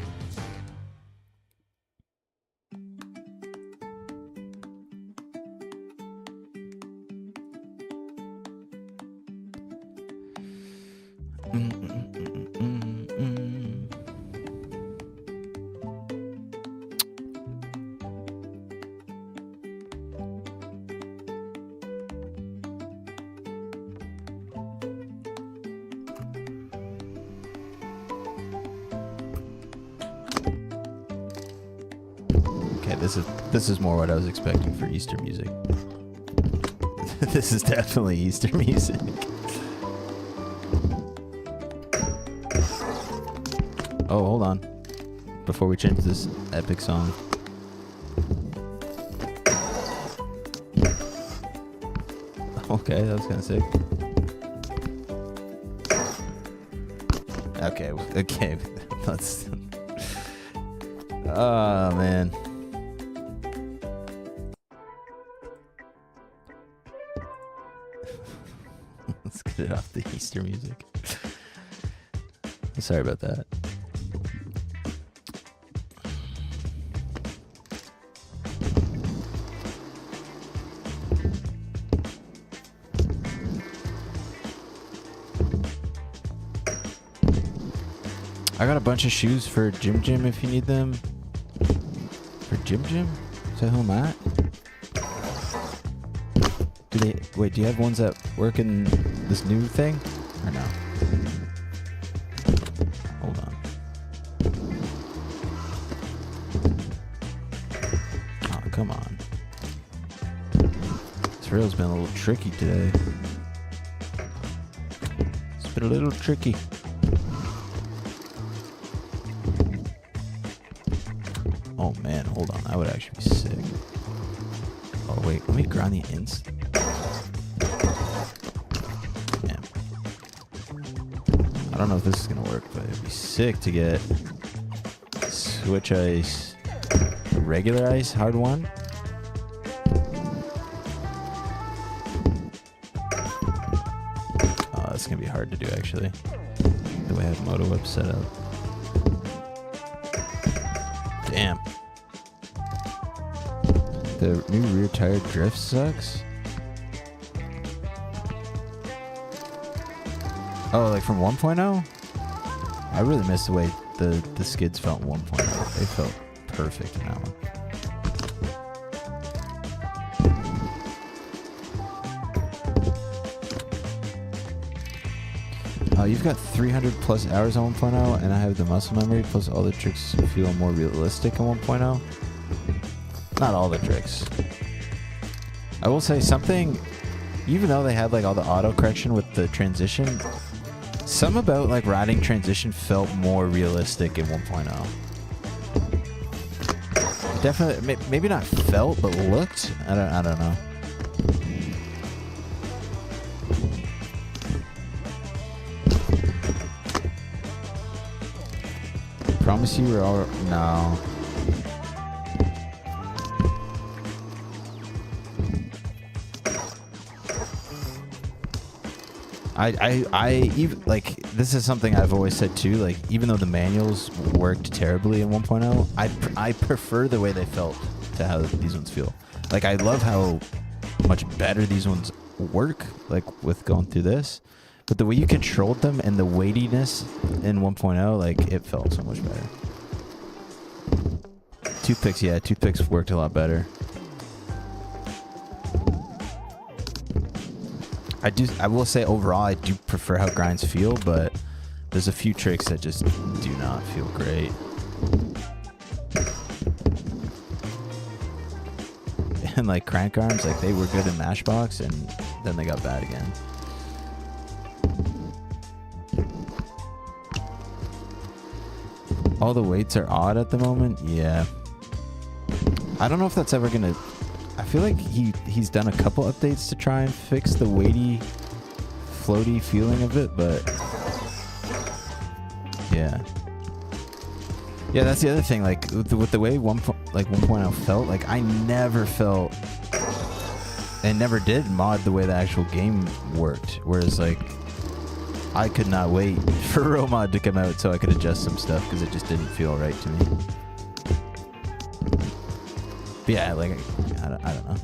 This is more what I was expecting for Easter music. This is definitely Easter music. Oh, hold on. Before we change this epic song. Okay, that was kind of sick. Okay, let's... Oh, man. Let's get it off the Easter music. Sorry about that. I got a bunch of shoes for Jim if you need them. For Jim? Is that who I'm at? Wait, do you have ones that work in this new thing? Or no? Hold on. come on. This rail's been a little tricky today. It's been a little tricky. Oh man, hold on. That would actually be sick. Oh wait, let me grind the ins. Damn. I don't know if this is gonna work, but it'd be sick to get switch ice, regular ice, hard one. Oh, that's gonna be hard to do actually. The way I have Moto Whip set up. Damn. The new rear tire drift sucks. Oh, like from 1.0? I really missed the way the skids felt in 1.0. They felt perfect in that one. You've got 300 plus hours on 1.0, and I have the muscle memory, plus all the tricks feel more realistic in 1.0. Not all the tricks. I will say something, even though they had like all the auto correction with the transition, some about like riding transition felt more realistic in 1.0. Definitely, maybe not felt, but looked. I don't know. Promise you were all no. I even like this is something I've always said too. Like even though the manuals worked terribly in 1.0, I prefer the way they felt to how these ones feel. Like I love how much better these ones work. Like with going through this, but the way you controlled them and the weightiness in 1.0, like it felt so much better. Toothpicks, yeah, toothpicks worked a lot better. I will say overall I do prefer how grinds feel, but there's a few tricks that just do not feel great. And like crank arms, like they were good in Mashbox and then they got bad again. All the weights are odd at the moment. Yeah. I don't know if that's ever gonna. I feel like he's done a couple updates to try and fix the weighty, floaty feeling of it, but yeah. Yeah, that's the other thing. Like with the way 1.0 felt, like I never felt and never did mod the way the actual game worked. Whereas like I could not wait for RoMod to come out so I could adjust some stuff because it just didn't feel right to me. But yeah, like I don't know.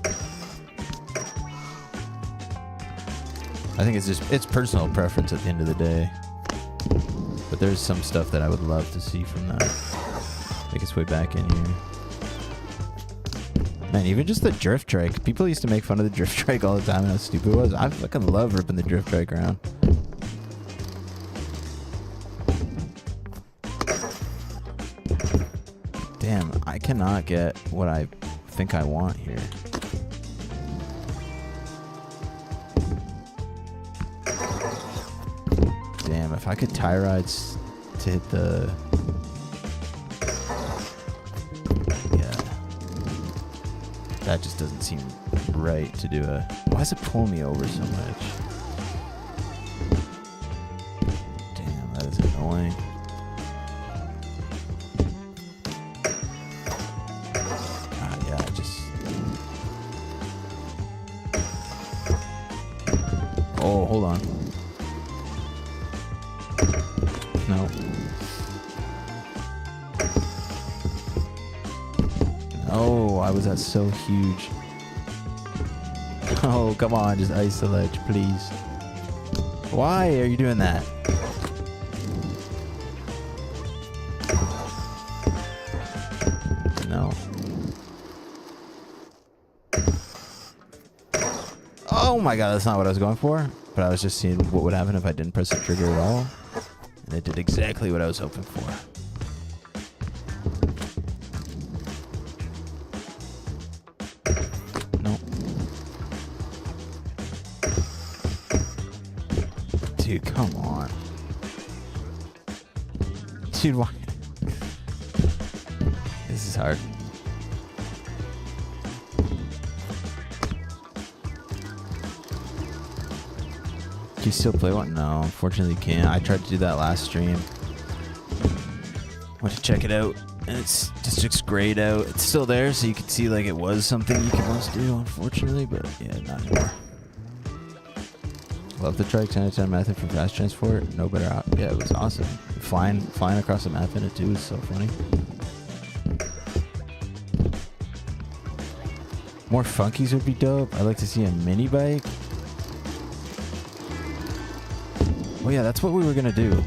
I think it's personal preference at the end of the day. But there's some stuff that I would love to see from that make its way back in here. Man, even just the drift trike. People used to make fun of the drift trike all the time and how stupid it was. I fucking love ripping the drift trike around. Damn, I cannot get what I think I want here. Damn, if I could tie rides to hit the... Yeah. That just doesn't seem right to do a... Why does it pull me over so much? Damn, that is annoying. Oh, hold on. No. No, why was that so huge? Oh, come on, just ice the ledge, please. Why are you doing that? No. Oh my god, that's not what I was going for. But I was just seeing what would happen if I didn't press the trigger at all. And it did exactly what I was hoping for. Dude, come on. Dude, why? This is hard. Can you still play one? No, unfortunately you can't. I tried to do that last stream. Went to check it out, and it's just looks grayed out. It's still there, so you can see like it was something you could once do, unfortunately, but yeah, not anymore. Love the try 10 method for fast transport. No better out. Yeah, it was awesome. Flying across the map in it too is so funny. More funkies would be dope. I'd like to see a mini bike. Oh yeah, that's what we were gonna do.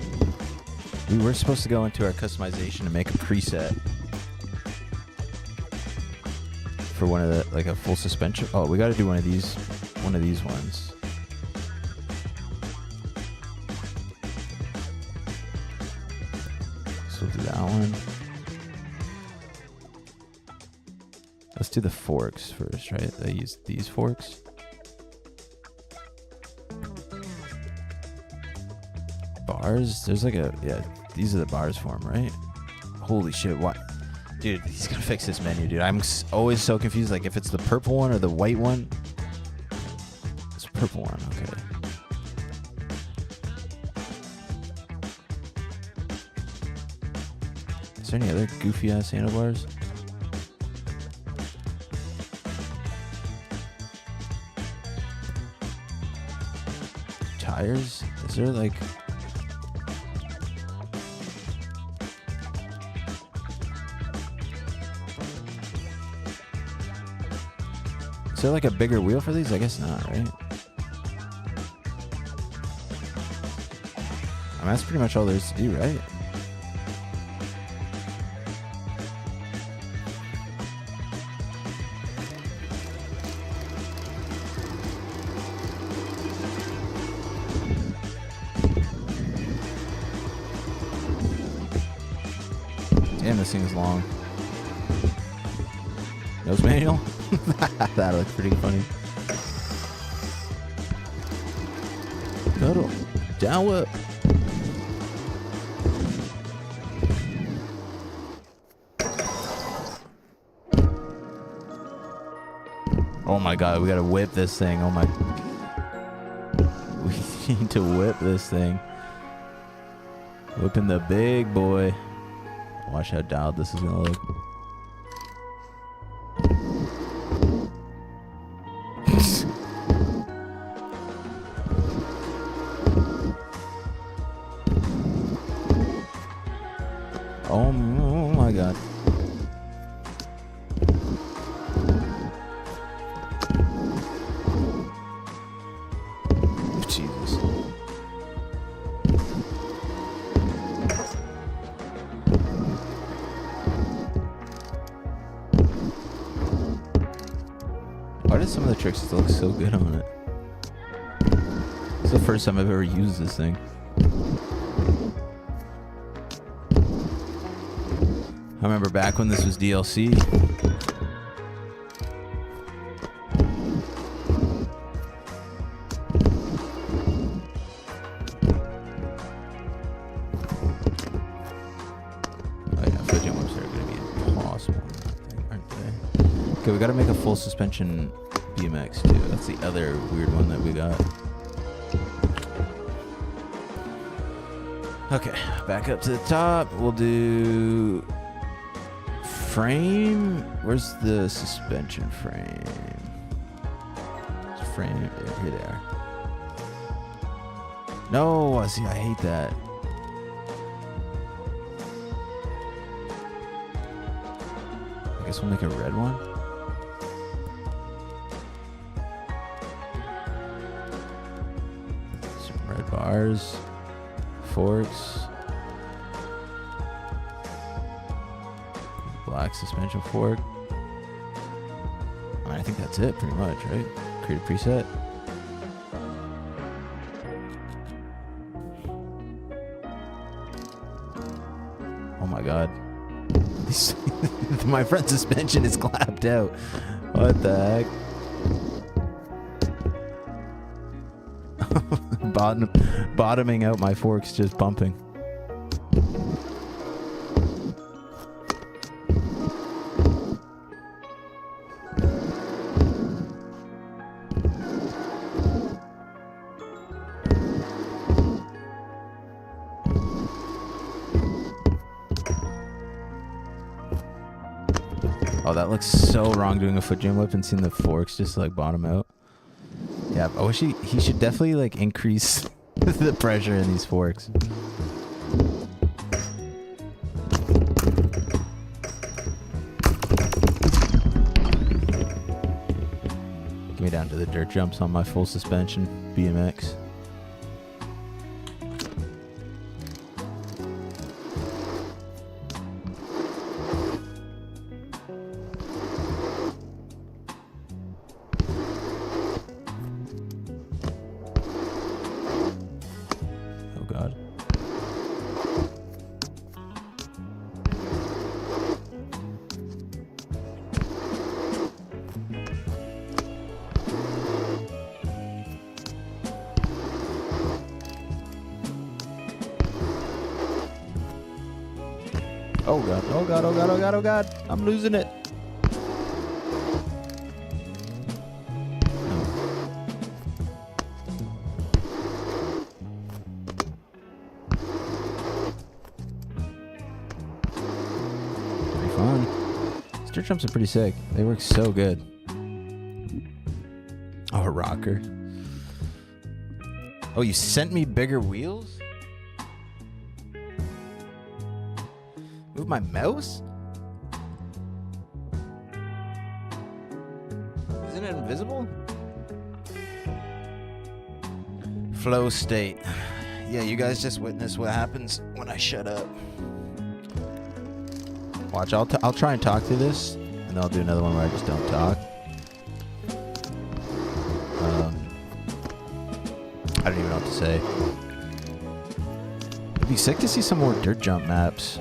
We were supposed to go into our customization and make a preset for one of the, like a full suspension. Oh, we got to do one of these ones. So we'll do that one. Let's do the forks first, right? I use these forks. Bars? There's like a, yeah, these are the bars for him, right? Holy shit, what? Dude, he's gonna fix this menu, dude. I'm always so confused, like if it's the purple one or the white one. It's the purple one, okay. Is there any other goofy ass handlebars? Tires? Is there like... Is there like a bigger wheel for these? I guess not, right? I mean, that's pretty much all there is to do, right? Damn, this thing is long. Nose manual? That looks pretty funny. Pedal. Down whip. Oh my god, we gotta whip this thing. Oh my. We need to whip this thing. Whipping the big boy. Watch how dialed this is gonna look. Oh my god. Jesus. Why did some of the tricks look so good on it? It's the first time I've ever used this thing. I remember back when this was DLC. Oh yeah, fridging whips are gonna be impossible, aren't they? Okay, we gotta make a full suspension BMX too. That's the other weird one that we got. Okay, back up to the top. We'll do frame. Where's the suspension frame? Frame. Here they are. No, see, I hate that. I guess we'll make a red one. Some red bars. Forks. Black suspension fork. I mean, I think that's it pretty much, right? Create a preset. Oh my god. My front suspension is clapped out. What the heck? bottoming out my forks, just bumping. Oh, that looks so wrong doing a foot jam whip and seeing the forks just like bottom out. Yeah, I wish he should definitely like increase the pressure in these forks. Get me down to the dirt jumps on my full suspension BMX. Oh god, oh god, oh god, oh god, oh god. I'm losing it. Pretty fun. These dirt jumps are pretty sick. They work so good. Oh, a rocker. Oh, you sent me bigger wheels? Move my mouse? Isn't it invisible? Flow state. Yeah, you guys just witnessed what happens when I shut up. Watch, I'll try and talk through this, and then I'll do another one where I just don't talk. I don't even know what to say. It'd be sick to see some more dirt jump maps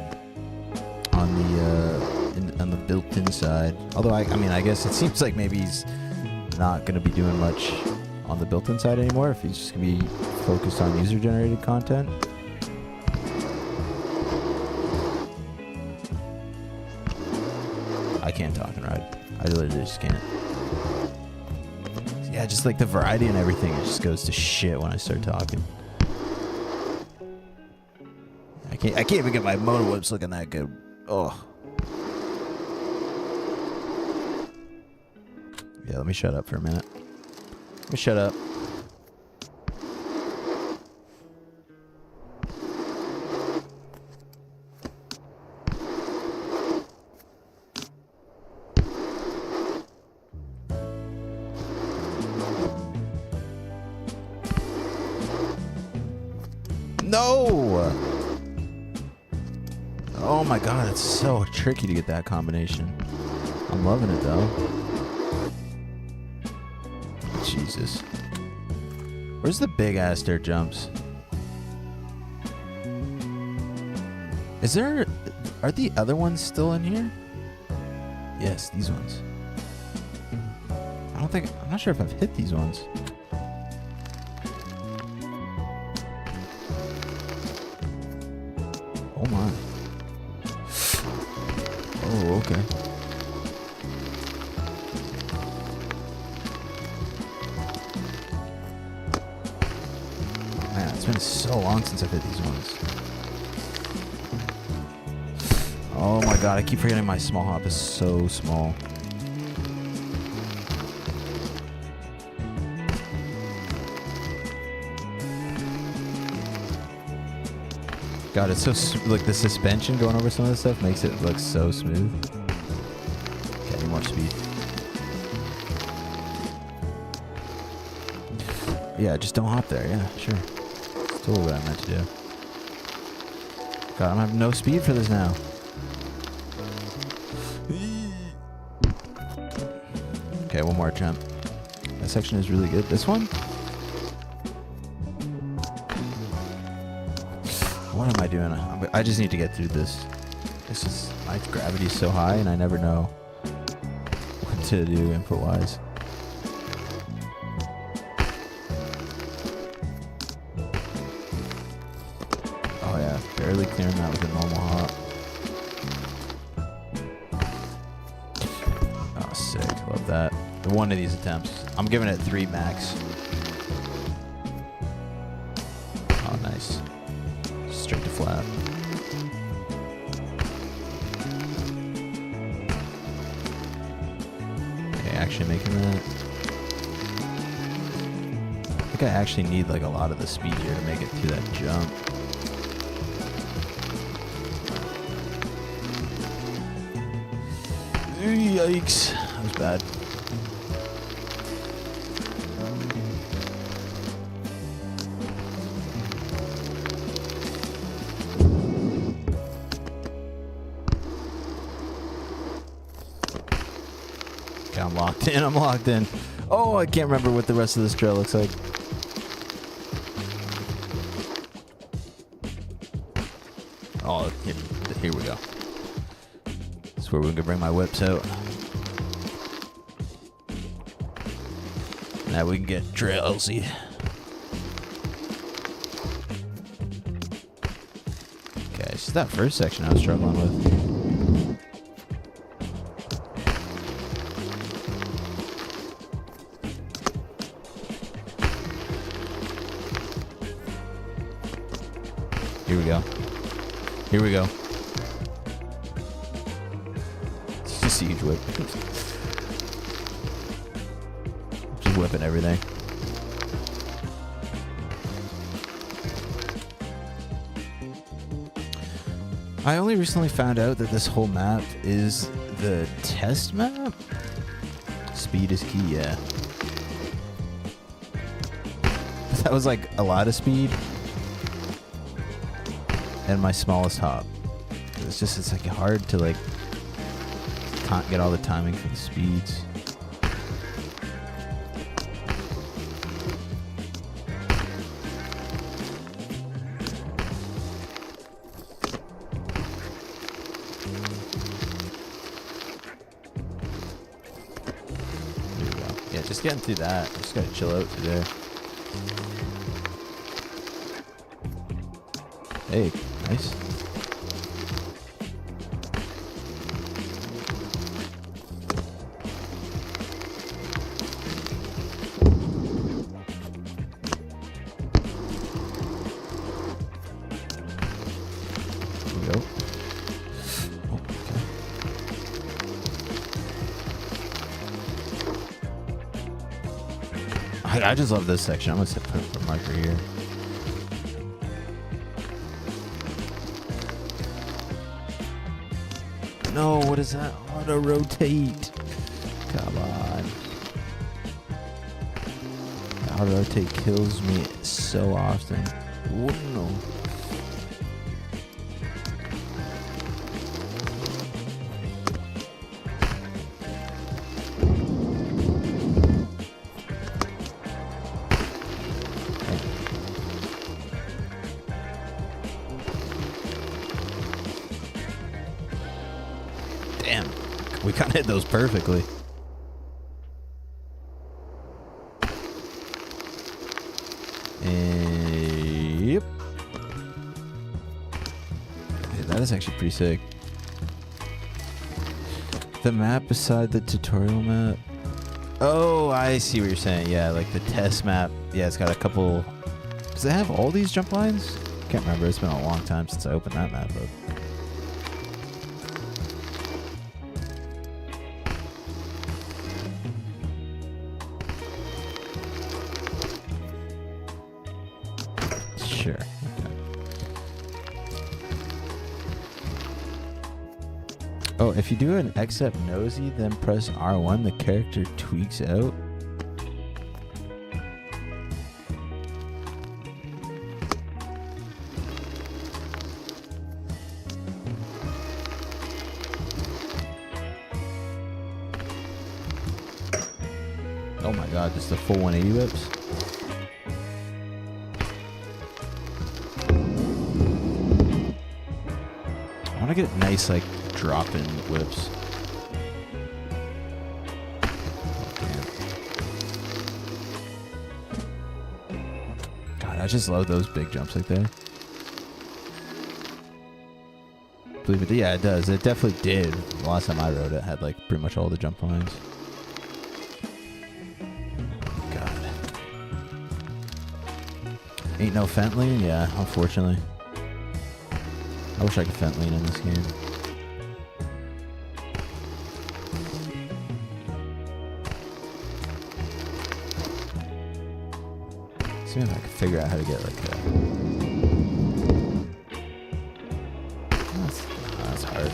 on the built-in side. Although I mean, I guess it seems like maybe he's not going to be doing much on the built-in side anymore. If he's just going to be focused on user-generated content. I can't talk and ride. I literally just can't. Yeah, just like the variety and everything, it just goes to shit when I start talking. I can't even get my motor whips looking that good. Oh. Yeah, let me shut up for a minute. Let me shut up. No! Oh my god, it's so tricky to get that combination. I'm loving it though. Jesus. Where's the big ass dirt jumps? Is there... Are the other ones still in here? Yes, these ones. I don't think... I'm not sure if I've hit these ones. Oh my. Oh, okay. Man, it's been so long since I've hit these ones. Oh my god, I keep forgetting my small hop is so small. God, it's so like the suspension going over some of this stuff makes it look so smooth. Okay, I need more speed. Yeah, just don't hop there. Yeah, sure. That's totally what I meant to do. God, I'm having no speed for this now. Okay, one more jump. That section is really good. This one? What am I doing? I just need to get through this. This is... My gravity's so high and I never know what to do input-wise. barely clearing that with a normal hop. Oh, sick. Love that. One of these attempts. I'm giving it 3 max. Oh, nice. Straight to flat. Okay, actually making that. I think I actually need like a lot of the speed here to make it through that jump. Yikes. That was bad. Okay, I'm locked in. I'm locked in. Oh, I can't remember what the rest of this trail looks like. Oh, here we go. This is where we're gonna bring my whips out. Now we can get trailsy. Okay, it's just that first section I was struggling with. Here we go. Here we go. It's just a huge whip. Just whipping everything. I only recently found out that this whole map is the test map. Speed is key, yeah. That was like a lot of speed. And my smallest hop. It's like hard to like get all the timing for the speeds. There we go. Yeah, just getting through that. Just gotta chill out through there. Hey, nice. Here we go. Oh, okay. I just love this section. I'm gonna put a marker here. No, what is that? Auto rotate. Come on. Auto rotate kills me so often. Whoa. Damn, we kind of hit those perfectly. Yep. Okay, that is actually pretty sick. The map beside the tutorial map. Oh, I see what you're saying. Yeah, like the test map. Yeah, it's got a couple. Does it have all these jump lines? Can't remember. It's been a long time since I opened that map up. Sure. Okay. Oh, if you do an except nosy, then press R1, the character tweaks out. Oh my god, just a full 180 whips. I want to get nice, like, drop-in whips. God, I just love those big jumps like that. believe it. Yeah, it does. It definitely did. The last time I rode it, had like pretty much all the jump lines. God. Ain't no fent lean? Yeah, unfortunately. I wish I could fent lean in this game. See if I can figure out how to get like a... That's hard.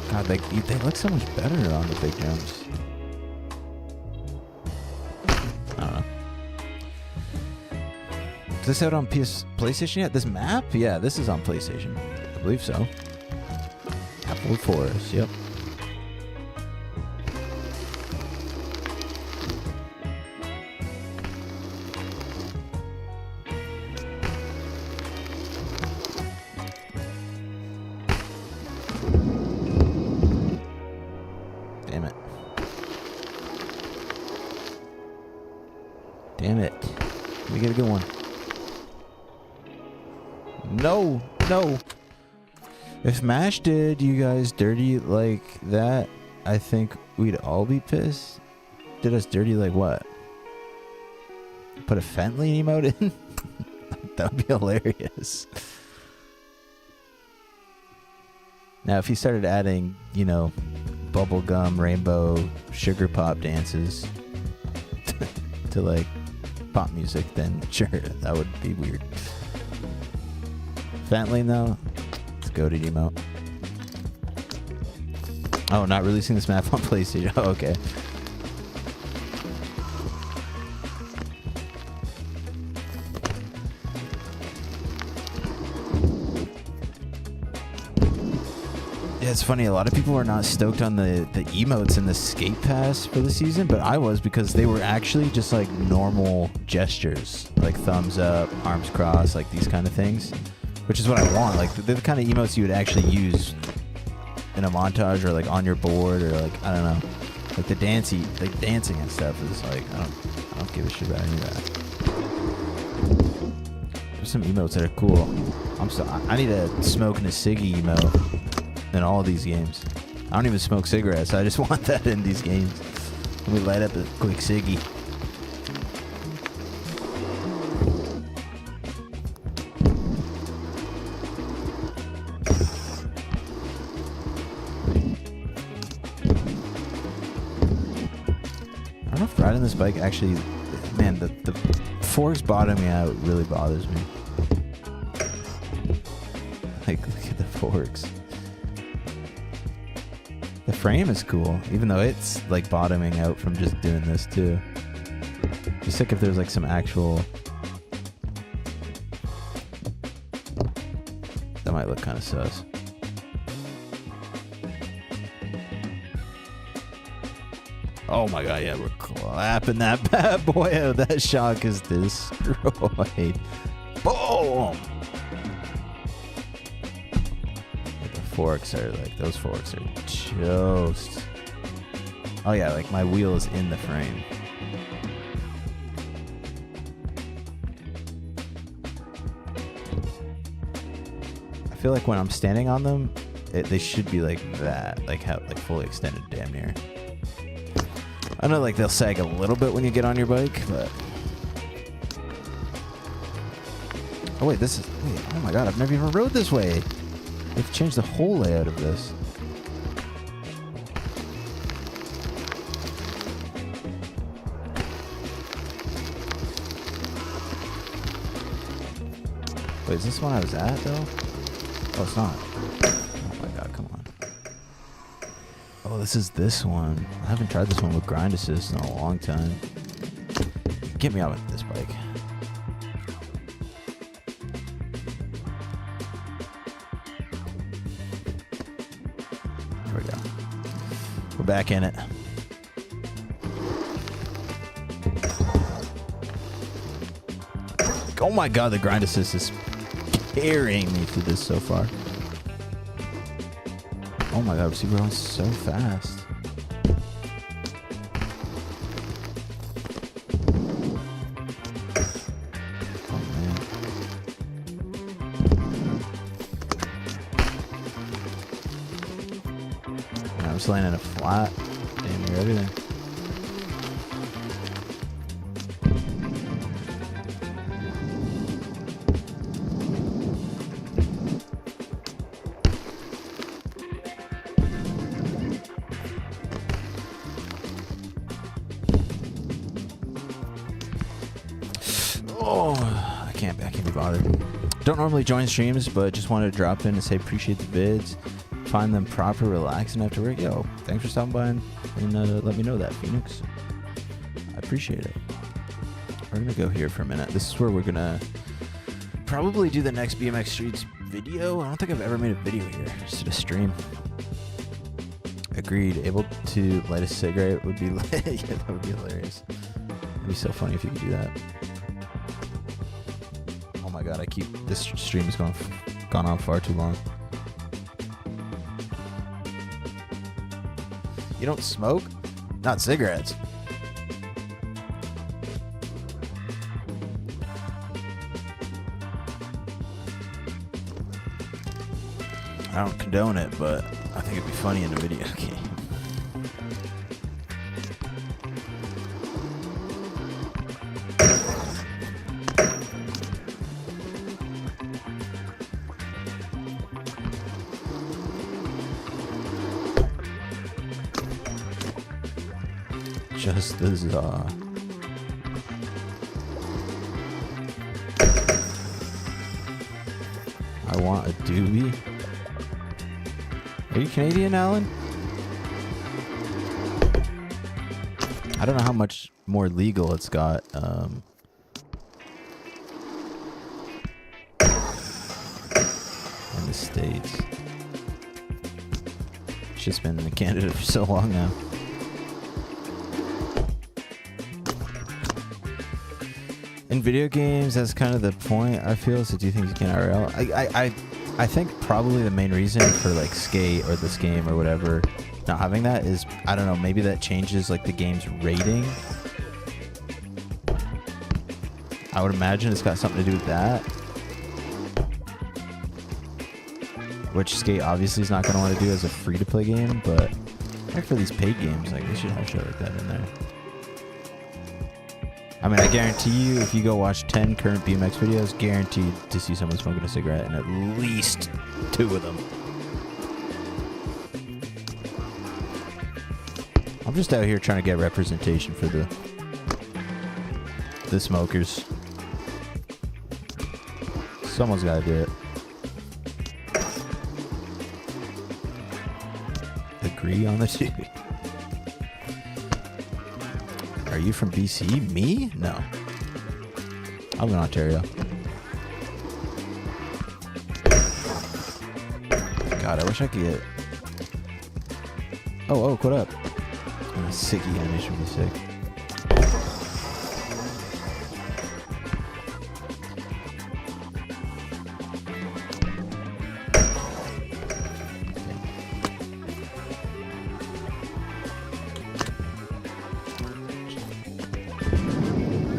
God, they look so much better on the big jumps. I don't know. Is this out on PlayStation yet? This map? Yeah, this is on PlayStation. I believe so. Apple Forest, yep. Damn it. Damn it. Let me get a good one. No, no. If MASH did you guys dirty like that, I think we'd all be pissed. Did us dirty like what? Put a fent lean emote in? That would be hilarious. Now, if he started adding, you know, bubblegum, rainbow, sugar pop dances to like pop music, then sure, that would be weird. Fent lean though, let's go to emote. Oh, not releasing this map on PlayStation. Oh, okay. Yeah, it's funny. A lot of people are not stoked on the emotes in the skate pass for the season, but I was, because they were actually just like normal gestures, like thumbs up, arms crossed, like these kind of things, which is what I want. Like they're the kind of emotes you would actually use in a montage or like on your board, or like, I don't know, like the dancing and stuff is like, I don't give a shit about any of that. There's some emotes that are cool. I need a smoking a ciggy emote in all of these games. I don't even smoke cigarettes. I just want that in these games. Let me light up a quick ciggy. I don't know if riding this bike actually, man, the forks bottoming out really bothers me. Like, look at the forks. The frame is cool, even though it's like bottoming out from just doing this too. Just like if there's like some actual... That might look kind of sus. Oh my god, yeah, we're clapping that bad boy out. That shock is destroyed. Boom! Forks are like, those forks are toast. Oh yeah, like my wheel is in the frame. I feel like when I'm standing on them, they should be like that, like how, like fully extended, damn near. I know, like they'll sag a little bit when you get on your bike, but oh wait, oh my god, I've never even rode this way. They've changed the whole layout of this. Wait, is this one I was at, though? Oh, it's not. Oh my god, come on. Oh, this is this one. I haven't tried this one with grind assist in a long time. Get me out with this bike. We're back in it. Oh my god, the grind assist is carrying me through this so far. Oh my god, we're going so fast. just landing a flat. Damn near everything. Oh, I can't be bothered. Don't normally join streams, but just wanted to drop in and say appreciate the vids. Find them proper, relaxing after work. Yo, thanks for stopping by and let me know that, Phoenix. I appreciate it. We're gonna go here for a minute. This is where we're gonna probably do the next BMX Streets video. I don't think I've ever made a video here. Just did a stream. Agreed. Able to light a cigarette would be yeah, that would be hilarious. It'd be so funny if you could do that. Oh my god, this stream has gone on far too long. You don't smoke? Not cigarettes. I don't condone it, but I think it'd be funny in a video game. Just as I want a doobie. Are you Canadian, Alan? I don't know how much more legal it's got. In the States. It's just been in Canada for so long now. In video games, that's kind of the point, I feel. So do you think you can IRL? I think probably the main reason for like Skate or this game or whatever not having that is, I don't know, maybe that changes like the game's rating. I would imagine it's got something to do with that. Which Skate obviously is not going to want to do as a free-to-play game, but I think for these paid games, like, they should have shit like that in there. I mean, I guarantee you, if you go watch 10 current BMX videos, guaranteed to see someone smoking a cigarette in at least 2 of them. I'm just out here trying to get representation for the smokers. Someone's got to do it. Agree on the two. Are you from BC? Me? No. I'm in Ontario. God, I wish I could get... Oh, what up? Oh, sicky animation would be sick.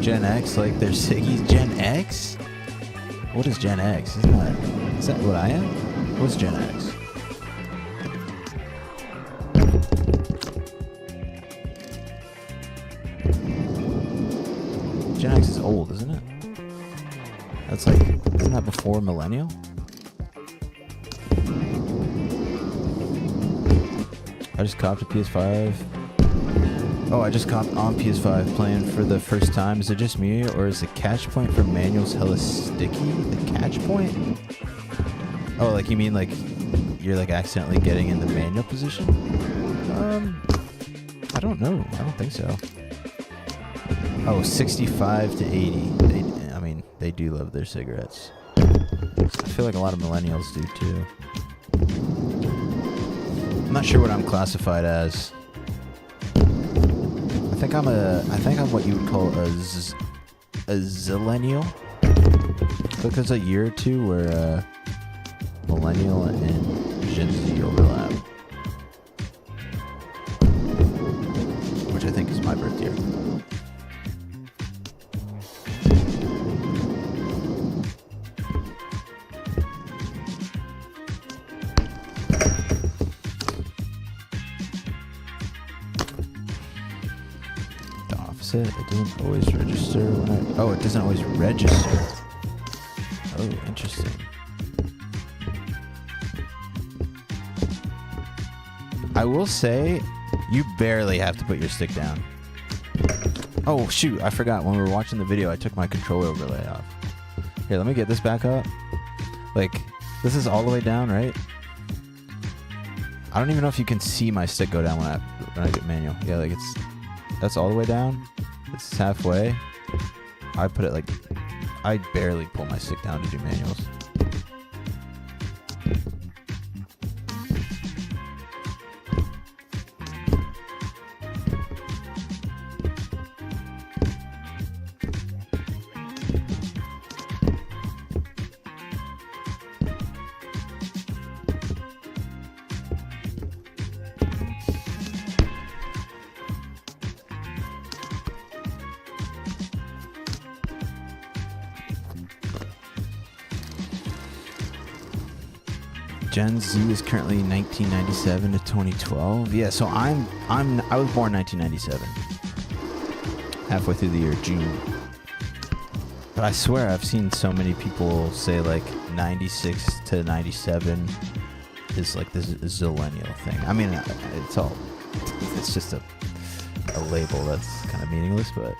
Gen X, like they're Siggy's Gen X? What is Gen X? Is that what I am? What's Gen X? Gen X is old, isn't it? That's like, isn't that before millennial? I just copped a PS5. Oh, I just copped on PS5 playing for the first time. Is it just me, or is the catch point for manuals hella sticky? The catch point? Oh, like you mean like you're like accidentally getting in the manual position? I don't know. I don't think so. Oh, 65 to 80. I mean, they do love their cigarettes. I feel like a lot of millennials do too. I'm not sure what I'm classified as. I think I'm what you would call a zillennial. Look, there's a year or two where millennial and Gen Z overlap, which I think is my birth year. opposite. It doesn't always register when I... Oh, it doesn't always register. Oh, interesting. I will say, you barely have to put your stick down. Oh, shoot. I forgot. When we were watching the video, I took my controller overlay off. Here, let me get this back up. Like, this is all the way down, right? I don't even know if you can see my stick go down when I get manual. Yeah, like that's all the way down. It's halfway. I put it like, I barely pull my stick down to do manuals. Gen Z is currently 1997 to 2012. Yeah, so I was born 1997. Halfway through the year, June. But I swear I've seen so many people say like 96 to 97 is like this zillennial thing. I mean, it's just a label that's kind of meaningless, but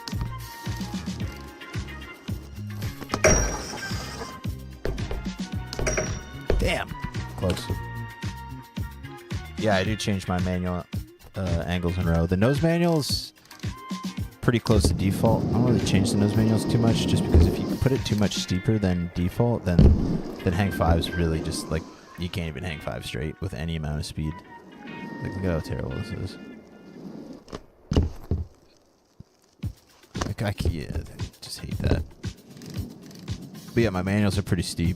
damn. Close. Yeah, I do change my manual angles in row. The nose manual's pretty close to default. I don't really change the nose manuals too much, just because if you put it too much steeper than default, then hang 5's really just like, you can't even hang 5 straight with any amount of speed. Like, look at how terrible this is. Like, I just hate that. But yeah, my manuals are pretty steep,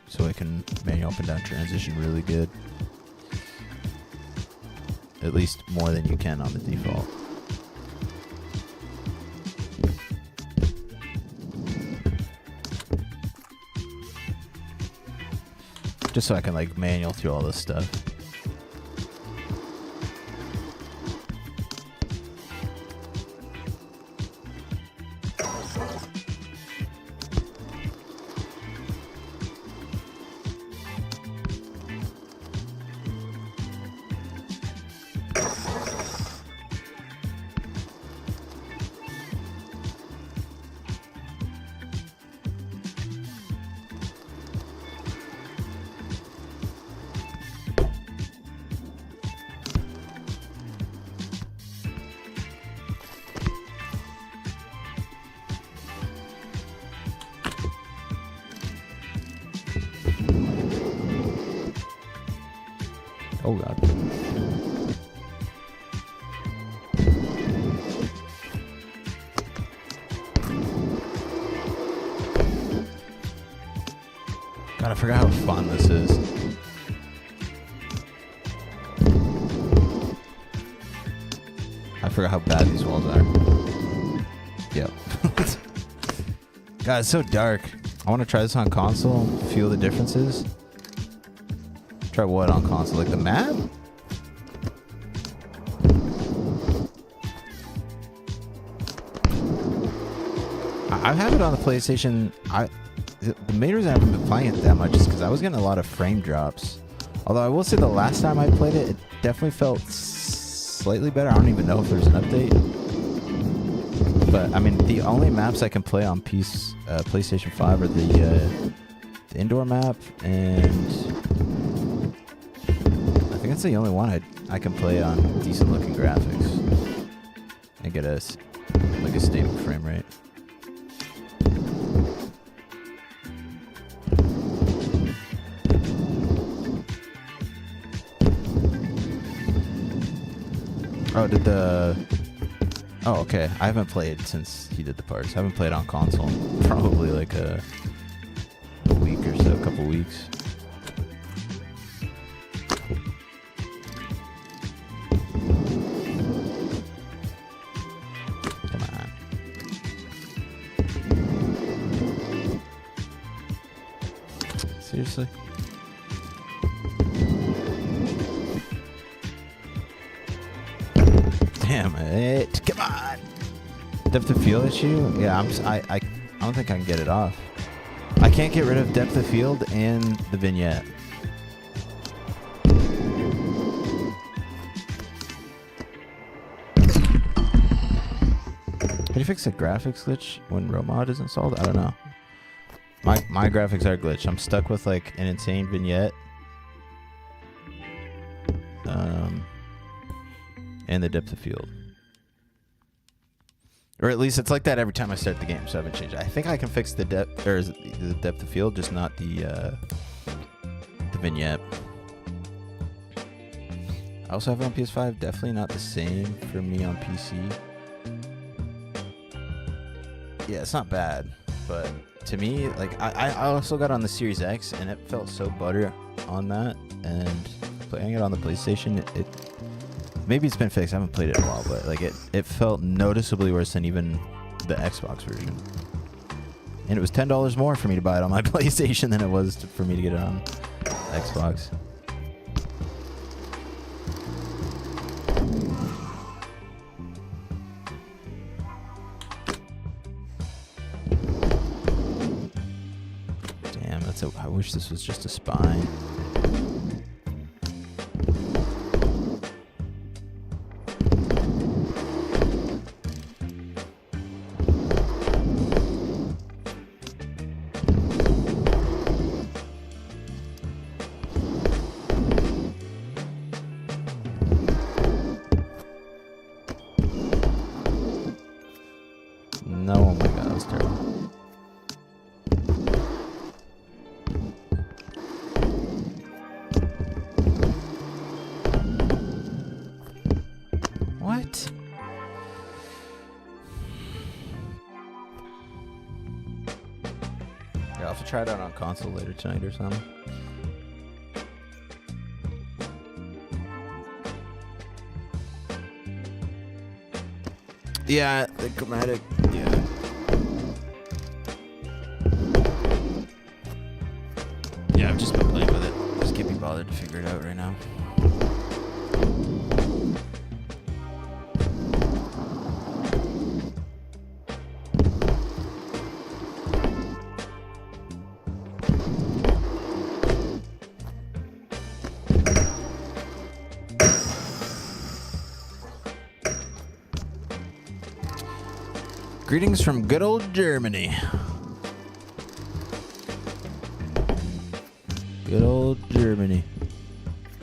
so I can manual up and down transition really good. At least more than you can on the default. Just so I can like manual through all this stuff. Oh god. God, I forgot how fun this is. I forgot how bad these walls are. Yep. God, it's so dark. I want to try this on console, feel the differences. Try what on console? Like the map? I've had it on the PlayStation. The main reason I haven't been playing it that much is because I was getting a lot of frame drops. Although I will say the last time I played it, it definitely felt slightly better. I don't even know if there's an update. But I mean, the only maps I can play on PlayStation 5 are the indoor map, and I think that's the only one I can play on decent looking graphics and get a stable frame rate. Oh, okay. I haven't played since he did the parts. I haven't played on console in probably like a week or so, a couple weeks. Come on. Seriously? Damn it. Come on. Depth of field issue? Yeah, I don't think I can get it off. I can't get rid of depth of field and the vignette. Can you fix the graphics glitch when RoMod is installed? I don't know. My graphics are glitched. I'm stuck with like an insane vignette. And the depth of field. Or at least it's like that every time I start the game, so I haven't changed it. I think I can fix the depth, or is it the depth of field, just not the vignette. I also have it on PS5. Definitely not the same for me on PC. Yeah, it's not bad, but to me, like I also got on the Series X, and it felt so butter on that, and playing it on the PlayStation, it maybe it's been fixed. I haven't played it in a while, but like it felt noticeably worse than even the Xbox version. And it was $10 more for me to buy it on my PlayStation than it was for me to get it on Xbox. Damn, I wish this was just a spine. No, oh my god, that was terrible. What? Yeah, I'll have to try it out on console later tonight or something. Yeah, the chromatic, yeah. Yeah, I've just been playing with it. Just can't be bothered to figure it out right now. Greetings from good old Germany. Good old Germany.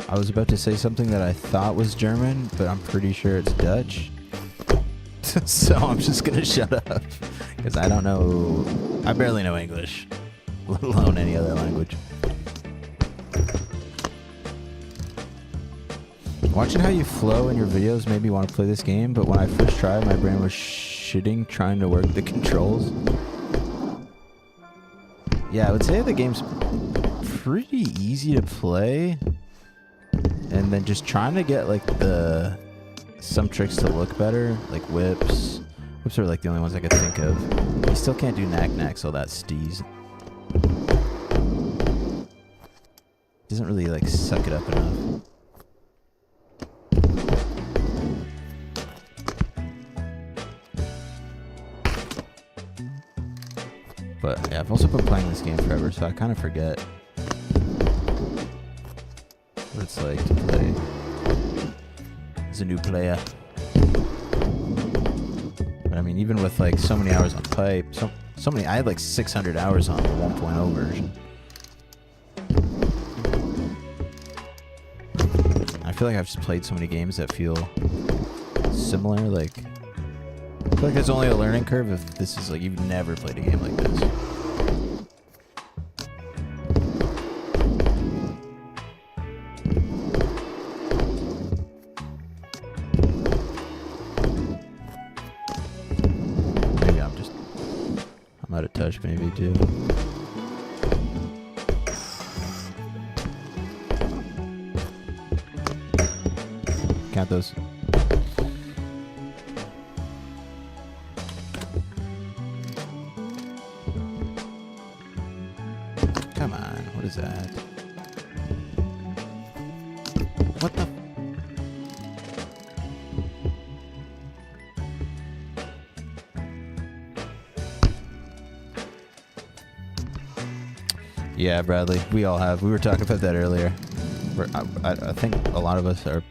I was about to say something that I thought was German, but I'm pretty sure it's Dutch. So I'm just gonna shut up, because I don't know. I barely know English, let alone any other language. Watching how you flow in your videos made me want to play this game, but when I first tried, my brain was shitting trying to work the controls. Yeah, I would say the game's pretty easy to play, and then just trying to get like some tricks to look better, like whips. Whips are like the only ones I could think of. You still can't do knack-knacks, all that steez. Doesn't really like suck it up enough. But yeah, I've also been playing this game forever, so I kind of forget what it's like to play as a new player. But I mean, even with like so many hours on pipe, so many, I had like 600 hours on the 1.0 version. I feel like I've just played so many games that feel similar. Like, I feel like there's only a learning curve if this is like you've never played a game like this. Maybe I'm out of touch maybe too. Count those. Come on, what is that? What the? Yeah, Bradley. We all have. We were talking about that earlier. I think a lot of us are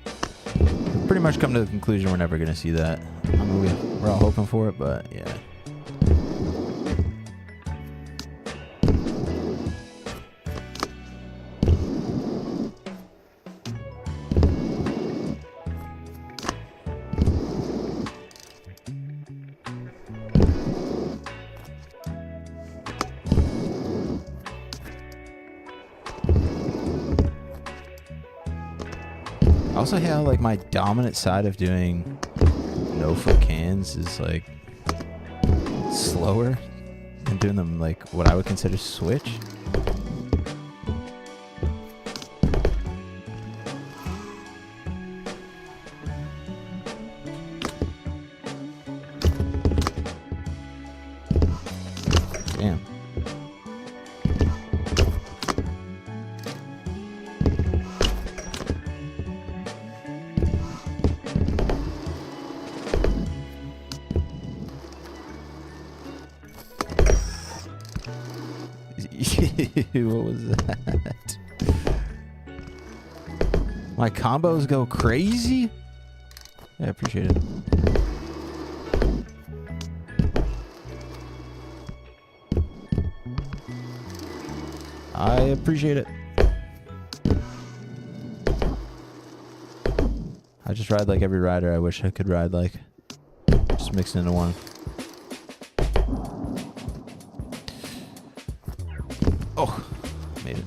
pretty much come to the conclusion we're never going to see that. I mean, we're all hoping for it, but yeah. I also hate how like my dominant side of doing no foot cans is like slower than doing them like what I would consider switch. Damn. What was that? My combos go crazy? Yeah, I appreciate it. I appreciate it. I just ride like every rider I wish I could ride like. Just mixed into one. Oh, made it.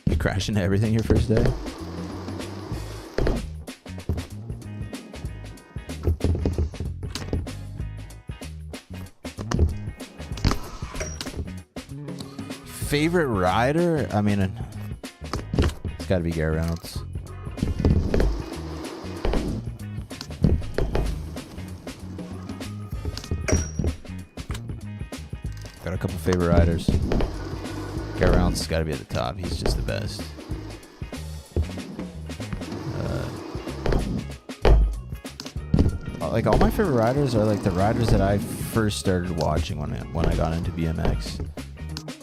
You crash into everything your first day? Favorite rider? I mean, it's got to be Garrett Reynolds. Got a couple favorite riders. Garrett Reynolds has got to be at the top. He's just the best. Like all my favorite riders are like the riders that I first started watching when I got into BMX.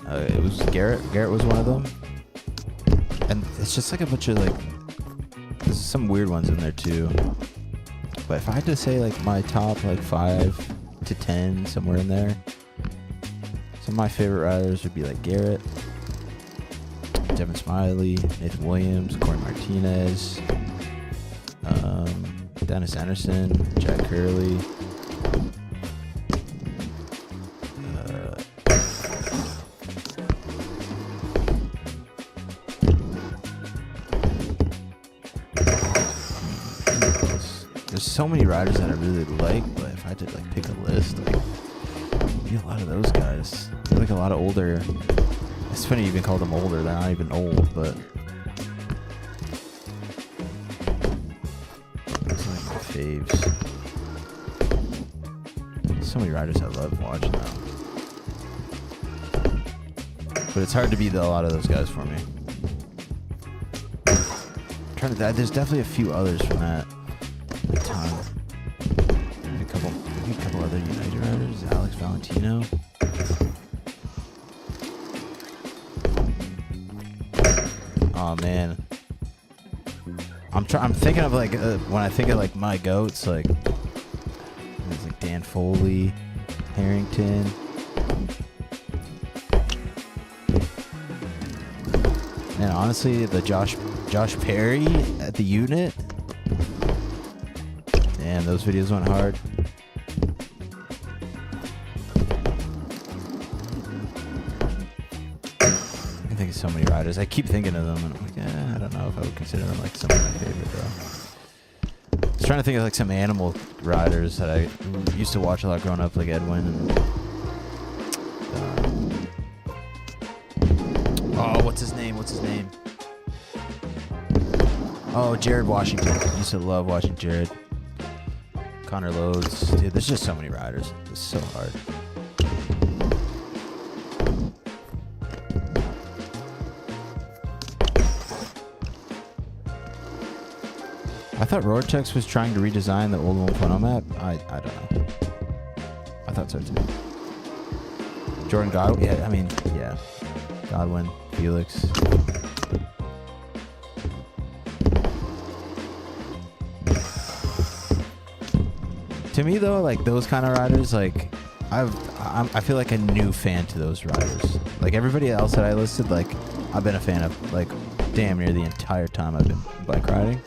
It was Garrett. Garrett was one of them. And it's just like a bunch of like, there's some weird ones in there too. But if I had to say like my top like 5 to 10, somewhere in there, some of my favorite riders would be like Garrett, Devin Smiley, Nathan Williams, Corey Martinez, Dennis Anderson, Jack Curley. There's so many riders that I really like, but if I had to like pick a list, like, a lot of those guys. They're like a lot of older. It's funny you even call them older. They're not even old, but those are like my faves. So many riders I love watching now. But it's hard to beat a lot of those guys for me. I'm trying to. There's definitely a few others from that time. Maybe a couple other United riders. Alex Valentino. Oh man, I'm thinking of like when I think of like my goats, like there's like Dan Foley, Harrington. And honestly, the Josh Perry at the unit. Damn, those videos went hard. I think of so many riders. I keep thinking of them, and I'm like, I don't know if I would consider them like some of my favorite though. I was trying to think of like some animal riders that I used to watch a lot growing up, like Edwin and oh, what's his name? Oh, Jared Washington. I used to love watching Jared. Connor Loads. Dude, there's just so many riders. It's so hard. I thought Roartex was trying to redesign the old 1.0 map. I don't know. thought so too. Jordan Godwin. Yeah, I mean, yeah. Godwin, Felix. To me though, like those kind of riders, like I feel like a new fan to those riders. Like everybody else that I listed, like I've been a fan of like damn near the entire time I've been bike riding.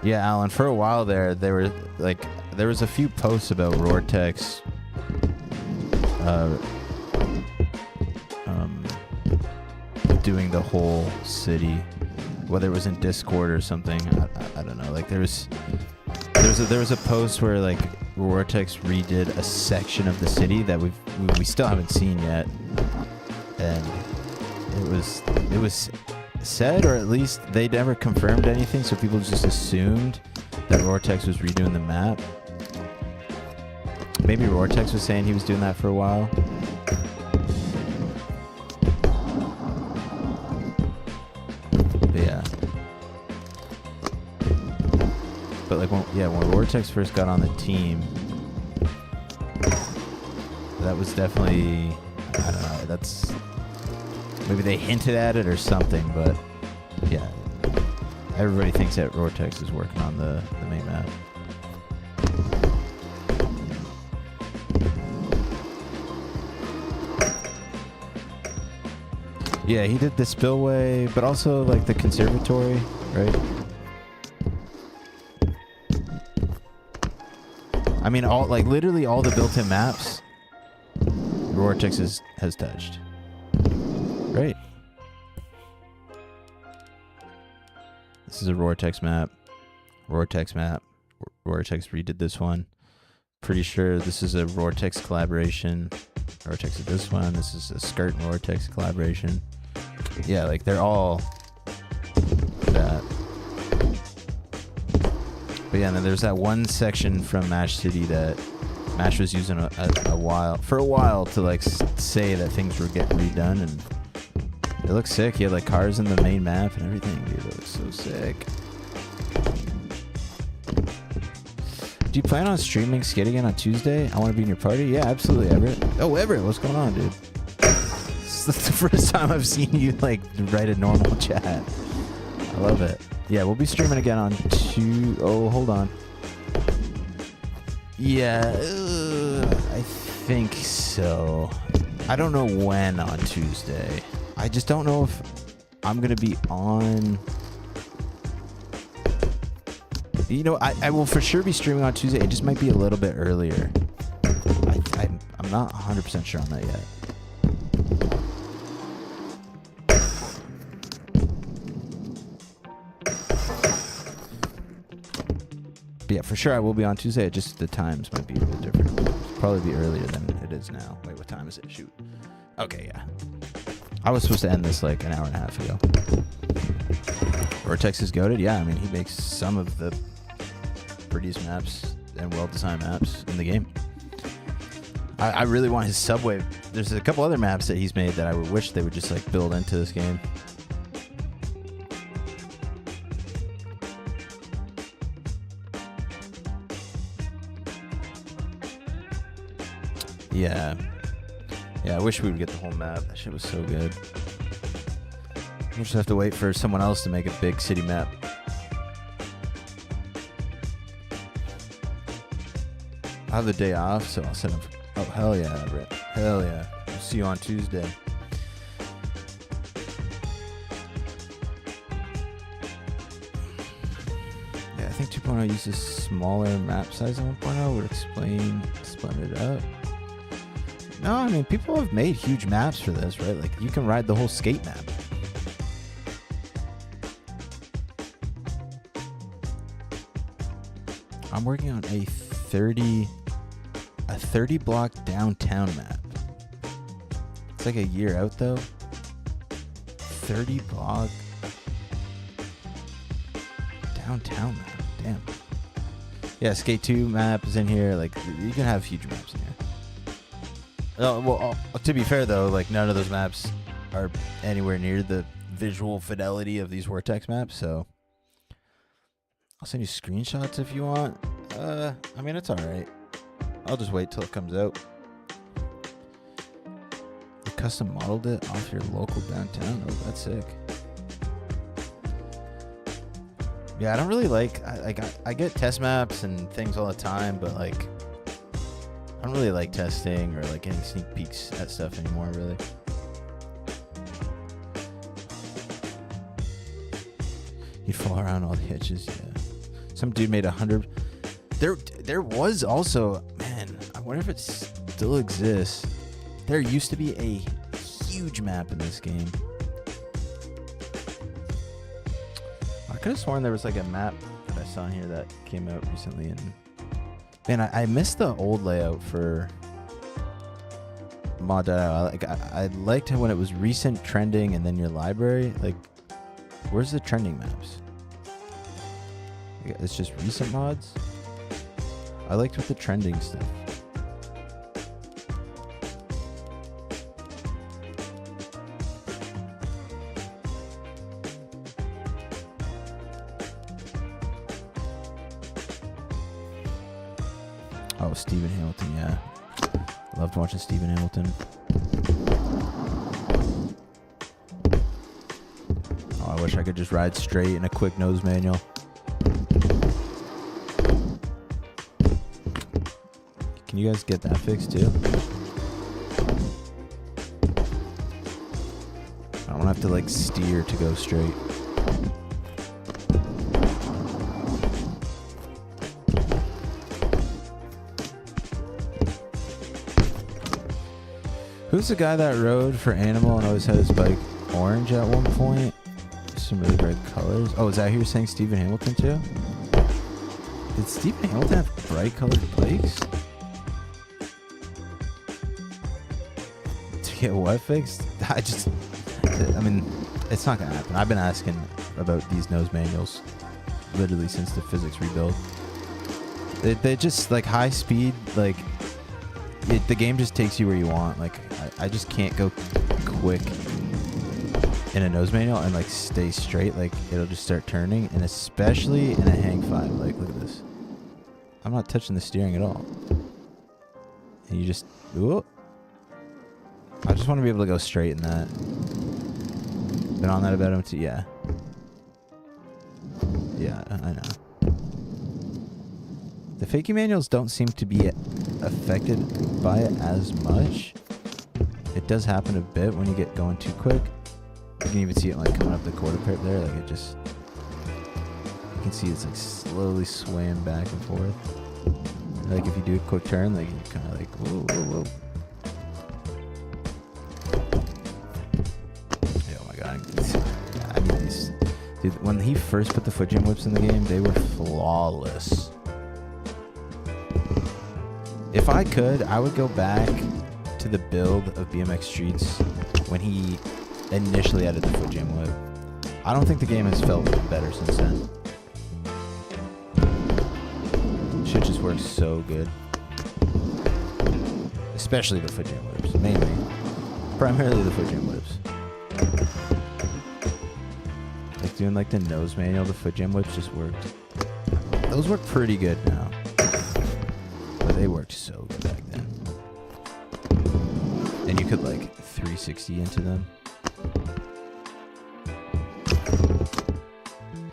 Yeah, Alan, for a while there was a few posts about Roartex doing the whole city, whether it was in Discord or something. I don't know. Like there was a post where like Roartex redid a section of the city that we still haven't seen yet, and it was said, or at least they never confirmed anything, so people just assumed that Roartex was redoing the map. Maybe Roartex was saying he was doing that for a while. But yeah. But like when Roartex first got on the team, that was definitely, I don't know, that's, maybe they hinted at it or something, but yeah. Everybody thinks that Roartex is working on the main map. Yeah, he did the spillway, but also like the conservatory, right? I mean, literally all the built-in maps, Roartex has touched. Right. This is a Roartex map. Roartex redid this one. Pretty sure this is a Roartex collaboration. Roartex did this one. This is a Skirt and Roartex collaboration. Yeah, like they're all that. But yeah, and then there's that one section from Mash City that Mash was using for a while to like say that things were getting redone, and it looks sick. You had like cars in the main map and everything, dude. It looks so sick. Do you plan on streaming Skate again on Tuesday? I want to be in your party. Yeah, absolutely, Everett. Oh, Everett, what's going on, dude? This is the first time I've seen you like write a normal chat. I love it. Yeah, we'll be streaming again on Oh, hold on. Yeah, I think so. I don't know when on Tuesday. I just don't know if I'm gonna be on. You know, I will for sure be streaming on Tuesday. It just might be a little bit earlier. I'm not 100% sure on that yet. But yeah, for sure I will be on Tuesday. Just the times might be a bit different. It'll probably be earlier than it is now. Wait, what time is it? Shoot. Okay, yeah. I was supposed to end this like an hour and a half ago. Roartex is goated. Yeah, I mean, he makes some of the prettiest maps and well-designed maps in the game. I really want his subway. There's a couple other maps that he's made that I would wish they would just like build into this game. Yeah. Yeah, I wish we would get the whole map. That shit was so good. We'll just have to wait for someone else to make a big city map. I have the day off, so I'll send him. Oh, hell yeah, Everett. Hell yeah. We'll see you on Tuesday. Yeah, I think 2.0 uses smaller map size than 1.0 would explain splitting it up. No, I mean, people have made huge maps for this, right? Like, you can ride the whole skate map. I'm working on a 30 block downtown map. It's like a year out, though. 30 block downtown map. Damn. Yeah, Skate 2 map is in here. Like, you can have huge maps in here. Well, to be fair though, like none of those maps are anywhere near the visual fidelity of these Vortex maps, so I'll send you screenshots if you want. I mean, it's all right. I'll just wait till it comes out. You custom modeled it off your local downtown. Oh, that's sick. Yeah, I don't really like. I get test maps and things all the time, but like, I don't really like testing or like getting sneak peeks at stuff anymore. Really. You'd fall around all the hitches. Yeah. Some dude made 100. There was also, man, I wonder if it still exists. There used to be a huge map in this game. I could have sworn there was like a map that I saw in here that came out recently, and man, I missed the old layout for mod.io. I liked when it was recent, trending, and then your library. Like, where's the trending maps? It's just recent mods. I liked with the trending stuff. Oh, Stephen Hamilton, yeah. Loved watching Stephen Hamilton. Oh, I wish I could just ride straight in a quick nose manual. Can you guys get that fixed too? I don't have to like steer to go straight. Who's the guy that rode for Animal and always had his bike orange at one point? Some really bright colors. Oh, is that who you're saying Stephen Hamilton too? Did Stephen Hamilton have bright colored bikes? To get what fixed? I mean, it's not gonna happen. I've been asking about these nose manuals literally since the physics rebuild. They just like high speed, like the game just takes you where you want. Like I just can't go quick in a nose manual and like stay straight. Like it'll just start turning, and especially in a hang 5. Like look at this. I'm not touching the steering at all. And you just, ooh. I just want to be able to go straight in that. Been on that about him too, yeah. Yeah, I know. The fakie manuals don't seem to be affected by it as much. It does happen a bit when you get going too quick. You can even see it like coming up the quarter pipe there. Like it just, you can see it's like slowly swaying back and forth. Like if you do a quick turn, like you kind of like whoa, whoa, whoa. Oh my god! I mean, these, dude, when he first put the foot jam whips in the game, they were flawless. If I could, I would go back to the build of BMX Streets when he initially added the foot jam whip. I don't think the game has felt better since then. Shit just works so good. Especially the foot jam whips, mainly. Primarily the foot jam whips. Like doing like the nose manual, the foot jam whips just worked. Those work pretty good now. But they worked so good back then. And you could like 360 into them.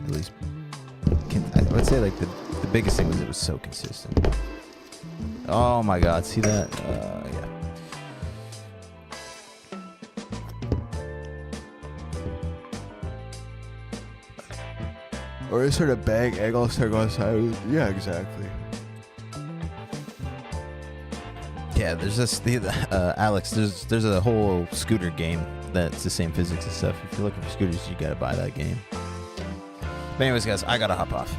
At least, I would say like the biggest thing was it was so consistent. Oh my god, see that? Yeah. Or sort of bang, angle, start going side. Yeah, exactly. Yeah, there's this, Alex, there's a whole scooter game that's the same physics and stuff. If you're looking for scooters, you gotta buy that game. But anyways, guys, I gotta hop off.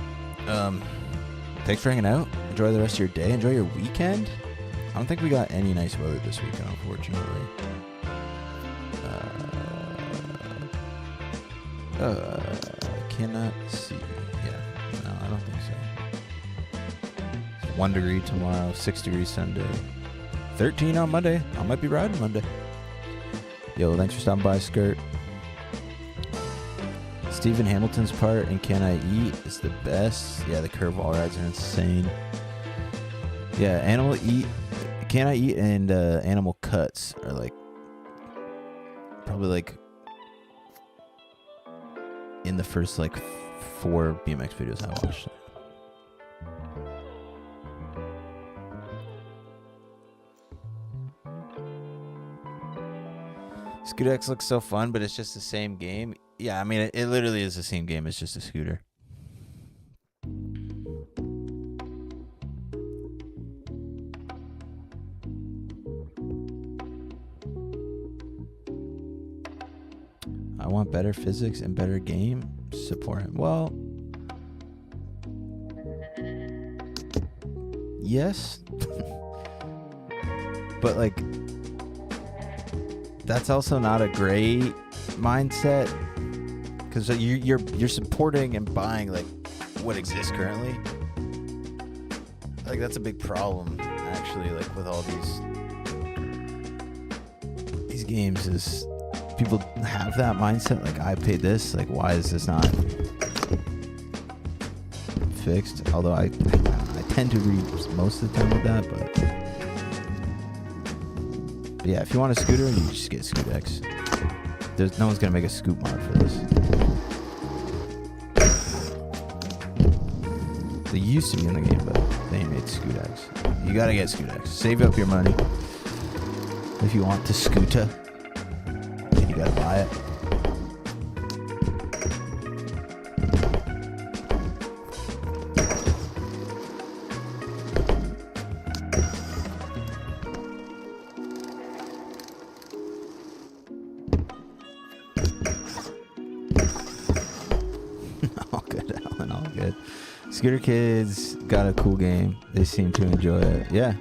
Thanks for hanging out. Enjoy the rest of your day. Enjoy your weekend. I don't think we got any nice weather this weekend, unfortunately. Cannot see. Yeah, no, I don't think so. It's 1 degree tomorrow, 6 degrees Sunday, 13 on Monday. I might be riding Monday. Yo, thanks for stopping by, Skirt. Stephen Hamilton's part in Can I Eat is the best. Yeah, the curve wall rides are insane. Yeah, Can I Eat and Animal Cuts are like probably like in the first like 4 BMX videos I watched. Scooter X looks so fun, but it's just the same game. Yeah, I mean, it literally is the same game. It's just a scooter. I want better physics and better game. Support him. Well, yes. But like, that's also not a great mindset, because you're supporting and buying like what exists currently. Like that's a big problem actually, like with all these games, is people have that mindset like, I paid this, like why is this not fixed? Although I tend to agree most of the time with that, but yeah, if you want a scooter, you just get Scoot X. No one's gonna make a scoop mod for this. They used to be in the game, but they ain't made Scoot X. You gotta get Scoot X. Save up your money if you want to scooter. You gotta buy it. Scooter Kids got a cool game. They seem to enjoy it. Yeah.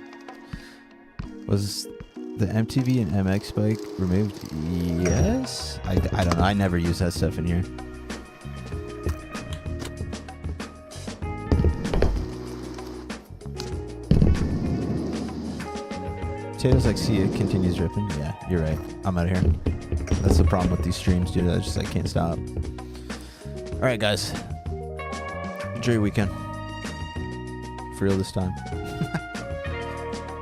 Was the MTV and MX spike removed? Yes. I don't know. I never use that stuff in here. Potatoes like, see it continues ripping. Yeah, you're right. I'm out of here. That's the problem with these streams, dude. I just can't stop. All right, guys. Enjoy your weekend. For real this time.